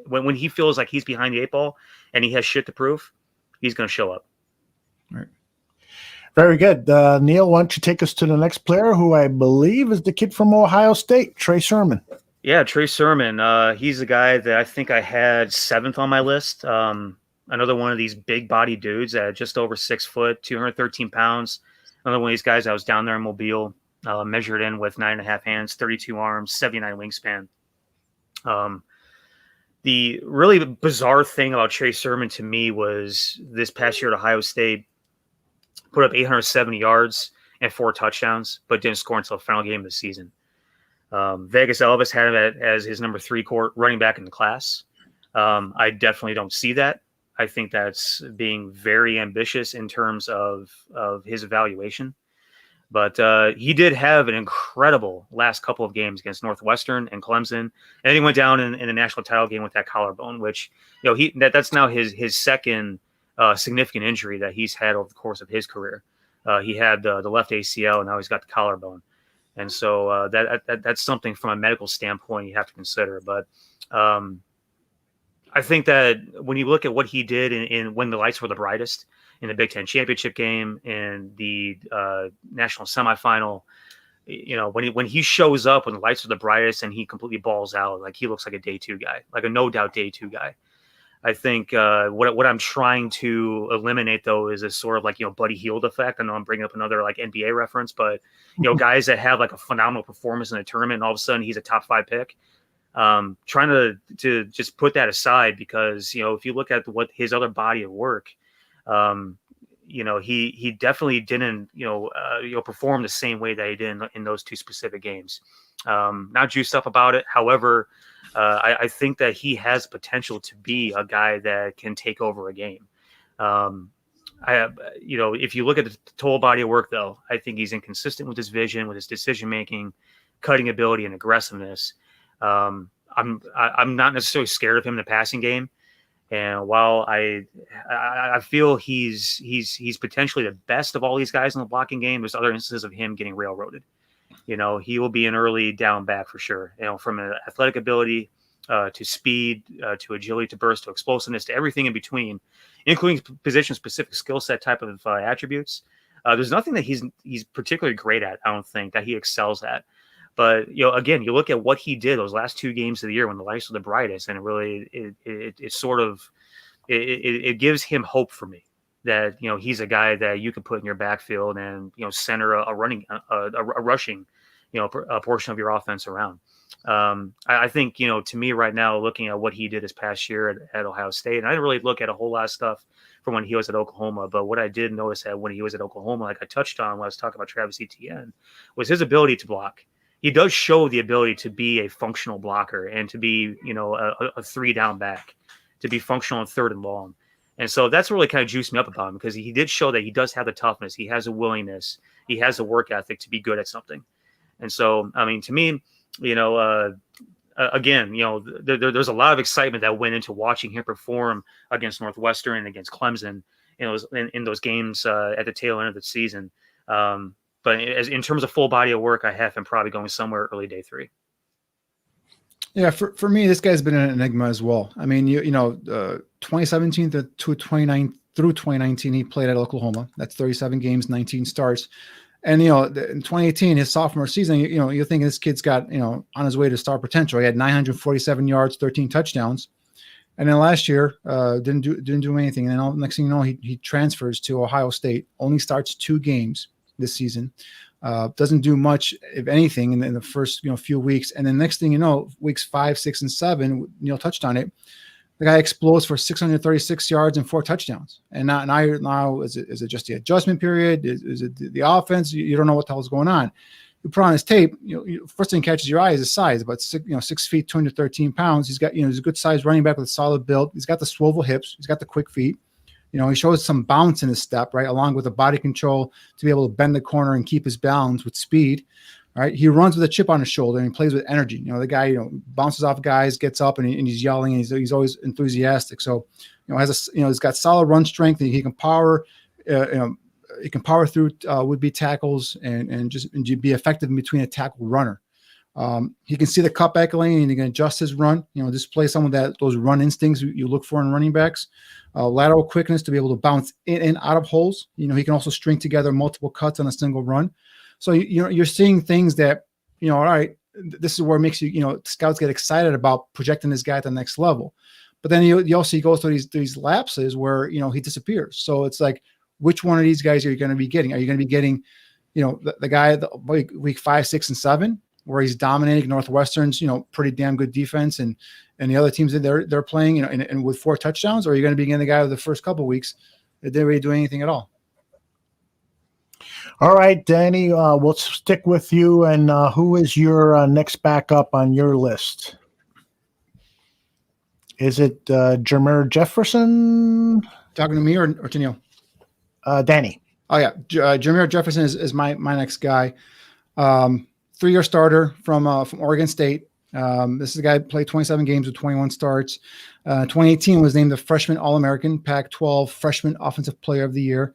When he feels like he's behind the 8 ball and he has shit to prove, he's going to show up. Right. Very good. Neil, why don't you take us to the next player, who I believe is the kid from Ohio State, Trey Sermon. Yeah, Trey Sermon. He's a guy that I think I had 7th on my list. Another one of these big body dudes at just over 6 foot, 213 pounds. Another one of these guys I was down there in Mobile, measured in with 9.5 hands, 32 arms, 79 wingspan. The really bizarre thing about Trey Sermon to me was this past year at Ohio State, put up 870 yards and 4 touchdowns, but didn't score until the final game of the season. Vegas Elvis had him as his number 3 running back in the class. I definitely don't see that. I think that's being very ambitious in terms of his evaluation. But he did have an incredible last couple of games against Northwestern and Clemson, and then he went down in the national title game with that collarbone, which you know that's now his second significant injury that he's had over the course of his career. He had the left ACL, and now he's got the collarbone. And so that's something from a medical standpoint you have to consider. But I think that when you look at what he did in when the lights were the brightest in the Big Ten championship game and the national semifinal, when he shows up when the lights are the brightest and he completely balls out, like he looks like a day two guy, like a no doubt day two guy. I think what I'm trying to eliminate though is a sort of like, Buddy Hield effect. I know I'm bringing up another like NBA reference, but guys that have like a phenomenal performance in a tournament and all of a sudden he's a top 5 pick. Trying to just put that aside because, if you look at what his other body of work, he definitely didn't, perform the same way that he did in those 2 specific games. Not juiced up about it. However, I think that he has potential to be a guy that can take over a game. If you look at the total body of work, though, I think he's inconsistent with his vision, with his decision making, cutting ability, and aggressiveness. I'm not necessarily scared of him in the passing game, and while I feel he's potentially the best of all these guys in the blocking game, there's other instances of him getting railroaded. He will be an early down back for sure. From an athletic ability to speed to agility to burst to explosiveness to everything in between, including position specific skill set type of attributes. There's nothing that he's particularly great at. I don't think that he excels at. But again, you look at what he did those last 2 games of the year when the lights were the brightest, and it gives him hope for me that he's a guy that you can put in your backfield and center a rushing a portion of your offense around. I think to me right now, looking at what he did this past year at Ohio State, and I didn't really look at a whole lot of stuff from when he was at Oklahoma, but what I did notice that when he was at Oklahoma, like I touched on when I was talking about Travis Etienne, was his ability to block. He does show the ability to be a functional blocker and to be, a 3 down back, to be functional in 3rd and long. And so that's really kind of juiced me up about him because he did show that he does have the toughness. He has a willingness. He has a work ethic to be good at something. And so, I mean, to me, again, there's a lot of excitement that went into watching him perform against Northwestern and against Clemson in those games at the tail end of the season. But in terms of full body of work, I have him probably going somewhere early day 3. Yeah, for me, this guy's been an enigma as well. I mean, 2017 to 2019, he played at Oklahoma. That's 37 games, 19 starts. And, in 2018, his sophomore season, you think this kid's got, on his way to star potential. He had 947 yards, 13 touchdowns. And then last year, didn't do anything. And then next thing you know, he transfers to Ohio State, only starts 2 games this season, doesn't do much, if anything, in the first few weeks. And then next thing you know, weeks 5, 6, and 7, Niel touched on it. The guy explodes for 636 yards and 4 touchdowns. And now is it just the adjustment period? Is it the offense? You don't know what the hell's going on. You put on his tape. First thing catches your eye is his size. About 6 feet, 213 pounds. He's got he's a good size running back with a solid build. He's got the swivel hips. He's got the quick feet. He shows some bounce in his step, right, along with the body control to be able to bend the corner and keep his balance with speed. Right, he runs with a chip on his shoulder and he plays with energy. The guy, bounces off guys, gets up, and he's yelling, and he's always enthusiastic. So, he's got solid run strength, and he can power. He can power through would-be tackles and be effective in between a tackle runner. He can see the cutback lane and he can adjust his run. Display some of those run instincts you look for in running backs. Lateral quickness to be able to bounce in and out of holes. He can also string together multiple cuts on a single run. So you're seeing things that all right, this is where it makes scouts get excited about projecting this guy at the next level. But then you also go through these lapses where he disappears. So it's like, which one of these guys are you going to be getting? Are you going to be getting the guy week 5, 6, and 7? Where he's dominating Northwestern's, pretty damn good defense, and the other teams that they're playing, and with 4 touchdowns, or are you going to be getting the guy with the first couple of weeks that didn't really do anything at all? All right, Danny, we'll stick with you. And who is your next backup on your list? Is it Jameer Jefferson? Talking to me or to Niel? Danny. Oh yeah, Jameer Jefferson is my next guy. 3-year starter from Oregon State. This is a guy who played 27 games with 21 starts. 2018 was named the freshman All-American, Pac-12 freshman offensive player of the year.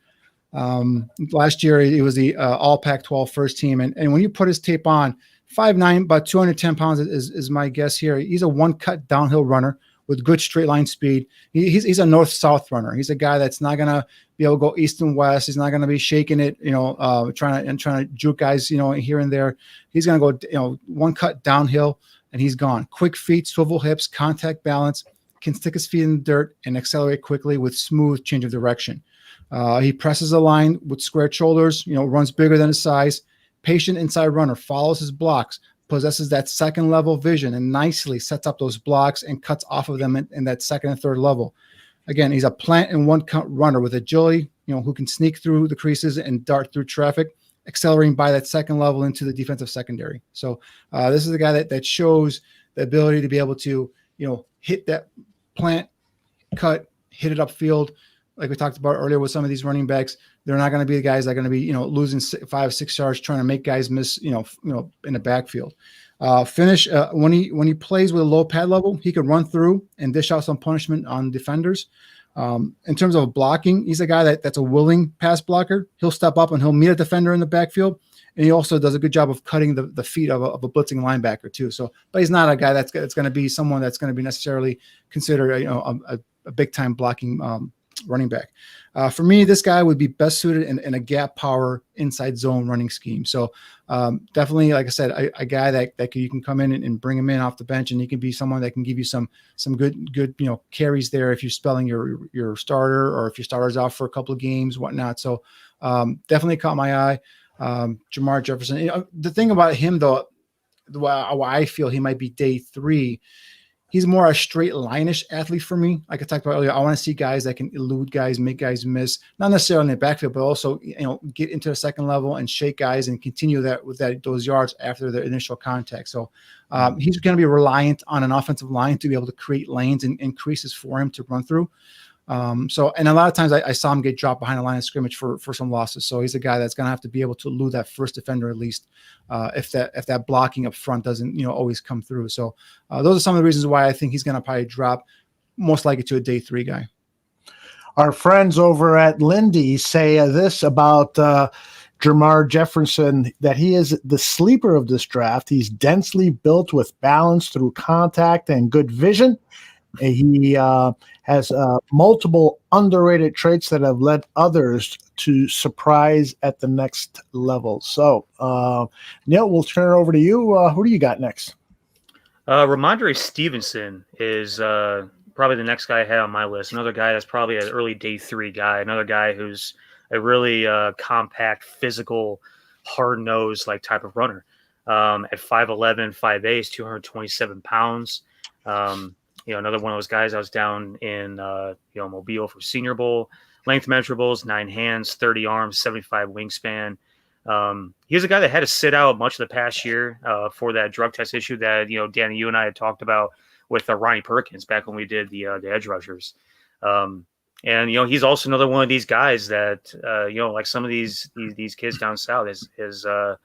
Last year, he was the All Pac-12 first team. And when you put his tape on, 5'9", about 210 pounds is my guess here. He's a one-cut downhill runner with good straight line speed. He's a north-south runner. He's a guy that's not going to be able to go east and west. He's not going to be shaking it, trying to juke guys, here and there. He's going to go, one cut downhill, and he's gone. Quick feet, swivel hips, contact balance, can stick his feet in the dirt and accelerate quickly with smooth change of direction. He presses the line with squared shoulders, runs bigger than his size. Patient inside runner, follows his blocks, possesses that second level vision and nicely sets up those blocks and cuts off of them in that second and third level. Again, he's a plant and one cut runner with agility, who can sneak through the creases and dart through traffic, accelerating by that second level into the defensive secondary. So this is the guy that shows the ability to be able to, hit that plant, cut, hit it upfield. Like we talked about earlier with some of these running backs, they're not going to be the guys that are going to be, losing 5-6 yards trying to make guys miss, in the backfield. Finish when he plays with a low pad level, he can run through and dish out some punishment on defenders. In terms of blocking, he's a guy that's a willing pass blocker. He'll step up and he'll meet a defender in the backfield, and he also does a good job of cutting the feet of a blitzing linebacker too. So, but he's not a guy that's going to be someone that's going to be necessarily considered a big time blocking running back. For me, this guy would be best suited in a gap power inside zone running scheme. So definitely, like I said, a guy that you can come in and bring him in off the bench, and he can be someone that can give you some good carries there if you're spelling your starter, or if your starter's out for a couple of games, whatnot. So definitely caught my eye. Jamar Jefferson. The thing about him, though, why I feel he might be day 3. He's more a straight line-ish athlete for me. Like I talked about earlier, I want to see guys that can elude guys, make guys miss, not necessarily in the backfield, but also, get into the second level and shake guys and continue that with those yards after the initial contact. So he's going to be reliant on an offensive line to be able to create lanes and increases for him to run through. And a lot of times I saw him get dropped behind the line of scrimmage for some losses. So he's a guy that's going to have to be able to elude that first defender at least, if that blocking up front doesn't always come through. So those are some of the reasons why I think he's going to probably drop most likely to a day 3 guy. Our friends over at Lindy say this about Jamar Jefferson, that he is the sleeper of this draft. He's densely built with balance through contact and good vision. He has multiple underrated traits that have led others to surprise at the next level. So, Niel, we'll turn it over to you. Who do you got next? Ramondre Stevenson is probably the next guy I had on my list. Another guy that's probably an early day 3 guy. Another guy who's a really compact, physical, hard-nosed type of runner. At 5'11", 5'8", 227 pounds. Another one of those guys. I was down in Mobile for Senior Bowl. Length measurables, 9 hands, 30 arms, 75 wingspan. He's a guy that had to sit out much of the past year for that drug test issue that Danny, you and I had talked about with Ronnie Perkins back when we did the edge rushers. And he's also another one of these guys that like some of these kids down south is he's had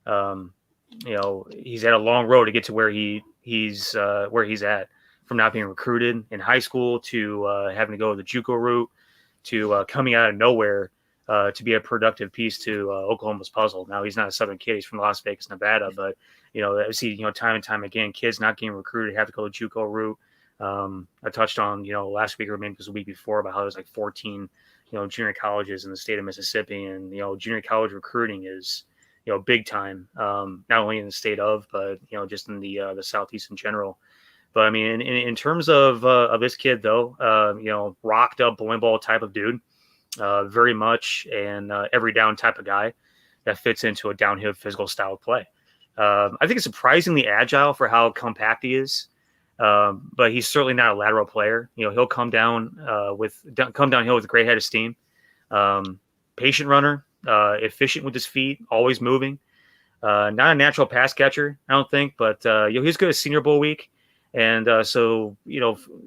a long road to get to where he's at. From not being recruited in high school to having to go the JUCO route to coming out of nowhere to be a productive piece to Oklahoma's puzzle. Now, he's not a Southern kid. He's from Las Vegas, Nevada. But, I see, time and time again, kids not getting recruited have to go the JUCO route. I touched on, last week or maybe it was a week before about how there's 14, junior colleges in the state of Mississippi. And, junior college recruiting is, big time, not only in the state of, but, just in the Southeast in general. But I mean, in terms of this kid, though, rocked up bowling ball type of dude, very much and every down type of guy that fits into a downhill physical style of play. I think it's surprisingly agile for how compact he is, but he's certainly not a lateral player. He'll come downhill with a great head of steam. Patient runner, efficient with his feet, always moving. Not a natural pass catcher, I don't think, but he's good at Senior Bowl week. And so,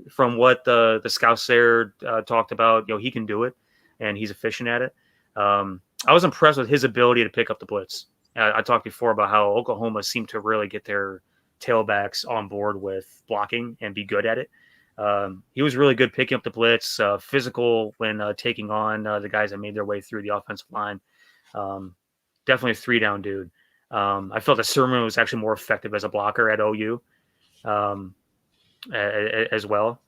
from what the scouts there talked about, he can do it and he's efficient at it. I was impressed with his ability to pick up the blitz. I talked before about how Oklahoma seemed to really get their tailbacks on board with blocking and be good at it. He was really good picking up the blitz, physical when taking on the guys that made their way through the offensive line. Definitely a 3-down dude. I felt that Sermon was actually more effective as a blocker at OU as well.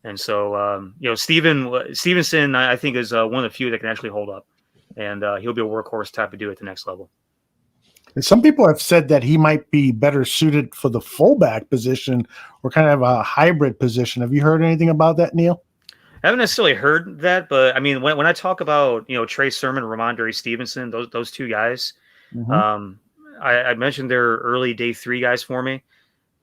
And so, Stevenson, I think, is one of the few that can actually hold up. And he'll be a workhorse type of dude at the next level. And some people have said that he might be better suited for the fullback position or kind of a hybrid position. Have you heard anything about that, Niel? I haven't necessarily heard that, but I mean, when I talk about, Trey Sermon, Ramondre Stevenson, those two guys, I mentioned they're early day 3 guys for me.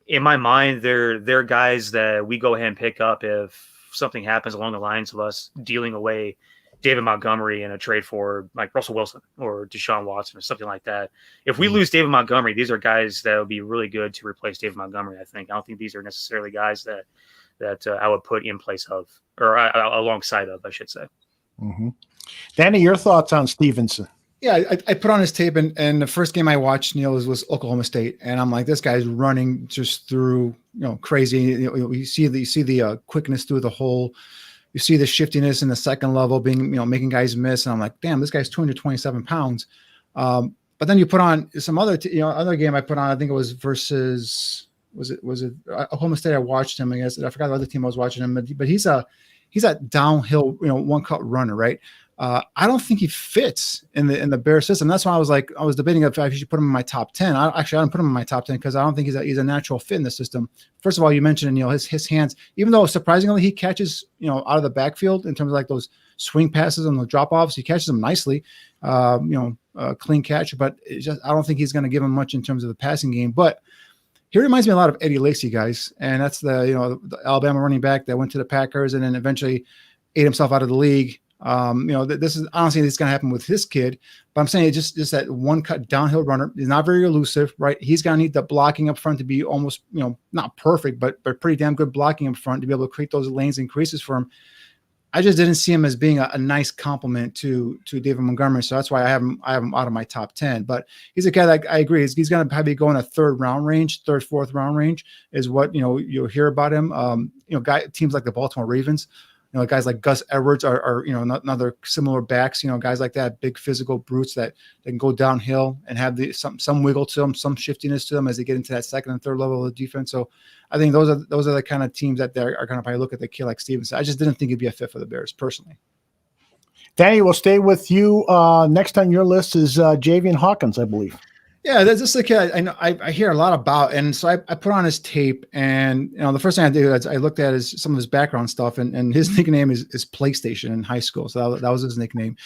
In my mind, they're guys that we go ahead and pick up if something happens along the lines of us dealing away David Montgomery in a trade for like Russell Wilson or Deshaun Watson or something like that. If we lose David Montgomery, these are guys that would be really good to replace David Montgomery. I don't think these are necessarily guys that I would put in place of or alongside of, I should say. Danny, your thoughts on Stevenson? Yeah, I put on his tape, and the first game I watched, Neil, was Oklahoma State, and I'm like, this guy's running just through, crazy. You see the quickness through the hole. You see the shiftiness in the second level, being making guys miss, and I'm like, damn, this guy's 227 pounds. But then you put on some other game I put on. I think it was versus was it Oklahoma State. I watched him. I guess I forgot the other team I was watching him, but he's a downhill one cut runner, right? I don't think he fits in the Bears system. That's why I was debating if I should put him in my top 10. I don't put him in my top 10 because I don't think he's a natural fit in the system. First of all, you mentioned, his hands, even though surprisingly he catches, out of the backfield in terms of like those swing passes and the drop offs, he catches them nicely, clean catch, but I don't think he's going to give him much in terms of the passing game. But he reminds me a lot of Eddie Lacy, guys. And that's the Alabama running back that went to the Packers and then eventually ate himself out of the league. This is honestly, this is going to happen with his kid, but I'm saying it's just that one cut downhill runner is not very elusive, right? He's going to need the blocking up front to be almost, not perfect, but pretty damn good blocking up front to be able to create those lanes and creases for him. I just didn't see him as being a nice complement to David Montgomery. So that's why I have him out of my top 10, but he's a guy that I agree he's going to probably go in a third, fourth round range is what, you'll hear about him. Teams like the Baltimore Ravens, guys like Gus Edwards are another similar backs, guys like that, big physical brutes that can go downhill and have some wiggle to them, some shiftiness to them as they get into that second and third level of the defense. So I think those are the kind of teams that are going to probably look at the kid like Stevenson. I just didn't think he'd be a fit for the Bears personally. Danny, we'll stay with you. Next on your list is Javian Hawkins, I believe. Yeah, that's just a kid I know I hear a lot about, and so I put on his tape, and the first thing I did is I looked at some of his background stuff, and his nickname is PlayStation in high school, so that was his nickname.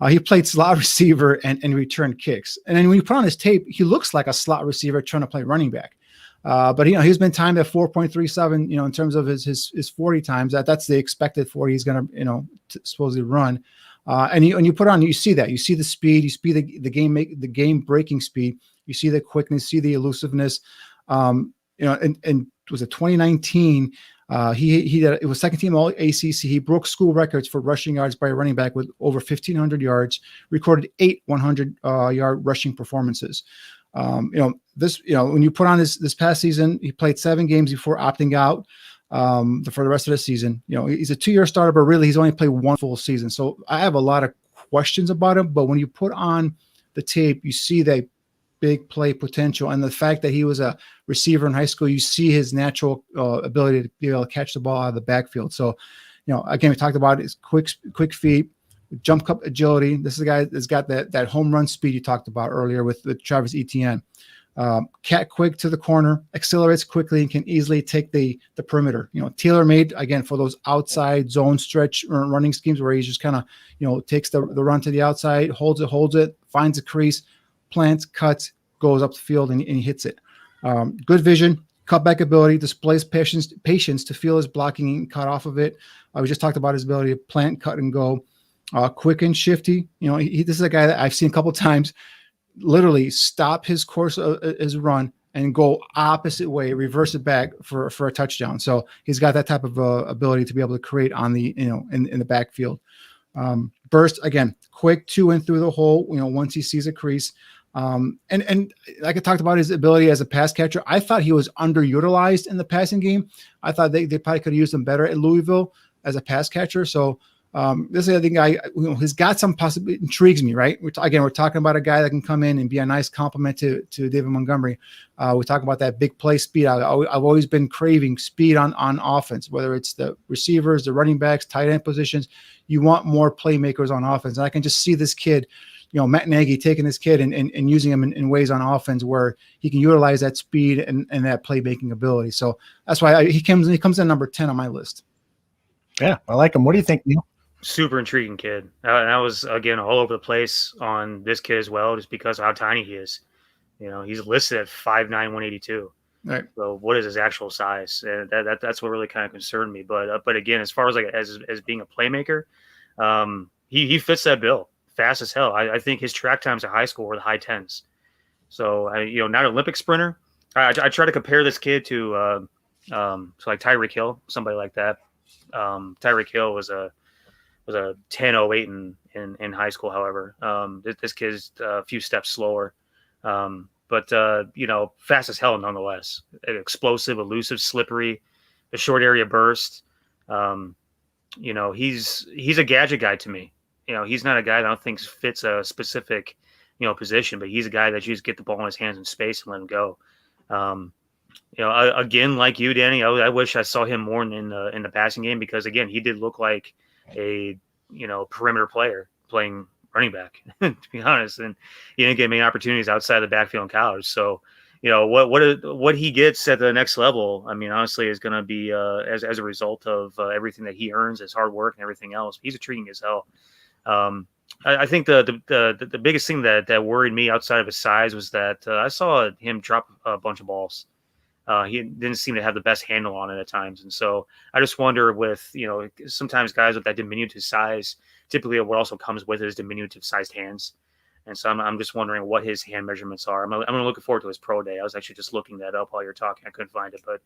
He played slot receiver and returned kicks, and then when you put on his tape, he looks like a slot receiver trying to play running back. But he's been timed at 4.37, in terms of his 40 times. That's the expected 40 he's going to supposedly run. And you put on, you see that, you see the speed, you see the game breaking speed, you see the quickness, see the elusiveness. And was it 2019? It was second team all ACC. He broke school records for rushing yards by a running back with over 1,500 yards, recorded 8 100-yard rushing performances. When you put on this past season, he played 7 games before opting out. For the rest of the season, he's a 2-year starter, but really he's only played 1 full season. So I have a lot of questions about him, but when you put on the tape, you see that big play potential and the fact that he was a receiver in high school, you see his natural ability to be able to catch the ball out of the backfield. So, again, we talked about his quick feet, jump cut agility. This is a guy that's got that home run speed you talked about earlier with Travis Etienne. Cat quick to the corner, accelerates quickly, and can easily take the perimeter. Tailor-made again for those outside zone stretch running schemes where he just kind of takes the run to the outside, holds it, finds a crease, plants, cuts, goes up the field, and he hits it. Good vision, cutback ability, displays patience to feel his blocking and cut off of it. We just talked about his ability to plant, cut, and go. Quick and shifty. This is a guy that I've seen a couple times literally stop his course of his run and go opposite way, reverse it back for a touchdown. So he's got that type of ability to be able to create on the, in the backfield. Burst again, quick to and through the hole, once he sees a crease, And like I talked about his ability as a pass catcher, I thought he was underutilized in the passing game. I thought they probably could have used him better at Louisville as a pass catcher. So this is the other thing he's got some possibility, intrigues me, right? We're talking about a guy that can come in and be a nice compliment to David Montgomery. We talk about that big play speed. I've always been craving speed on offense, whether it's the receivers, the running backs, tight end positions. You want more playmakers on offense. And I can just see this kid, Matt Nagy taking this kid and using him in ways on offense where he can utilize that speed and that playmaking ability. So that's why he comes in number 10 on my list. Yeah, I like him. What do you think, Neil? Super intriguing kid. I was, again, all over the place on this kid as well, just because of how tiny he is. He's listed at 5'9", 182. Right. So what is his actual size? And that's what really kind of concerned me. But again, as far as as being a playmaker, he fits that bill. Fast as hell. I think his track times at high school were the high 10s. So not an Olympic sprinter. I try to compare this kid to like Tyreek Hill, somebody like that. Tyreek Hill was a 10.08 in high school. However, this kid's a few steps slower, but fast as hell nonetheless. Explosive, elusive, slippery, a short area burst. He's a gadget guy to me. He's not a guy that I don't think fits a specific position, but he's a guy that you just get the ball in his hands in space and let him go. Again, like you, Danny, I wish I saw him more in the passing game, because again, he did look like a perimeter player playing running back, to be honest, and he didn't get many opportunities outside the backfield in college. So what he gets at the next level, I mean, honestly, is going to be as a result of everything that he earns, his hard work and everything else. He's intriguing as hell. I think the biggest thing that worried me outside of his size was that I saw him drop a bunch of balls. He didn't seem to have the best handle on it at times. And so I just wonder with, sometimes guys with that diminutive size, typically what also comes with is diminutive sized hands. And so I'm just wondering what his hand measurements are. I'm looking forward to his pro day. I was actually just looking that up while you're talking. I couldn't find it, but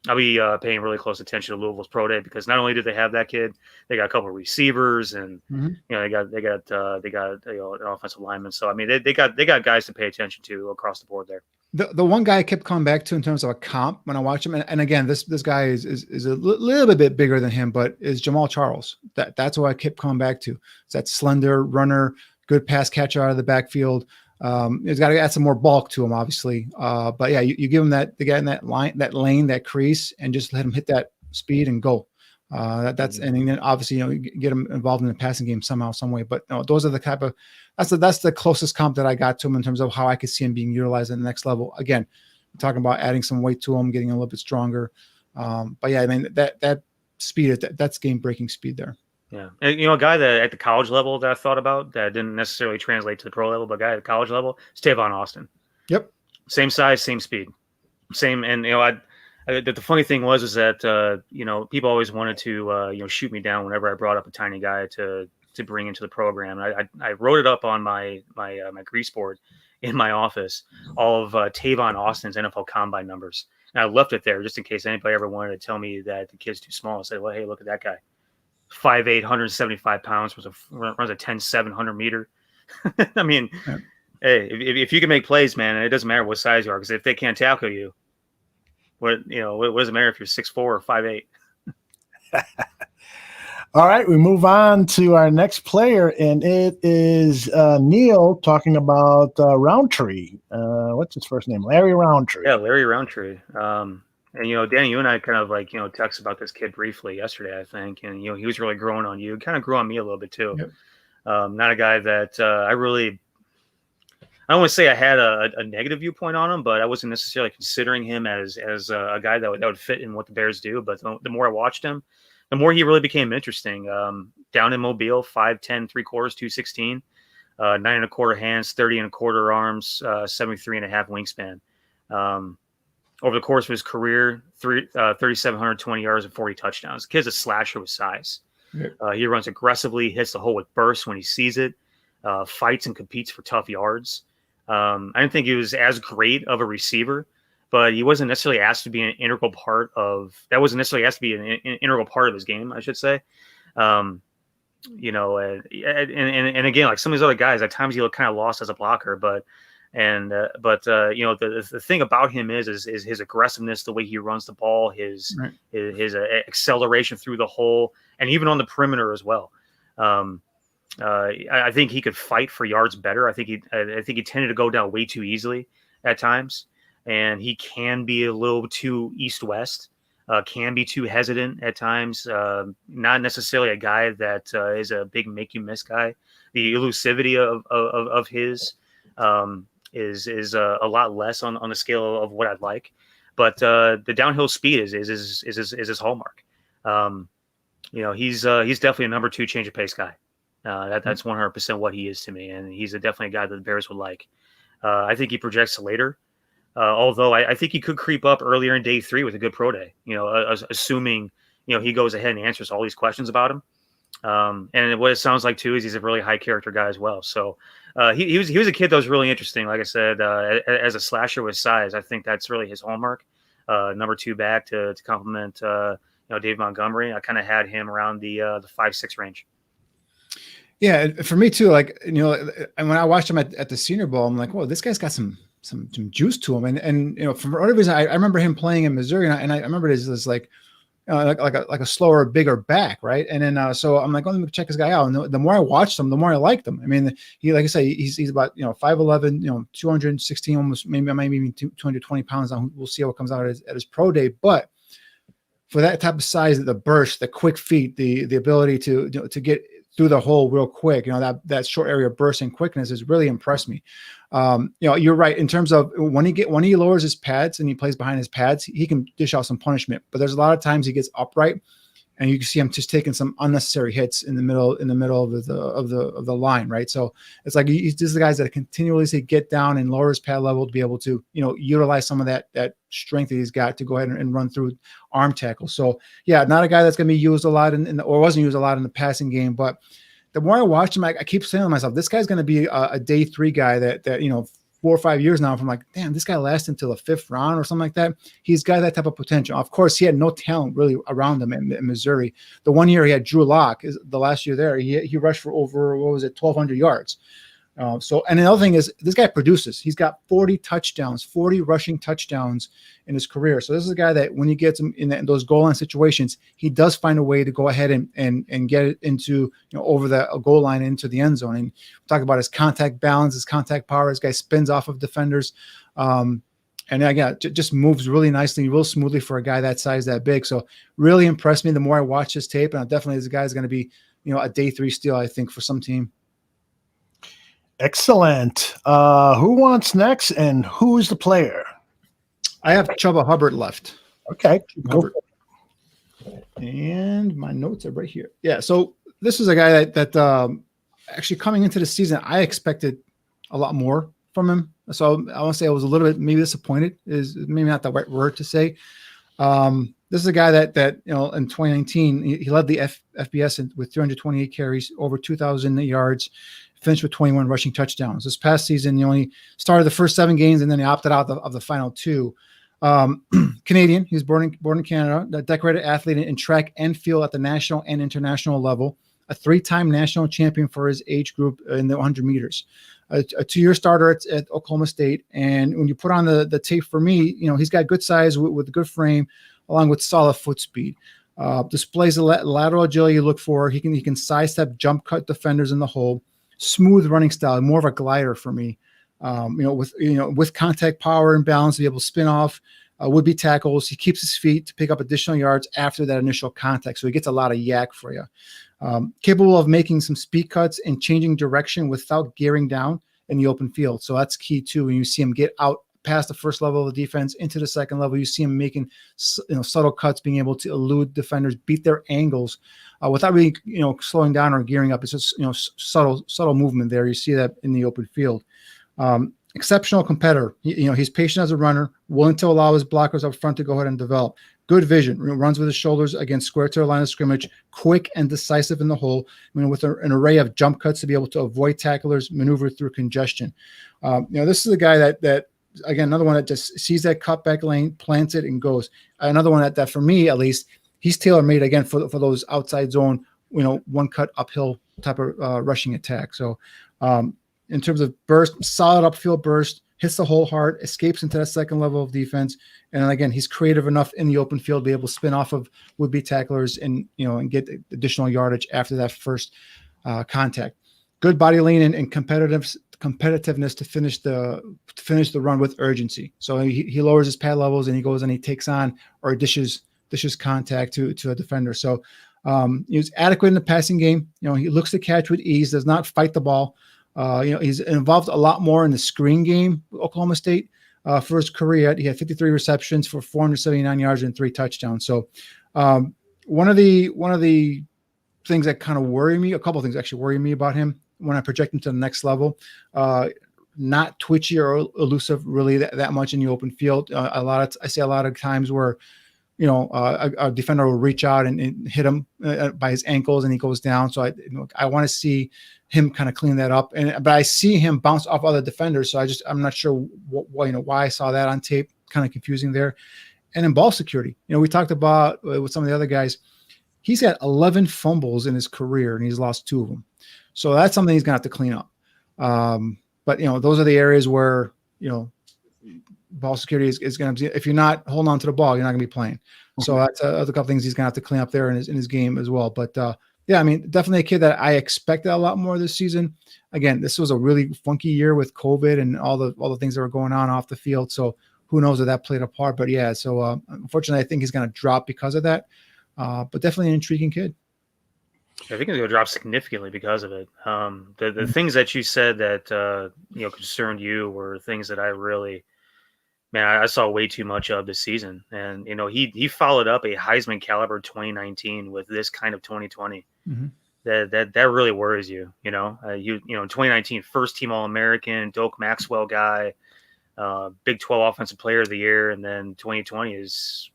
I'll be paying really close attention to Louisville's pro day, because not only do they have that kid, they got a couple of receivers, and they got an offensive lineman. So I mean, they got guys to pay attention to across the board there. The one guy I kept coming back to in terms of a comp when I watch him, and again, this guy is a little bit bigger than him, but is Jamal Charles. That's what I kept coming back to. It's that slender runner, good pass catcher out of the backfield. He's got to add some more bulk to him, obviously. But yeah, you give him the guy in that lane, that crease, and just let him hit that speed and go. And then obviously, get him involved in the passing game somehow, some way. But those are the type of, that's the closest comp that I got to him in terms of how I could see him being utilized at the next level. Again, we're talking about adding some weight to him, getting a little bit stronger. But yeah, I mean, that speed, that's game-breaking speed there. Yeah. And, a guy that at the college level that I thought about that didn't necessarily translate to the pro level, but a guy at the college level is Tavon Austin. Yep. Same size, same speed, same. And, the funny thing was that, people always wanted to, shoot me down whenever I brought up a tiny guy to bring into the program. And I wrote it up on my grease board in my office, all of Tavon Austin's NFL Combine numbers. And I left it there just in case anybody ever wanted to tell me that the kid's too small. I said, well, hey, look at that guy. 5'8", 175 pounds, runs a 10.7 100 meter. I mean, yeah. Hey, if you can make plays, man, and it doesn't matter what size you are, because if they can't tackle you, what does it matter if you're 6'4" or 5'8"? All right, we move on to our next player, and it is Niel talking about Roundtree. What's his first name? Larry Roundtree. Yeah, Larry Roundtree. And, Danny, you and I kind of texted about this kid briefly yesterday, I think. And, he was really growing on you. Kind of grew on me a little bit too. Yep. Not a guy that I don't want to say I had a negative viewpoint on him, but I wasn't necessarily considering him as a guy that would fit in what the Bears do. But the more I watched him, the more he really became interesting. Down in Mobile, 5'10", 3/4, 216, 9 1/4 hands, 30 1/4 arms, 73 1/2 wingspan. Over the course of his career, 3,720 yards and 40 touchdowns. The kid's a slasher with size. Yeah. He runs aggressively, hits the hole with burst when he sees it, fights and competes for tough yards. I didn't think he was as great of a receiver, but he wasn't necessarily asked to be an integral part of – that wasn't necessarily asked to be an integral part of his game, I should say. you know, and again, like some of these other guys, at times he look kind of lost as a blocker, but you know, the thing about him is his aggressiveness, the way he runs the ball, his acceleration through the hole, and even on the perimeter as well. I think he could fight for yards better. I think he tended to go down way too easily at times, and he can be a little too east-west. Can be too hesitant at times. Not necessarily a guy that is a big make you miss guy. The elusivity of his is a lot less on the scale of what I'd like. But the downhill speed is his hallmark. You know, he's definitely a number 2 change of pace guy. That's 100% what he is to me, and he's definitely a guy that the Bears would like. I think he projects later. Although I think he could creep up earlier in day 3 with a good pro day, you know, assuming, you know, he goes ahead and answers all these questions about him. And what it sounds like too is he's a really high character guy as well. So he was a kid that was really interesting. Like I said, as a slasher with size, I think that's really his hallmark. Number 2 back to complement, you know, Dave Montgomery. I kind of had him around the 5'6" range. Yeah, for me too. Like, you know, and when I watched him at the Senior Bowl, I'm like, whoa, this guy's got some juice to him, and you know, for whatever reason, I remember him playing in Missouri, and I remember it as like a slower, bigger back, right? And then so I'm like, oh, let me check this guy out. And the more I watched him, the more I liked him. I mean, he, like I say, he's about 5'11", 216, almost maybe 220 pounds. We'll see how it comes out at his pro day, but for that type of size, the burst, the quick feet, the ability to get through the hole real quick, that short area burst and quickness has really impressed me. You're right in terms of when he lowers his pads and he plays behind his pads, he can dish out some punishment. But there's a lot of times he gets upright, and you can see him just taking some unnecessary hits in the middle of the line, right? So it's like he's just the guys that continuously get down and lower his pad level to be able to utilize some of that strength that he's got to go ahead and run through arm tackles. So yeah, not a guy that's going to be used a lot or wasn't used a lot in the passing game, but the more I watch him, I keep saying to myself, this guy's going to be a day 3 guy that 4 or 5 years now, if I'm like, damn, this guy lasted until the 5th round or something like that. He's got that type of potential. Of course, he had no talent really around him in Missouri. The one year he had Drew Lock, the last year there, he rushed for over, 1,200 yards. And another thing is this guy produces. He's got 40 rushing touchdowns in his career. So this is a guy that when he gets him in those goal line situations, he does find a way to go ahead and get it into, over the goal line into the end zone. And we talk about his contact balance, his contact power. This guy spins off of defenders. And again, just moves really nicely, real smoothly for a guy that size, that big. So really impressed me the more I watch this tape. And definitely this guy is going to be, a day 3 steal, I think, for some team. Excellent. Who wants next, and who's the player? I have Chuba Hubbard left. Okay. Go. And my notes are right here. Yeah. So this is a guy that actually coming into the season, I expected a lot more from him. So I want to say I was a little bit maybe disappointed, is maybe not the right word to say. This is a guy that in 2019 he led the FBS with 328 carries, over 2,000 yards, finished with 21 rushing touchdowns. This past season, he only started the first 7 games, and then he opted out of the final 2. Canadian, he was born in Canada, a decorated athlete in track and field at the national and international level, a 3-time national champion for his age group in the 100 meters, a 2-year starter at Oklahoma State. And when you put on the tape for me, he's got good size with a good frame, along with solid foot speed. Displays the lateral agility you look for. He can sidestep, jump cut defenders in the hole. Smooth running style, more of a glider for me. With contact power and balance to be able to spin off would-be tackles. He keeps his feet to pick up additional yards after that initial contact, so he gets a lot of yak for you. Capable of making some speed cuts and changing direction without gearing down in the open field. So that's key too. When you see him get out past the first level of the defense into the second level, you see him making subtle cuts, being able to elude defenders, beat their angles without really slowing down or gearing up. It's just subtle movement there. You see that in the open field. Exceptional competitor. He's patient as a runner, willing to allow his blockers up front to go ahead and develop. Good vision, runs with his shoulders against square to the line of scrimmage, quick and decisive in the hole, with an array of jump cuts to be able to avoid tacklers, maneuver through congestion. This is a guy that again, another one that just sees that cutback lane, plants it, and goes. Another one that for me, at least, he's tailor-made, again, for those outside zone one cut uphill type of rushing attack. So in terms of burst, solid upfield burst, hits the whole heart, escapes into that second level of defense. And then again, he's creative enough in the open field to be able to spin off of would-be tacklers and get additional yardage after that first contact. Good body lean and competitiveness to finish the run with urgency. So he lowers his pad levels and he goes and he takes on or dishes contact to a defender. So he was adequate in the passing game. He looks to catch with ease, does not fight the ball. He's involved a lot more in the screen game with Oklahoma State. For his career, he had 53 receptions for 479 yards and 3 touchdowns. So one of the things that kind of worry me, a couple of things actually worry me about him when I project him to the next level. Not twitchy or elusive really that much in the open field. I see a lot of times where a defender will reach out and hit him by his ankles and he goes down. So I want to see him kind of clean that up. But I see him bounce off other defenders. So I'm not sure why I saw that on tape. Kind of confusing there. And in ball security, we talked about with some of the other guys, he's had 11 fumbles in his career and he's lost 2 of them. So that's something he's gonna have to clean up. But those are the areas where ball security is going to be, if you're not holding on to the ball, you're not going to be playing. So that's a couple things he's going to have to clean up there in his game as well. But definitely a kid that I expected a lot more this season. Again, this was a really funky year with COVID and all the things that were going on off the field. So who knows if that played a part, but so unfortunately I think he's going to drop because of that. But definitely an intriguing kid. I think he's going to drop significantly because of it. The things that you said that, concerned you were things that I really, I saw way too much of this season. And, he followed up a Heisman caliber 2019 with this kind of 2020. Mm-hmm. That really worries you. 2019 first team All-American, Doak Maxwell guy, Big 12 offensive player of the year. And then 2020 is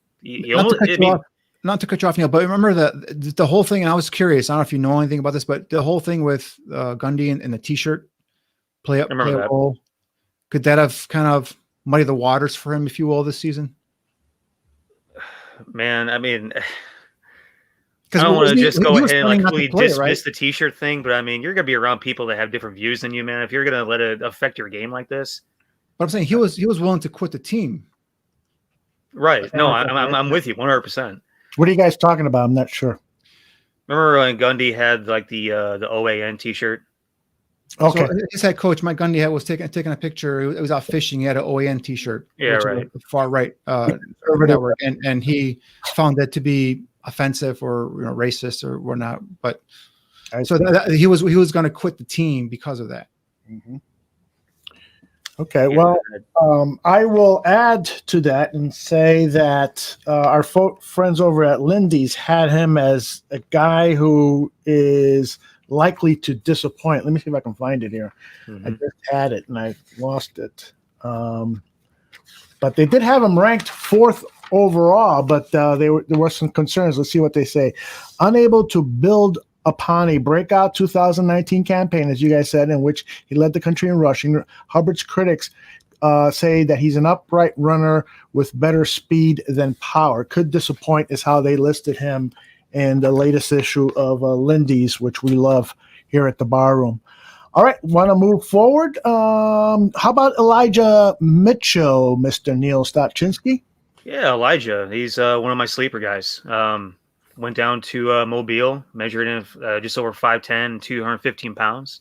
not to cut you off, Neil, but remember the whole thing. And I was curious. I don't know if you know anything about this, but the whole thing with Gundy and the T-shirt play a role. Could that have kind of muddy the waters for him, if you will, this season? Man, I don't want to just go ahead and completely dismiss the T-shirt thing, but you're going to be around people that have different views than you, man. If you're going to let it affect your game like this, but I'm saying he was willing to quit the team, right? No, I'm with you 100%. What are you guys talking about? I'm not sure. Remember when Gundy had like the OAN T-shirt? Okay. So his head coach, Mike Gundy, was taking a picture. He was out fishing. He had an OAN T-shirt. Yeah, right. Far right network, and he found that to be offensive or racist or whatnot. But so he was going to quit the team because of that. Mm-hmm. Okay, well, I will add to that and say that our friends over at Lindy's had him as a guy who is likely to disappoint. Let me see if I can find it here. Mm-hmm. I just had it and I lost it. But they did have him ranked 4th overall, but there were some concerns. Let's see what they say. Unable to build upon a breakout 2019 campaign, as you guys said, in which he led the country in rushing, Hubbard's critics say that he's an upright runner with better speed than power. Could disappoint is how they listed him in the latest issue of Lindy's, which we love here at the Bar Room. All right, want to move forward? How about Elijah Mitchell, Mr. Niel Stopczynski? Yeah, Elijah. He's one of my sleeper guys. Went down to Mobile, measured in just over 5'10", 215 pounds,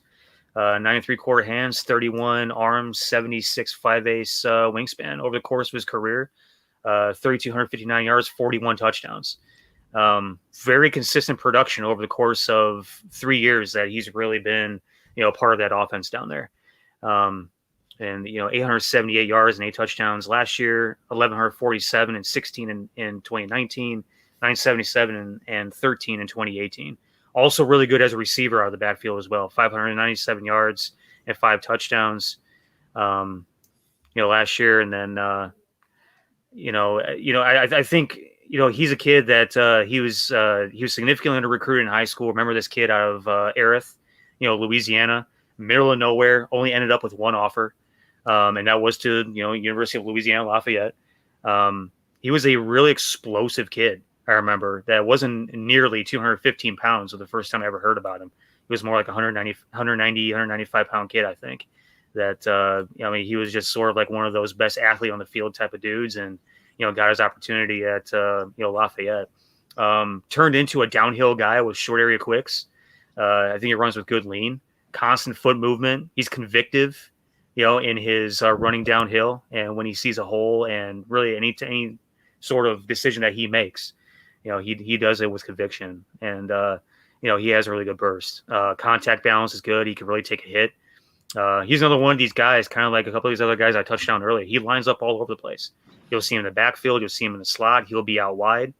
9.75 hands, 31 arms, 76 5/8 wingspan over the course of his career, 3,259 yards, 41 touchdowns. Very consistent production over the course of 3 years that he's really been, part of that offense down there. And 878 yards and 8 touchdowns last year, 1,147 and 16 in 2019. 977 and 13 in 2018. Also really good as a receiver out of the backfield as well. 597 yards and 5 touchdowns, last year. And then, I think, he's a kid that he was significantly under recruited in high school. Remember this kid out of Aerith, Louisiana, middle of nowhere, only ended up with one offer. And that was to, University of Louisiana Lafayette. He was a really explosive kid. I remember, that wasn't nearly 215 pounds. So the first time I ever heard about him, he was more like 195 pound kid, I think. That I mean, he was just sort of like one of those best athlete on the field type of dudes, and got his opportunity at Lafayette. Turned into a downhill guy with short area quicks. I think he runs with good lean, constant foot movement. He's convictive, in his running downhill, and when he sees a hole, and really any sort of decision that he makes, he does it with conviction, and he has a really good burst. Contact balance is good. He can really take a hit. He's another one of these guys, kind of like a couple of these other guys I touched on earlier. He lines up all over the place. You'll see him in the backfield. You'll see him in the slot. He'll be out wide.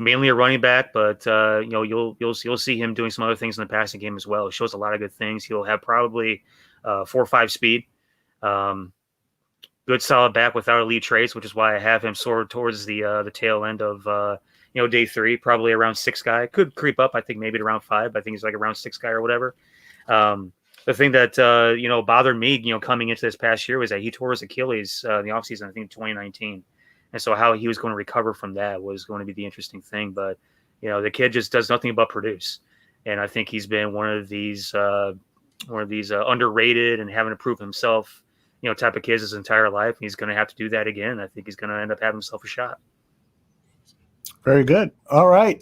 Mainly a running back, but you'll see him doing some other things in the passing game as well. It shows a lot of good things. He'll have probably 4.5 speed. Good solid back without elite traits, which is why I have him sort of towards the tail end of day 3, probably around 6 guy. Could creep up, I think maybe to around 5. But I think he's like around 6 guy or whatever. The thing that bothered me, coming into this past year was that he tore his Achilles in the offseason, I think 2019. And so how he was going to recover from that was going to be the interesting thing. But, the kid just does nothing but produce. And I think he's been one of these underrated and having to prove himself, type of kids his entire life. He's going to have to do that again. I think he's going to end up having himself a shot. Very good. All right.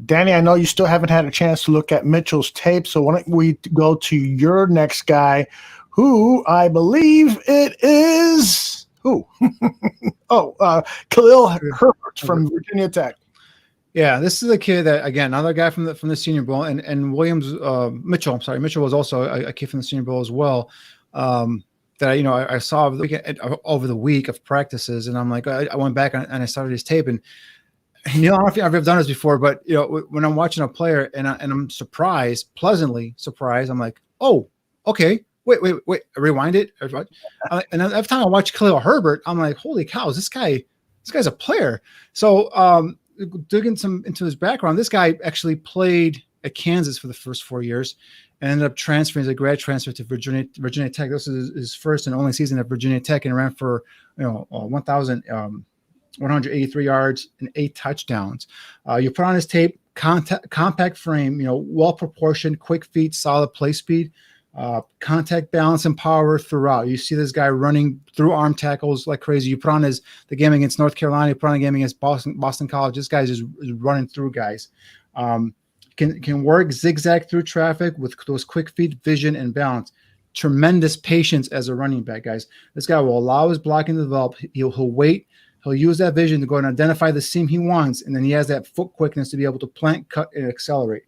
Danny, I know you still haven't had a chance to look at Mitchell's tape. So why don't we go to your next guy, who I believe it is... Who? Khalil Herbert from Virginia Tech. Yeah, this is a kid that, again, another guy from the Senior Bowl, and Williams, Mitchell was also a kid from the Senior Bowl as well. That I saw over the week of practices, and I'm like, I went back and I started his tape, and I don't know if I've ever done this before, but when I'm watching a player and I'm pleasantly surprised, I'm like, oh, okay. Wait, rewind it. And every time I watch Khalil Herbert, I'm like, holy cow, this guy's a player. So digging into his background, this guy actually played at Kansas for the first 4 years and ended up transferring as a grad transfer to Virginia Tech. This is his first and only season at Virginia Tech, and ran for 1,183 yards and 8 touchdowns. You put on his tape, compact frame, well proportioned, quick feet, solid play speed. Contact balance and power throughout. You see this guy running through arm tackles like crazy. You put on the game against North Carolina, you put on a game against Boston College. This guy's just running through guys. Can work zigzag through traffic with those quick feet, vision, and balance. Tremendous patience as a running back, guys. This guy will allow his blocking to develop. He'll wait. He'll use that vision to go and identify the seam he wants, and then he has that foot quickness to be able to plant, cut, and accelerate.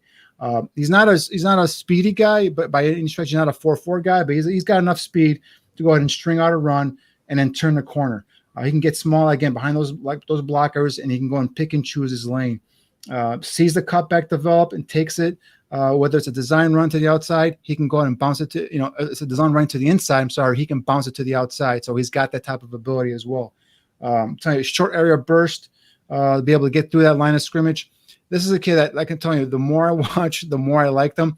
He's not a speedy guy, but by any stretch, he's not a 4.4 guy, but he's got enough speed to go ahead and string out a run and then turn the corner. He can get small again behind those blockers, and he can go and pick and choose his lane. Sees the cutback develop and takes it. Whether it's a design run to the outside, he can go ahead and bounce it to, it's a design run to the inside. I'm sorry, he can bounce it to the outside. So he's got that type of ability as well. Telling you, short area burst, to be able to get through that line of scrimmage. This is a kid that I can tell you, the more I watch, the more I like them.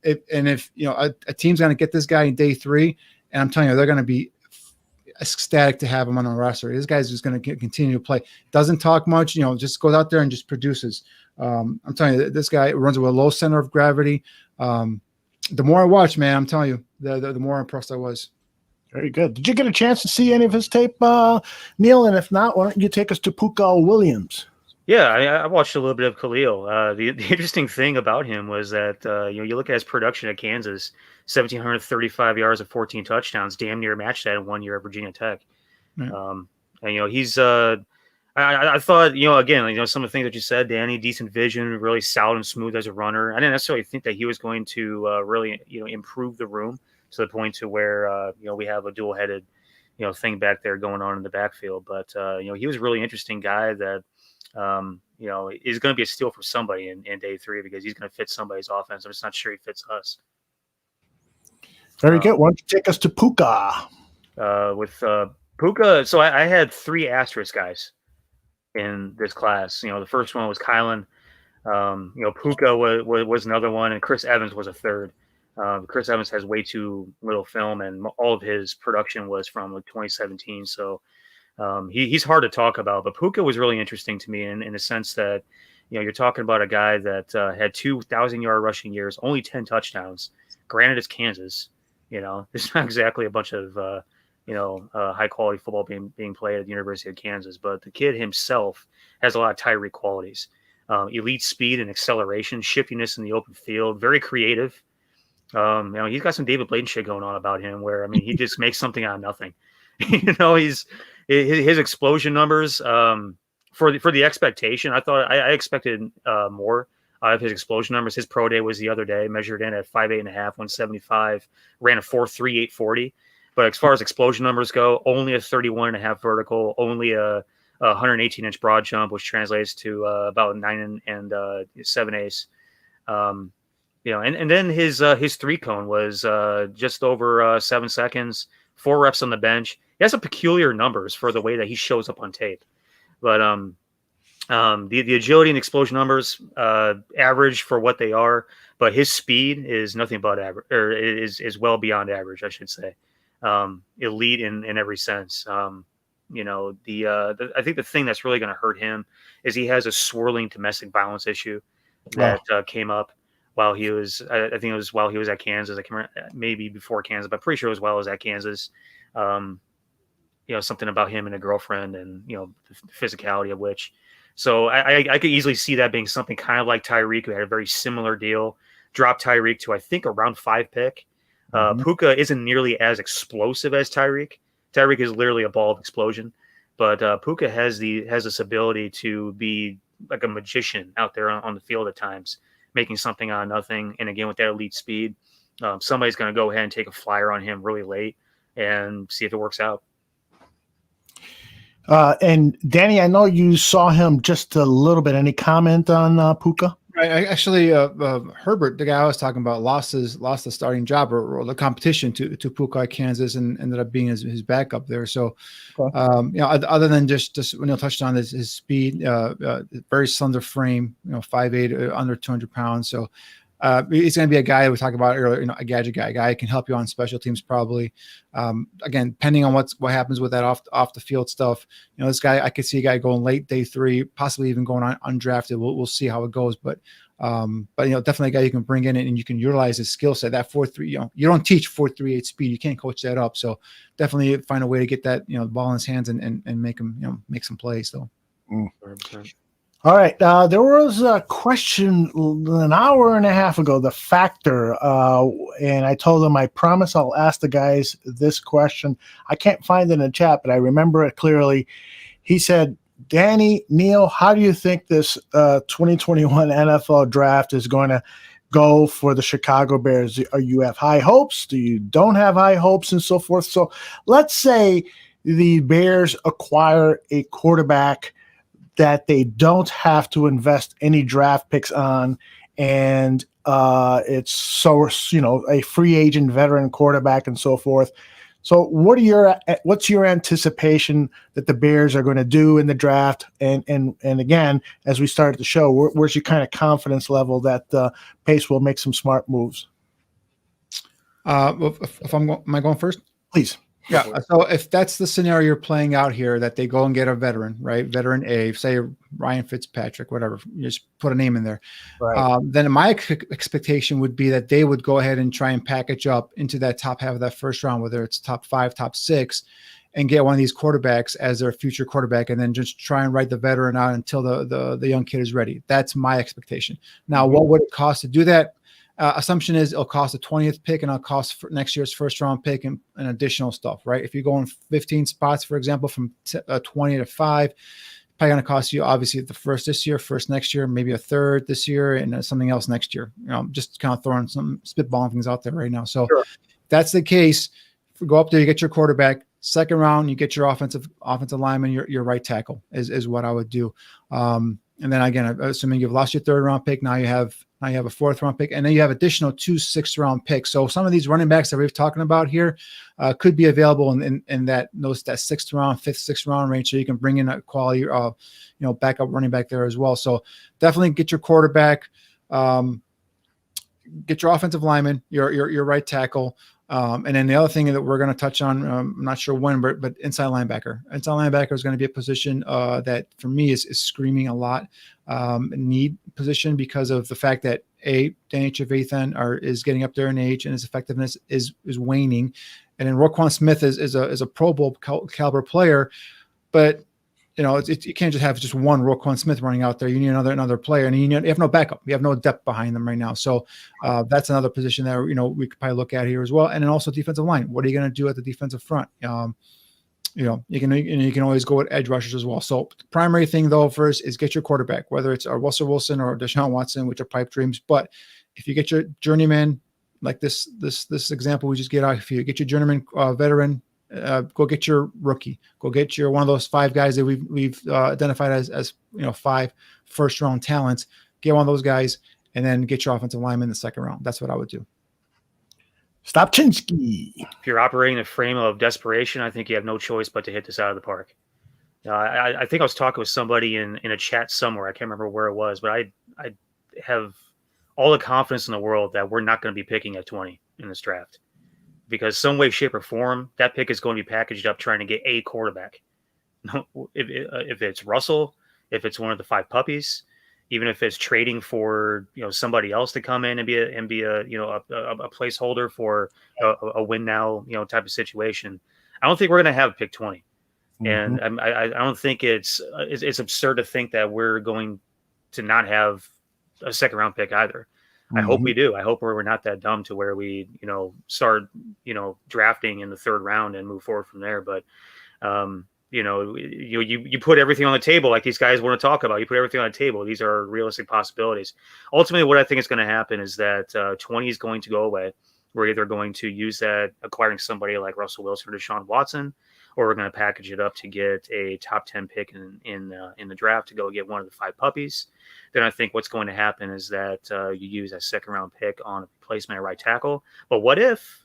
If a team's going to get this guy in day 3, and I'm telling you, they're going to be ecstatic to have him on the roster. This guy's just going to continue to play. Doesn't talk much, just goes out there and just produces. I'm telling you, this guy runs with a low center of gravity. The more I watch, man, I'm telling you, the more impressed I was. Very good. Did you get a chance to see any of his tape, Niel? And if not, why don't you take us to Puka Williams? Yeah, I watched a little bit of Khalil. The interesting thing about him was that you look at his production at Kansas, 1,735 yards and 14 touchdowns, damn near matched that in 1 year at Virginia Tech. Mm-hmm. And he's I thought again some of the things that you said, Danny, decent vision, really solid and smooth as a runner. I didn't necessarily think that he was going to really improve the room to the point to where we have a dual-headed thing back there going on in the backfield. But he was a really interesting guy that. Is going to be a steal for somebody in day 3 because he's going to fit somebody's offense. I'm just not sure he fits us. Very good. Why don't you take us to Puka? With Puka, so I had 3 asterisk guys in this class. The first one was Kylan. Puka was another one, and Chris Evans was a third. Chris Evans has way too little film, and all of his production was from 2017. So He's hard to talk about, but Puka was really interesting to me in the sense that, you're talking about a guy that had 2,000-yard rushing years, only 10 touchdowns. Granted, it's Kansas. It's not exactly a bunch of high quality football being played at the University of Kansas, but the kid himself has a lot of Tyreek qualities. Elite speed and acceleration, shiftiness in the open field, very creative. He's got some David Blaine shit going on about him where, he just makes something out of nothing. His explosion numbers, for the expectation, I expected more out of his explosion numbers. His pro day was the other day, measured in at 5'8.5", 175, ran a 4.3, 840. But as far as explosion numbers go, only a 31.5 vertical, only a 118-inch broad jump, which translates to about 9 and 7/8. And then his 3 cone was just over 7 seconds, 4 reps on the bench. He has some peculiar numbers for the way that he shows up on tape. But the agility and explosion numbers, average for what they are, but his speed is nothing but average, or is well beyond average, I should say. Elite in every sense. I think the thing that's really going to hurt him is he has a swirling domestic violence issue that came up while he was, I think it was while he was at Kansas. I can't remember, maybe before Kansas, but pretty sure it was while he was at Kansas. Something about him and a girlfriend and, the physicality of which. So I could easily see that being something kind of like Tyreek, who had a very similar deal. Dropped Tyreek to, I think, around 5 pick. Puka isn't nearly as explosive as Tyreek. Tyreek is literally a ball of explosion, but Puka has this ability to be like a magician out there on the field at times, making something out of nothing. And again, with that elite speed, somebody's going to go ahead and take a flyer on him really late and see if it works out. And Danny, I know you saw him just a little bit. Any comment on Puka? Right. Actually, Herbert, the guy I was talking about, lost the starting job or the competition to Puka at Kansas and ended up being his backup there. So, other than just when Neil touched on his speed, very slender frame, 5'8", under 200 pounds. So, he's going to be a guy we talked about earlier, a gadget guy who can help you on special teams probably. Again, depending on what happens with that off the field stuff, this guy, I could see a guy going late day 3, possibly even going on undrafted. We'll see how it goes, but definitely a guy you can bring in and you can utilize his skill set. That 4.3, you don't teach 4.38 speed. You can't coach that up. So definitely find a way to get that, the ball in his hands and make him, make some plays though. All right. There was a question an hour and a half ago, the factor. And I told them, I promise I'll ask the guys this question. I can't find it in the chat, but I remember it clearly. He said, Danny, Neil, how do you think this 2021 NFL draft is going to go for the Chicago Bears? Are you have high hopes? Do you don't have high hopes and so forth? So let's say the Bears acquire a quarterback that they don't have to invest any draft picks on, and it's a free agent veteran quarterback and so forth. So what's your anticipation that the Bears are going to do in the draft? And again, as we started the show, where's your kind of confidence level that Pace will make some smart moves? Am I going first? Please. Yeah. So if that's the scenario you're playing out here, that they go and get a veteran, right? Veteran A, say Ryan Fitzpatrick, whatever, you just put a name in there. Right. Then my expectation would be that they would go ahead and try and package up into that top half of that first round, whether it's top 5, top 6, and get one of these quarterbacks as their future quarterback, and then just try and write the veteran out until the young kid is ready. That's my expectation. Now, what would it cost to do that? Assumption is it'll cost a 20th pick and it'll cost for next year's first round pick and additional stuff, right? If you're going 15 spots, for example, from 20 to 5, probably going to cost you obviously the first this year, first next year, maybe a third this year, and something else next year. Just kind of throwing some spitballing things out there right now. So Sure. If that's the case, go up there, you get your quarterback. Second round, you get your offensive lineman, your right tackle is what I would do. And then again, assuming you've lost your third round pick, now you have a fourth round pick, and then you have additional 2 6th round picks. So some of these running backs that we're talking about here could be available in that 6th round, 5th, 6th round range. So you can bring in a quality, backup running back there as well. So definitely get your quarterback, get your offensive lineman, your right tackle. And then the other thing that we're going to touch on, I'm not sure when, but inside linebacker. Inside linebacker is going to be a position that for me is screaming a lot need position because of the fact that Danny Trevathan is getting up there in age and his effectiveness is waning. And then Roquan Smith is a Pro Bowl caliber player, but you can't just have just one Roquan Smith running out there. You need another player, and you have no backup. You have no depth behind them right now. So that's another position that we could probably look at here as well. And then also defensive line. What are you going to do at the defensive front? You can always go with edge rushers as well. So the primary thing though first is get your quarterback, whether it's Russell Wilson or Deshaun Watson, which are pipe dreams. But if you get your journeyman, like this example we just get out, if you get your journeyman veteran. Go get your rookie. Go get your one of those 5 guys that we've identified as 5 first round talents. Get one of those guys, and then get your offensive lineman in the second round. That's what I would do. Stopczynski. If you're operating in a frame of desperation, I think you have no choice but to hit this out of the park. I think I was talking with somebody in a chat somewhere. I can't remember where it was, but I have all the confidence in the world that we're not going to be picking at 20 in this draft. Because some way, shape, or form, that pick is going to be packaged up trying to get a quarterback. If it's Russell, if it's one of the 5 puppies, even if it's trading for somebody else to come in and be a placeholder for a win now type of situation. I don't think we're going to have pick 20, and I don't think it's absurd to think that we're going to not have a second round pick either. I hope we do. I hope we're not that dumb to where we, start, drafting in the 3rd round and move forward from there. But, you put everything on the table like these guys want to talk about. You put everything on the table. These are realistic possibilities. Ultimately, what I think is going to happen is that 20 is going to go away. We're either going to use that acquiring somebody like Russell Wilson or Deshaun Watson, or we're going to package it up to get a top 10 pick in the draft to go get one of the 5 puppies. Then I think what's going to happen is that you use a second round pick on a replacement at right tackle. But what if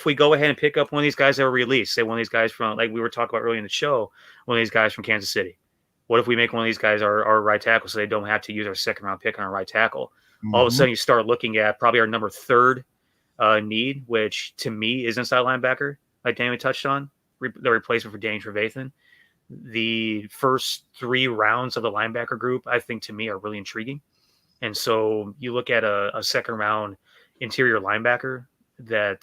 we go ahead and pick up one of these guys that were released? Say one of these guys from, like we were talking about earlier in the show, one of these guys from Kansas City. What if we make one of these guys our right tackle so they don't have to use our second round pick on our right tackle? All of a sudden you start looking at probably our number 3rd need, which to me is inside linebacker, like Danny touched on, the replacement for Danny Trevathan. The first 3 rounds of the linebacker group, I think to me are really intriguing. And so you look at a second round interior linebacker that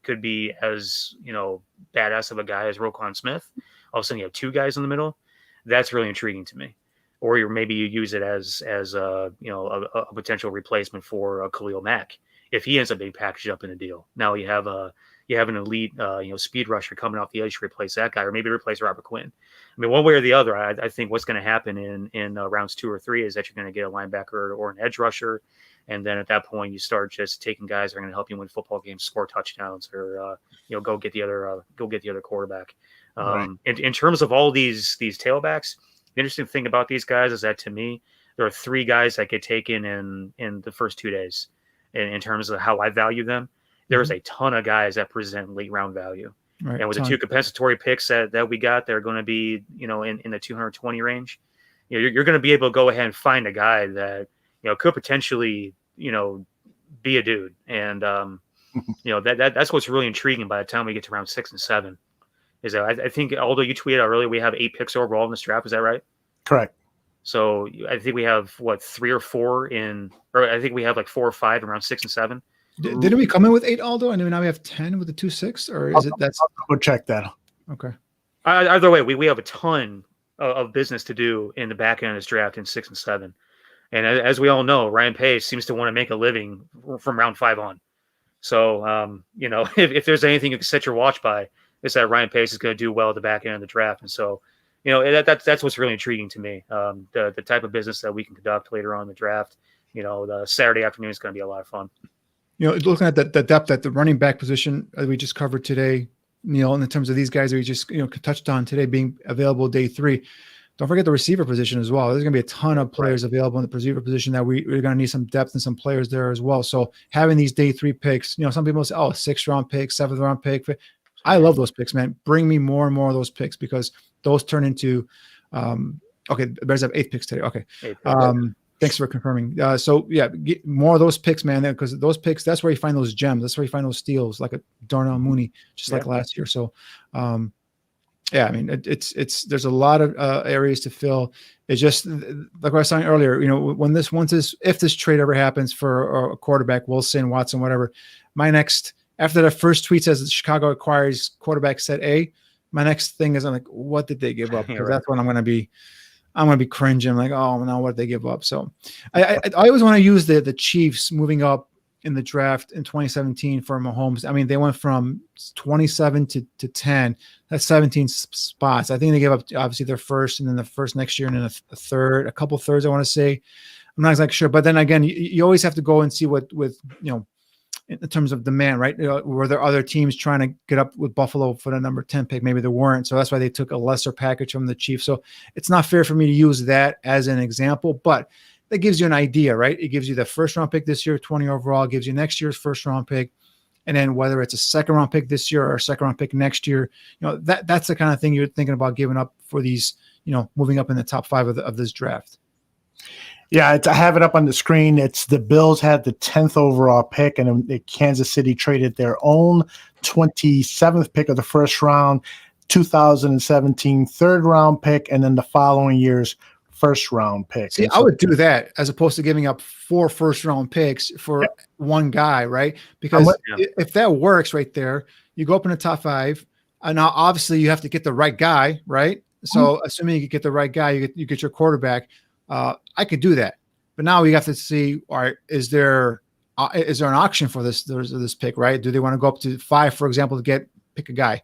could be as, badass of a guy as Roquan Smith. All of a sudden you have 2 guys in the middle. That's really intriguing to me. Or maybe you use it as a potential replacement for Khalil Mack if he ends up being packaged up in a deal. Now you have an elite, speed rusher coming off the edge to replace that guy, or maybe replace Robert Quinn. I mean, one way or the other, I think what's going to happen in rounds 2 or 3 is that you're going to get a linebacker or an edge rusher. And then at that point, you start just taking guys that are going to help you win football games, score touchdowns, or, go get the other quarterback. Right. In terms of all these tailbacks, the interesting thing about these guys is that to me, there are 3 guys that get taken in the first 2 days in terms of how I value them. There's a ton of guys that present late round value. Right, and with the 2 compensatory picks that we got, they're going to be, in the 220 range. You're going to be able to go ahead and find a guy that, could potentially, be a dude. And, that's what's really intriguing by the time we get to round 6 and 7 is that I think, although you tweeted out earlier, we have 8 picks overall in this draft. Is that right? Correct. So I think we have 3 or 4 or I think we have like 4 or 5 in round 6 and 7. Didn't we come in with 8, Aldo? And now we have 10 with the 2-6, or is it that's? I'll check that. Okay. Either way, we have a ton of business to do in the back end of this draft in 6 and 7. And as we all know, Ryan Pace seems to want to make a living from round 5 on. So, if there's anything you can set your watch by, it's that Ryan Pace is going to do well at the back end of the draft. And so, that's what's really intriguing to me. The type of business that we can conduct later on in the draft, the Saturday afternoon is going to be a lot of fun. Looking at the depth at the running back position that we just covered today, Niel, in terms of these guys that we just touched on today being available day 3. Don't forget the receiver position as well. There's going to be a ton of players available in the receiver position that we're going to need some depth and some players there as well. So having these day 3 picks, some people say, 6th round pick, 7th round pick. I love those picks, man. Bring me more and more of those picks because those turn into the Bears have 8 picks today. Okay. Thanks for confirming. So yeah, get more of those picks, man, because those picks, that's where you find those gems. That's where you find those steals, like a Darnell Mooney, just like last year. So, yeah, I mean, there's a lot of areas to fill. It's just like I was saying earlier, if this trade ever happens for a quarterback, Wilson, Watson, whatever, after the first tweet says that Chicago acquires quarterback set A, my next thing is I'm like, what did they give up? Because that's when I'm going to be cringing. Like, oh no, what did they give up? So I always want to use the Chiefs moving up in the draft in 2017 for Mahomes. I mean, they went from 27 to 10. That's 17 spots. I think they gave up obviously their first, and then the first next year, and then a third, a couple thirds, I want to say. I'm not exactly sure. But then again, you always have to go and see what in terms of demand, right? Were there other teams trying to get up with Buffalo for the number 10 pick? Maybe there weren't. So that's why they took a lesser package from the Chiefs. So it's not fair for me to use that as an example, but that gives you an idea, right? It gives you the first round pick this year, 20 overall, gives you next year's first round pick. And then whether it's a second round pick this year or a second round pick next year, that's the kind of thing you're thinking about giving up for these, moving up in the top 5 of this draft. Yeah, I have it up on the screen. It's the Bills had the 10th overall pick, and Kansas City traded their own 27th pick of the first round, 2017 third round pick, and then the following year's first round pick. See, I would do that as opposed to giving up 4 first round picks for one guy, right? Because if that works right there, you go up in the top 5, and now obviously you have to get the right guy, right? So assuming you get the right guy, you get your quarterback. I could do that, but now we have to see, all right, is there an auction for this pick, right? Do they want to go up to 5, for example, to pick a guy,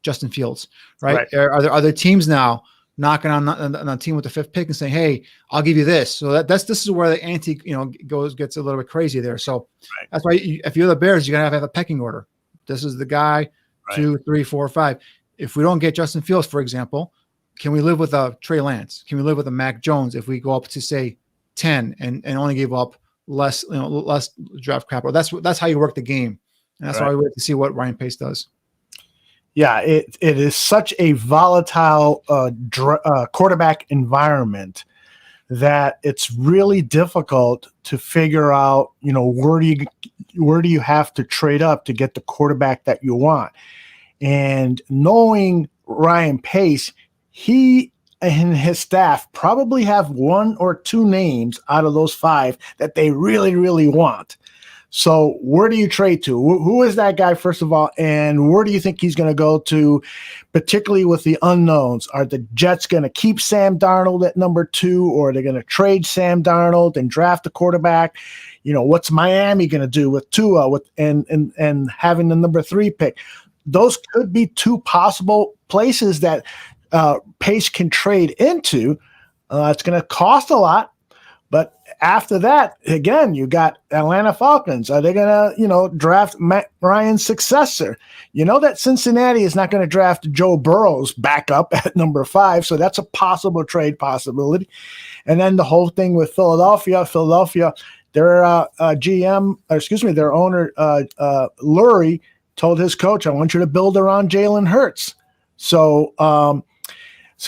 Justin Fields, right? Are there other teams now knocking on a team with the 5th pick and saying, hey, I'll give you this? So this is where the ante, gets a little bit crazy there. So that's why if you're the Bears, you gotta have a pecking order. This is the guy, 2, 3, 4, 5. If we don't get Justin Fields, for example, can we live with a Trey Lance? Can we live with a Mac Jones if we go up to say 10 and only give up less draft capital? That's how you work the game, and that's why we wait to see what Ryan Pace does. Yeah, it is such a volatile quarterback environment that it's really difficult to figure out. Where do you have to trade up to get the quarterback that you want? And knowing Ryan Pace, he and his staff probably have 1 or 2 names out of those 5 that they really, really want. So where do you trade to? Who is that guy, first of all? And where do you think he's going to go to, particularly with the unknowns? Are the Jets going to keep Sam Darnold at number 2, or are they going to trade Sam Darnold and draft a quarterback? What's Miami going to do with Tua and having the number 3 pick? Those could be 2 possible places that Pace can trade into. It's going to cost a lot, but after that, again, you got Atlanta Falcons. Are they going to, draft Matt Ryan's successor? That Cincinnati is not going to draft Joe Burrow's backup at number 5, so that's a possible trade possibility. And then the whole thing with Philadelphia, their their owner Lurie told his coach, "I want you to build around Jalen Hurts." So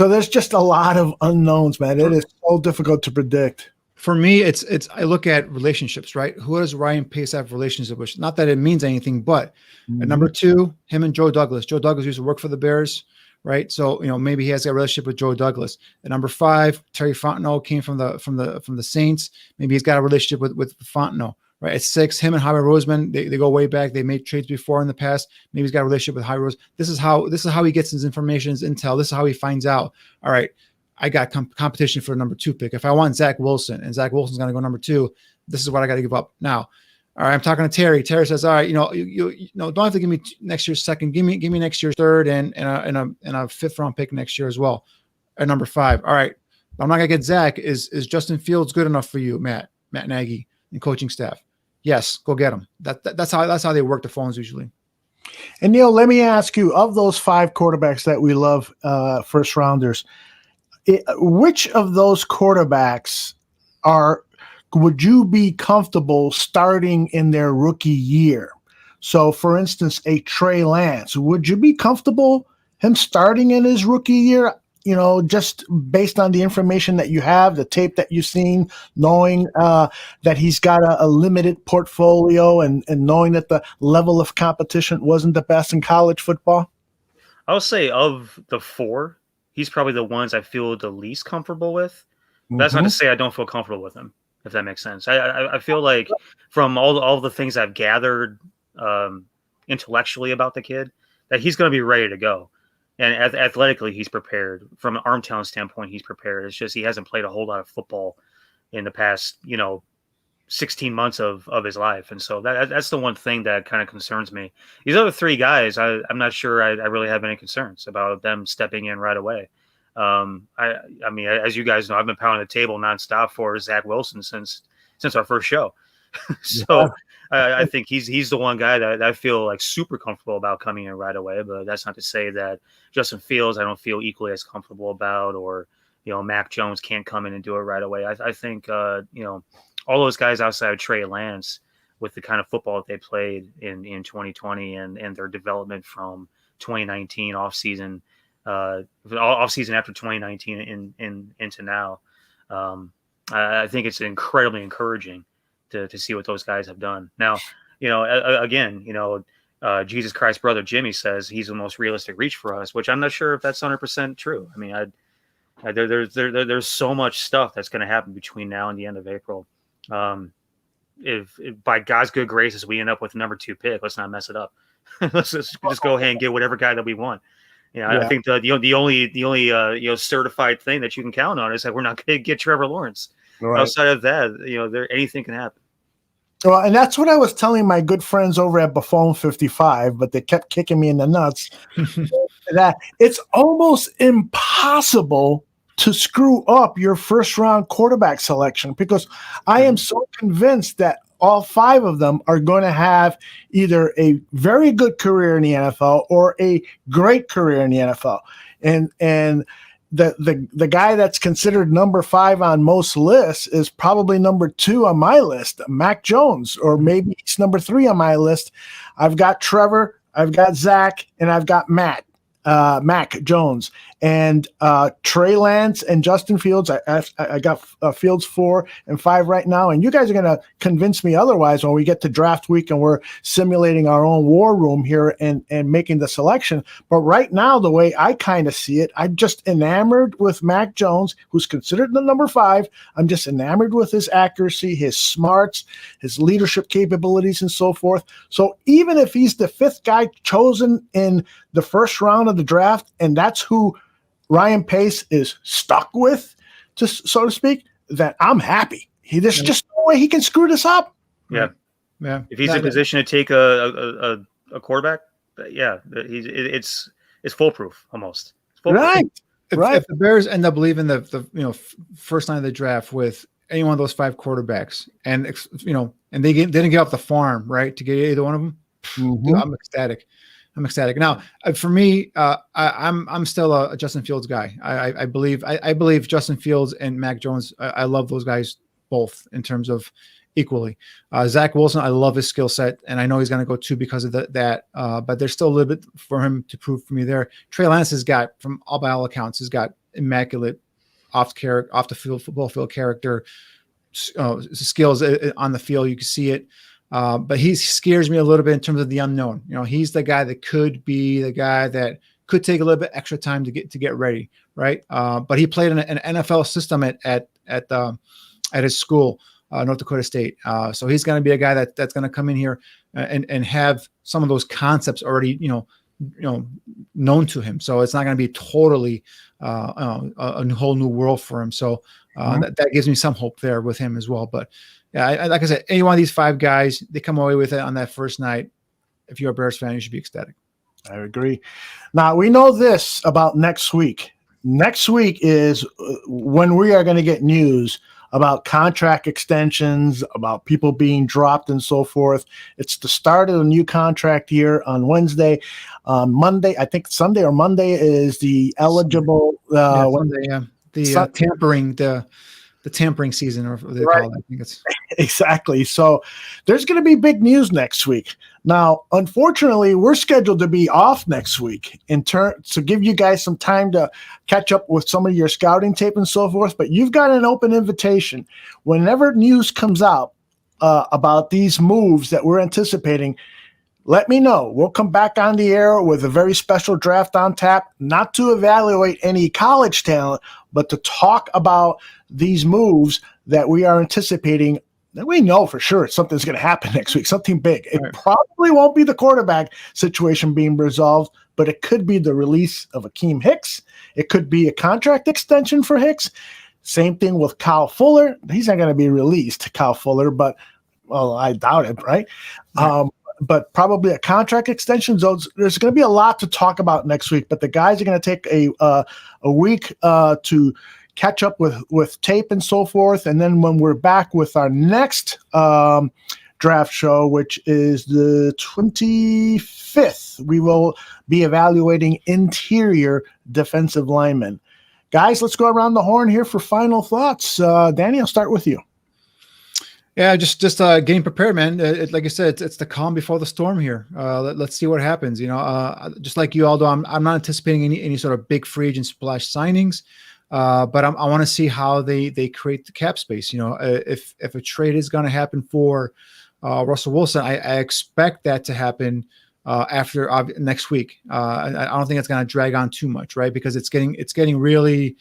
there's just a lot of unknowns, man. It is so difficult to predict. For me, it's I look at relationships, right? Who does Ryan Pace have relationship with? Not that it means anything, but at number 2, him and Joe Douglas. Joe Douglas used to work for the Bears, right? So maybe he has a relationship with Joe Douglas. At number 5, Terry Fontenot came from the Saints. Maybe he's got a relationship with Fontenot. Right at 6, him and Howie Roseman, they go way back. They made trades before in the past. Maybe he's got a relationship with Howie Rose. This is how he gets his information, his intel. This is how he finds out. All right, I got competition for a number 2 pick. If I want Zach Wilson and Zach Wilson's going to go number 2, this is what I got to give up now. All right, I'm talking to Terry. Terry says, all right, you don't have to give me next year's second. Give me next year's third and a 5th round pick next year as well at number 5. All right, I'm not going to get Zach. Is Justin Fields good enough for you, Matt Nagy and coaching staff? Yes, go get them. That's how they work the phones usually. And Niel, let me ask you, of those 5 quarterbacks that we love, first rounders, which of those quarterbacks would you be comfortable starting in their rookie year? So, for instance, a Trey Lance, would you be comfortable him starting in his rookie year? just based on the information that you have, the tape that you've seen, knowing that he's got a limited portfolio and knowing that the level of competition wasn't the best in college football? I would say of the four, he's probably the ones I feel the least comfortable with. That's not to say I don't feel comfortable with him, if that makes sense. I feel like from all the things I've gathered intellectually about the kid, that he's going to be ready to go. And athletically, he's prepared. From an arm talent standpoint, he's prepared. It's just he hasn't played a whole lot of football in the past, 16 months of his life. And so that's the one thing that kind of concerns me. These other three guys, I'm not sure I really have any concerns about them stepping in right away. I mean, as you guys know, I've been pounding the table nonstop for Zach Wilson since our first show. So I think he's the one guy that I feel like super comfortable about coming in right away. But that's not to say that Justin Fields I don't feel equally as comfortable about, or Mac Jones can't come in and do it right away. I think all those guys outside of Trey Lance, with the kind of football that they played in 2020 and their development from 2019 off season after 2019 into now, I think it's incredibly encouraging to see what those guys have done. Now, again, Jesus Christ brother Jimmy says he's the most realistic reach for us, which I'm not sure if that's 100% true. I mean, there's so much stuff that's going to happen between now and the end of April. If by God's good graces we end up with the number 2 pick, let's not mess it up. Let's just go ahead and get whatever guy that we want. I think the only certified thing that you can count on is that we're not going to get Trevor Lawrence. Right. Outside of that, anything can happen. Well, and that's what I was telling my good friends over at Buffon 55, but they kept kicking me in the nuts. That it's almost impossible to screw up your first round quarterback selection, because I am so convinced that all 5 of them are going to have either a very good career in the NFL or a great career in the NFL. And the guy that's considered number 5 on most lists is probably number 2 on my list, Mac Jones, or maybe he's number 3 on my list. I've got Trevor, I've got Zach, and I've got Mac Jones, and Trey Lance and Justin Fields. I got Fields 4 and 5 right now, and you guys are going to convince me otherwise when we get to draft week and we're simulating our own war room here and making the selection. But right now, the way I kind of see it, I'm just enamored with Mac Jones, who's considered the number 5. I'm just enamored with his accuracy, his smarts, his leadership capabilities, and so forth. So even if he's the 5th guy chosen in the first round of the draft, and that's who Ryan Pace is stuck with, so to speak, then I'm happy. There's just no way he can screw this up. Yeah. If he's in position to take a quarterback, it's foolproof almost. It's foolproof. Right. If the Bears end up leaving the first line of the draft with any one of those 5 quarterbacks, and they didn't get off the farm, right, to get either one of them, dude, I'm ecstatic. Now, for me, I'm still a Justin Fields guy. I believe Justin Fields and Mac Jones. I love those guys both in terms of equally. Zach Wilson, I love his skill set, and I know he's going to go 2 because of that. But there's still a little bit for him to prove for me there. Trey Lance has got, by all accounts, has got immaculate off the field football field character, skills on the field. You can see it. But he scares me a little bit in terms of the unknown. He's the guy that could be the guy that could take a little bit extra time to get ready, right? But he played in an NFL system at his school, North Dakota State. So he's going to be a guy that's going to come in here and have some of those concepts already, known to him. So it's not going to be totally a whole new world for him. So that gives me some hope there with him as well. But yeah, like I said, any one of these 5 guys, they come away with it on that first night. If you're a Bears fan, you should be ecstatic. I agree. Now, we know this about next week. Next week is when we are going to get news about contract extensions, about people being dropped and so forth. It's the start of the new contract year on Wednesday. Monday, I think Sunday or Monday is the eligible. Sunday, the tampering season, or what they call it. I think it's exactly. So there's going to be big news next week. Now, unfortunately, we're scheduled to be off next week to give you guys some time to catch up with some of your scouting tape and so forth. But you've got an open invitation. Whenever news comes out about these moves that we're anticipating, let me know. We'll come back on the air with a very special draft on tap, not to evaluate any college talent, but to talk about these moves that we are anticipating. That we know for sure something's going to happen next week, something big. It probably won't be the quarterback situation being resolved, but it could be the release of Akeem Hicks. It could be a contract extension for Hicks. Same thing with Kyle Fuller. He's not going to be released, Kyle Fuller, but, well, I doubt it, right? But probably a contract extension. So there's going to be a lot to talk about next week, but the guys are going to take a week to catch up with tape and so forth. And then when we're back with our next draft show, which is the 25th, we will be evaluating interior defensive linemen. Guys, let's go around the horn here for final thoughts. Danny, I'll start with you. Yeah, just getting prepared, man. Like I said, it's the calm before the storm here. Let's see what happens. Just like you, Aldo, I'm not anticipating any sort of big free agent splash signings. But I want to see how they create the cap space. If a trade is going to happen for Russell Wilson, I expect that to happen after next week. I don't think it's going to drag on too much, right? Because it's getting really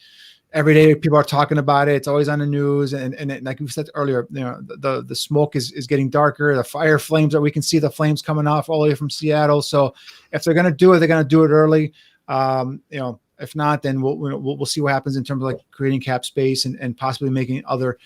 every day. People are talking about it. It's always on the news, and like we said earlier, the smoke is getting darker. The fire flames we can see the flames coming off all the way from Seattle. So if they're going to do it, they're going to do it early. If not, then we'll see what happens in terms of like creating cap space and possibly making other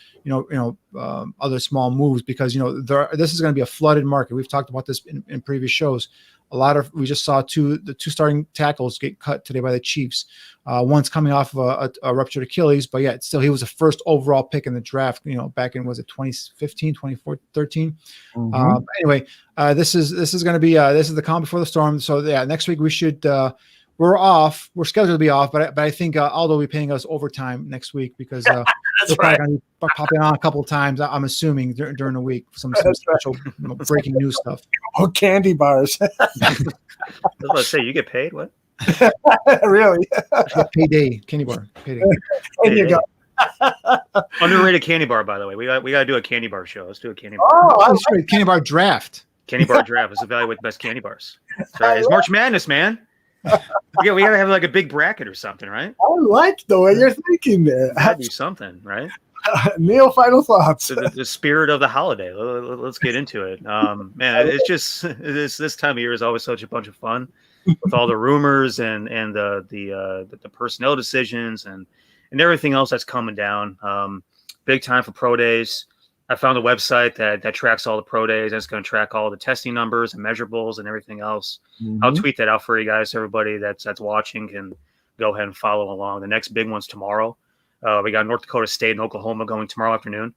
other small moves, because this is going to be a flooded market. We've talked about this in previous shows. We just saw the two starting tackles get cut today by the Chiefs. One's coming off of a ruptured Achilles, but yet still he was the first overall pick in the draft. Back in 2015, 2013. Mm-hmm. Anyway, this is going to be this is the calm before the storm. So yeah, next week we should. We're off. We're scheduled to be off, but I think Aldo will be paying us overtime next week because we're probably going to be popping on a couple of times. I'm assuming during the week some special breaking news stuff. Oh, candy bars. I was about to say, you get paid? What? Really? Payday, candy bar. Payday. There you go. Underrated candy bar, by the way. We got to do a candy bar show. Let's do a candy bar. Oh, that's right. Candy bar draft. Candy bar draft. Let's evaluate the best candy bars. That's right. It's March Madness, man. We got to have like a big bracket or something, right? I like the way you're thinking there. That'd be something, right? Neil, final thoughts. The spirit of the holiday. Let's get into it. Man, it's just this time of year is always such a bunch of fun with all the rumors and the personnel decisions and everything else that's coming down. Big time for pro days. I found a website that tracks all the pro days. That's going to track all the testing numbers and measurables and everything else. Mm-hmm. I'll tweet that out for you guys. Everybody that's watching can go ahead and follow along. The next big one's tomorrow. We got North Dakota State and Oklahoma going tomorrow afternoon.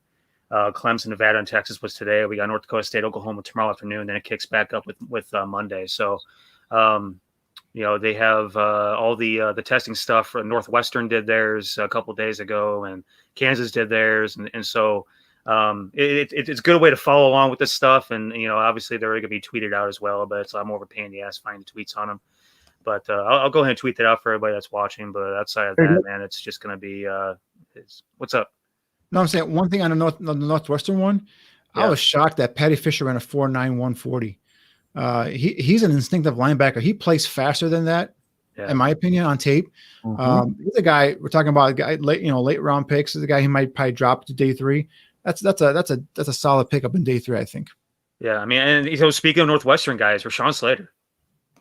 Clemson, Nevada, and Texas was today. We got North Dakota State, Oklahoma tomorrow afternoon. Then it kicks back up with Monday. So, they have all the testing stuff. Northwestern did theirs a couple days ago, and Kansas did theirs, and so. It's a good way to follow along with this stuff, and obviously they're going to be tweeted out as well. But it's a lot more of a pain in the ass finding the tweets on them. But I'll go ahead and tweet that out for everybody that's watching. But outside of that, man, it's just going to be. What's up? No, I'm saying one thing on the Northwestern one. Yeah. I was shocked that Patty Fisher ran a 4.9 140. He's an instinctive linebacker. He plays faster than that. Yeah. In my opinion, on tape. Mm-hmm. He's a guy we're talking about. A guy late round picks. Is a guy he might probably drop to day 3. That's a solid pickup in day 3, I think. Yeah, I mean, and speaking of Northwestern guys, Rashawn Slater.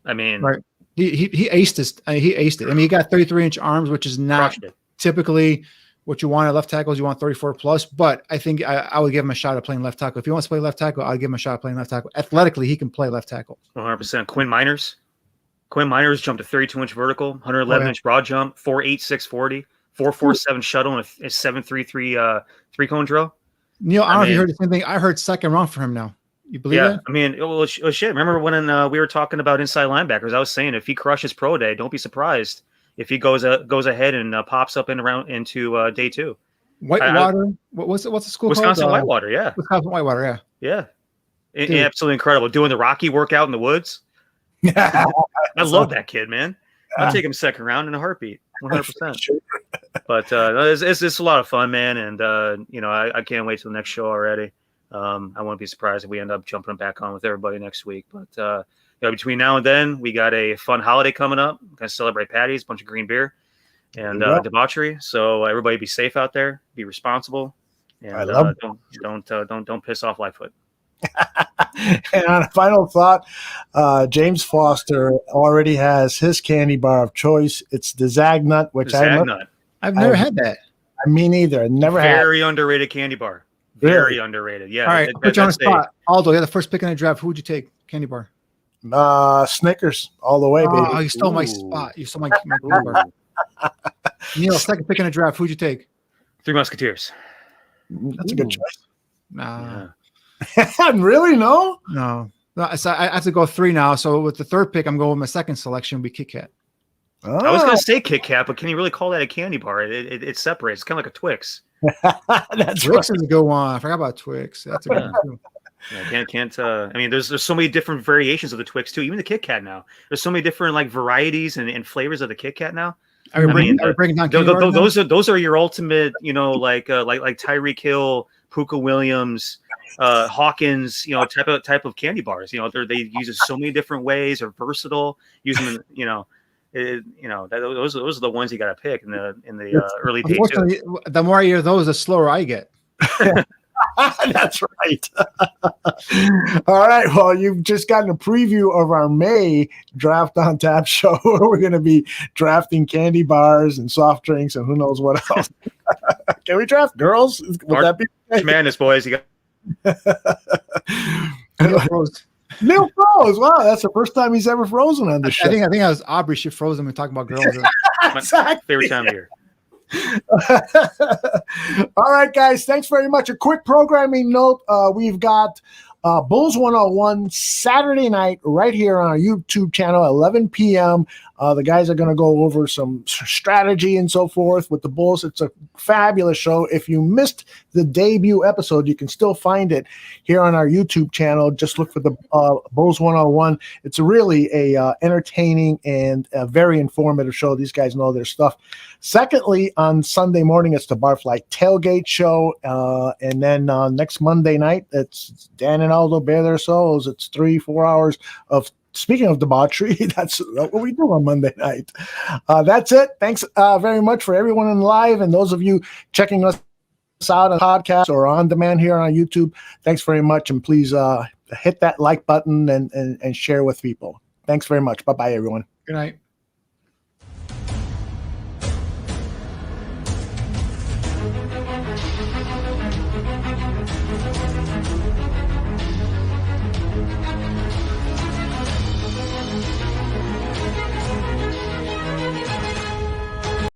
I mean, right? He aced this. He aced it. I mean, he got 33-inch arms, which is not typically what you want at left tackles. You want 34 plus, but I think I would give him a shot at playing left tackle. If he wants to play left tackle, I'll give him a shot at playing left tackle. Athletically, he can play left tackle. 100%. Quinn Miners jumped a 32-inch vertical, 111-inch broad jump, 4.8 640, 4.47 shuttle, and a 7.33 three-cone drill. Neil, I don't know if you heard the same thing. I heard second round for him now. You believe that? I mean, shit. Remember when we were talking about inside linebackers? I was saying if he crushes pro day, don't be surprised if he goes ahead and pops up into day 2. Whitewater. What's the school Wisconsin called? Whitewater. Yeah. Wisconsin Whitewater. Yeah. Yeah. Absolutely incredible. Doing the Rocky workout in the woods. I love that kid, man. I'll take him second round in a heartbeat, 100%. But it's a lot of fun, man. And, I can't wait till the next show already. I won't be surprised if we end up jumping back on with everybody next week. But, between now and then, we got a fun holiday coming up. We're going to celebrate Patty's, a bunch of green beer and debauchery. So everybody be safe out there, be responsible, and don't piss off Lightfoot. And on a final thought, James Foster already has his candy bar of choice. It's the Zagnut, which I've never had that. Me neither. Never had. Very underrated candy bar. Very underrated. Yeah. All right. Put you on the spot. Aldo, you're the first pick in the draft. Who would you take? Candy bar. Snickers all the way, baby. Oh, you stole my spot. You stole my candy bar. Niel, second pick in the draft. Who'd you take? Three Musketeers. That's a good choice. Nah. Yeah. Really? No. So I have to go 3 now. So with the third pick, I'm going with my second selection. Would be Kit Kat. Oh. I was going to say Kit Kat, but can you really call that a candy bar? It separates. It's kind of like a Twix. That's Twix is a good one. I forgot about Twix. That's a good one too. Yeah, can't. I mean, there's so many different variations of the Twix too. Even the Kit Kat now. There's so many different like varieties and flavors of the Kit Kat now. Are we bringing down those are your ultimate, like Tyreek Hill, Puka Williams, Hawkins, type of candy bars. They use it so many different ways. Are versatile. Use them, those are the ones you got to pick in the early days. The more I hear those, the slower I get. That's right. All right. Well, you've just gotten a preview of our May Draft on Tap show. We're going to be drafting candy bars and soft drinks and who knows what else. Can we draft girls? Would that be madness, boys? You got Niel froze. Niel froze. Wow, that's the first time he's ever frozen on the show. I think I was Aubrey. She froze him and talking about girls. Exactly. Favorite time of year. All right, guys. Thanks very much. A quick programming note. We've got Bulls 101 Saturday night right here on our YouTube channel at 11 p.m. The guys are going to go over some strategy and so forth with the Bulls. It's a fabulous show. If you missed the debut episode, you can still find it here on our YouTube channel. Just look for the Bulls 101. It's really a entertaining and a very informative show. These guys know their stuff. Secondly, on Sunday morning, it's the Barfly Tailgate show. And then next Monday night, it's Dan and Aldo Bare Their Souls. It's 3-4 hours of speaking of debauchery. That's what we do on Monday night. That's it. Thanks very much for everyone in live and those of you checking us out on podcast or on demand here on YouTube. Thanks very much. And please hit that like button and share with people. Thanks very much. Bye-bye, everyone. Good night.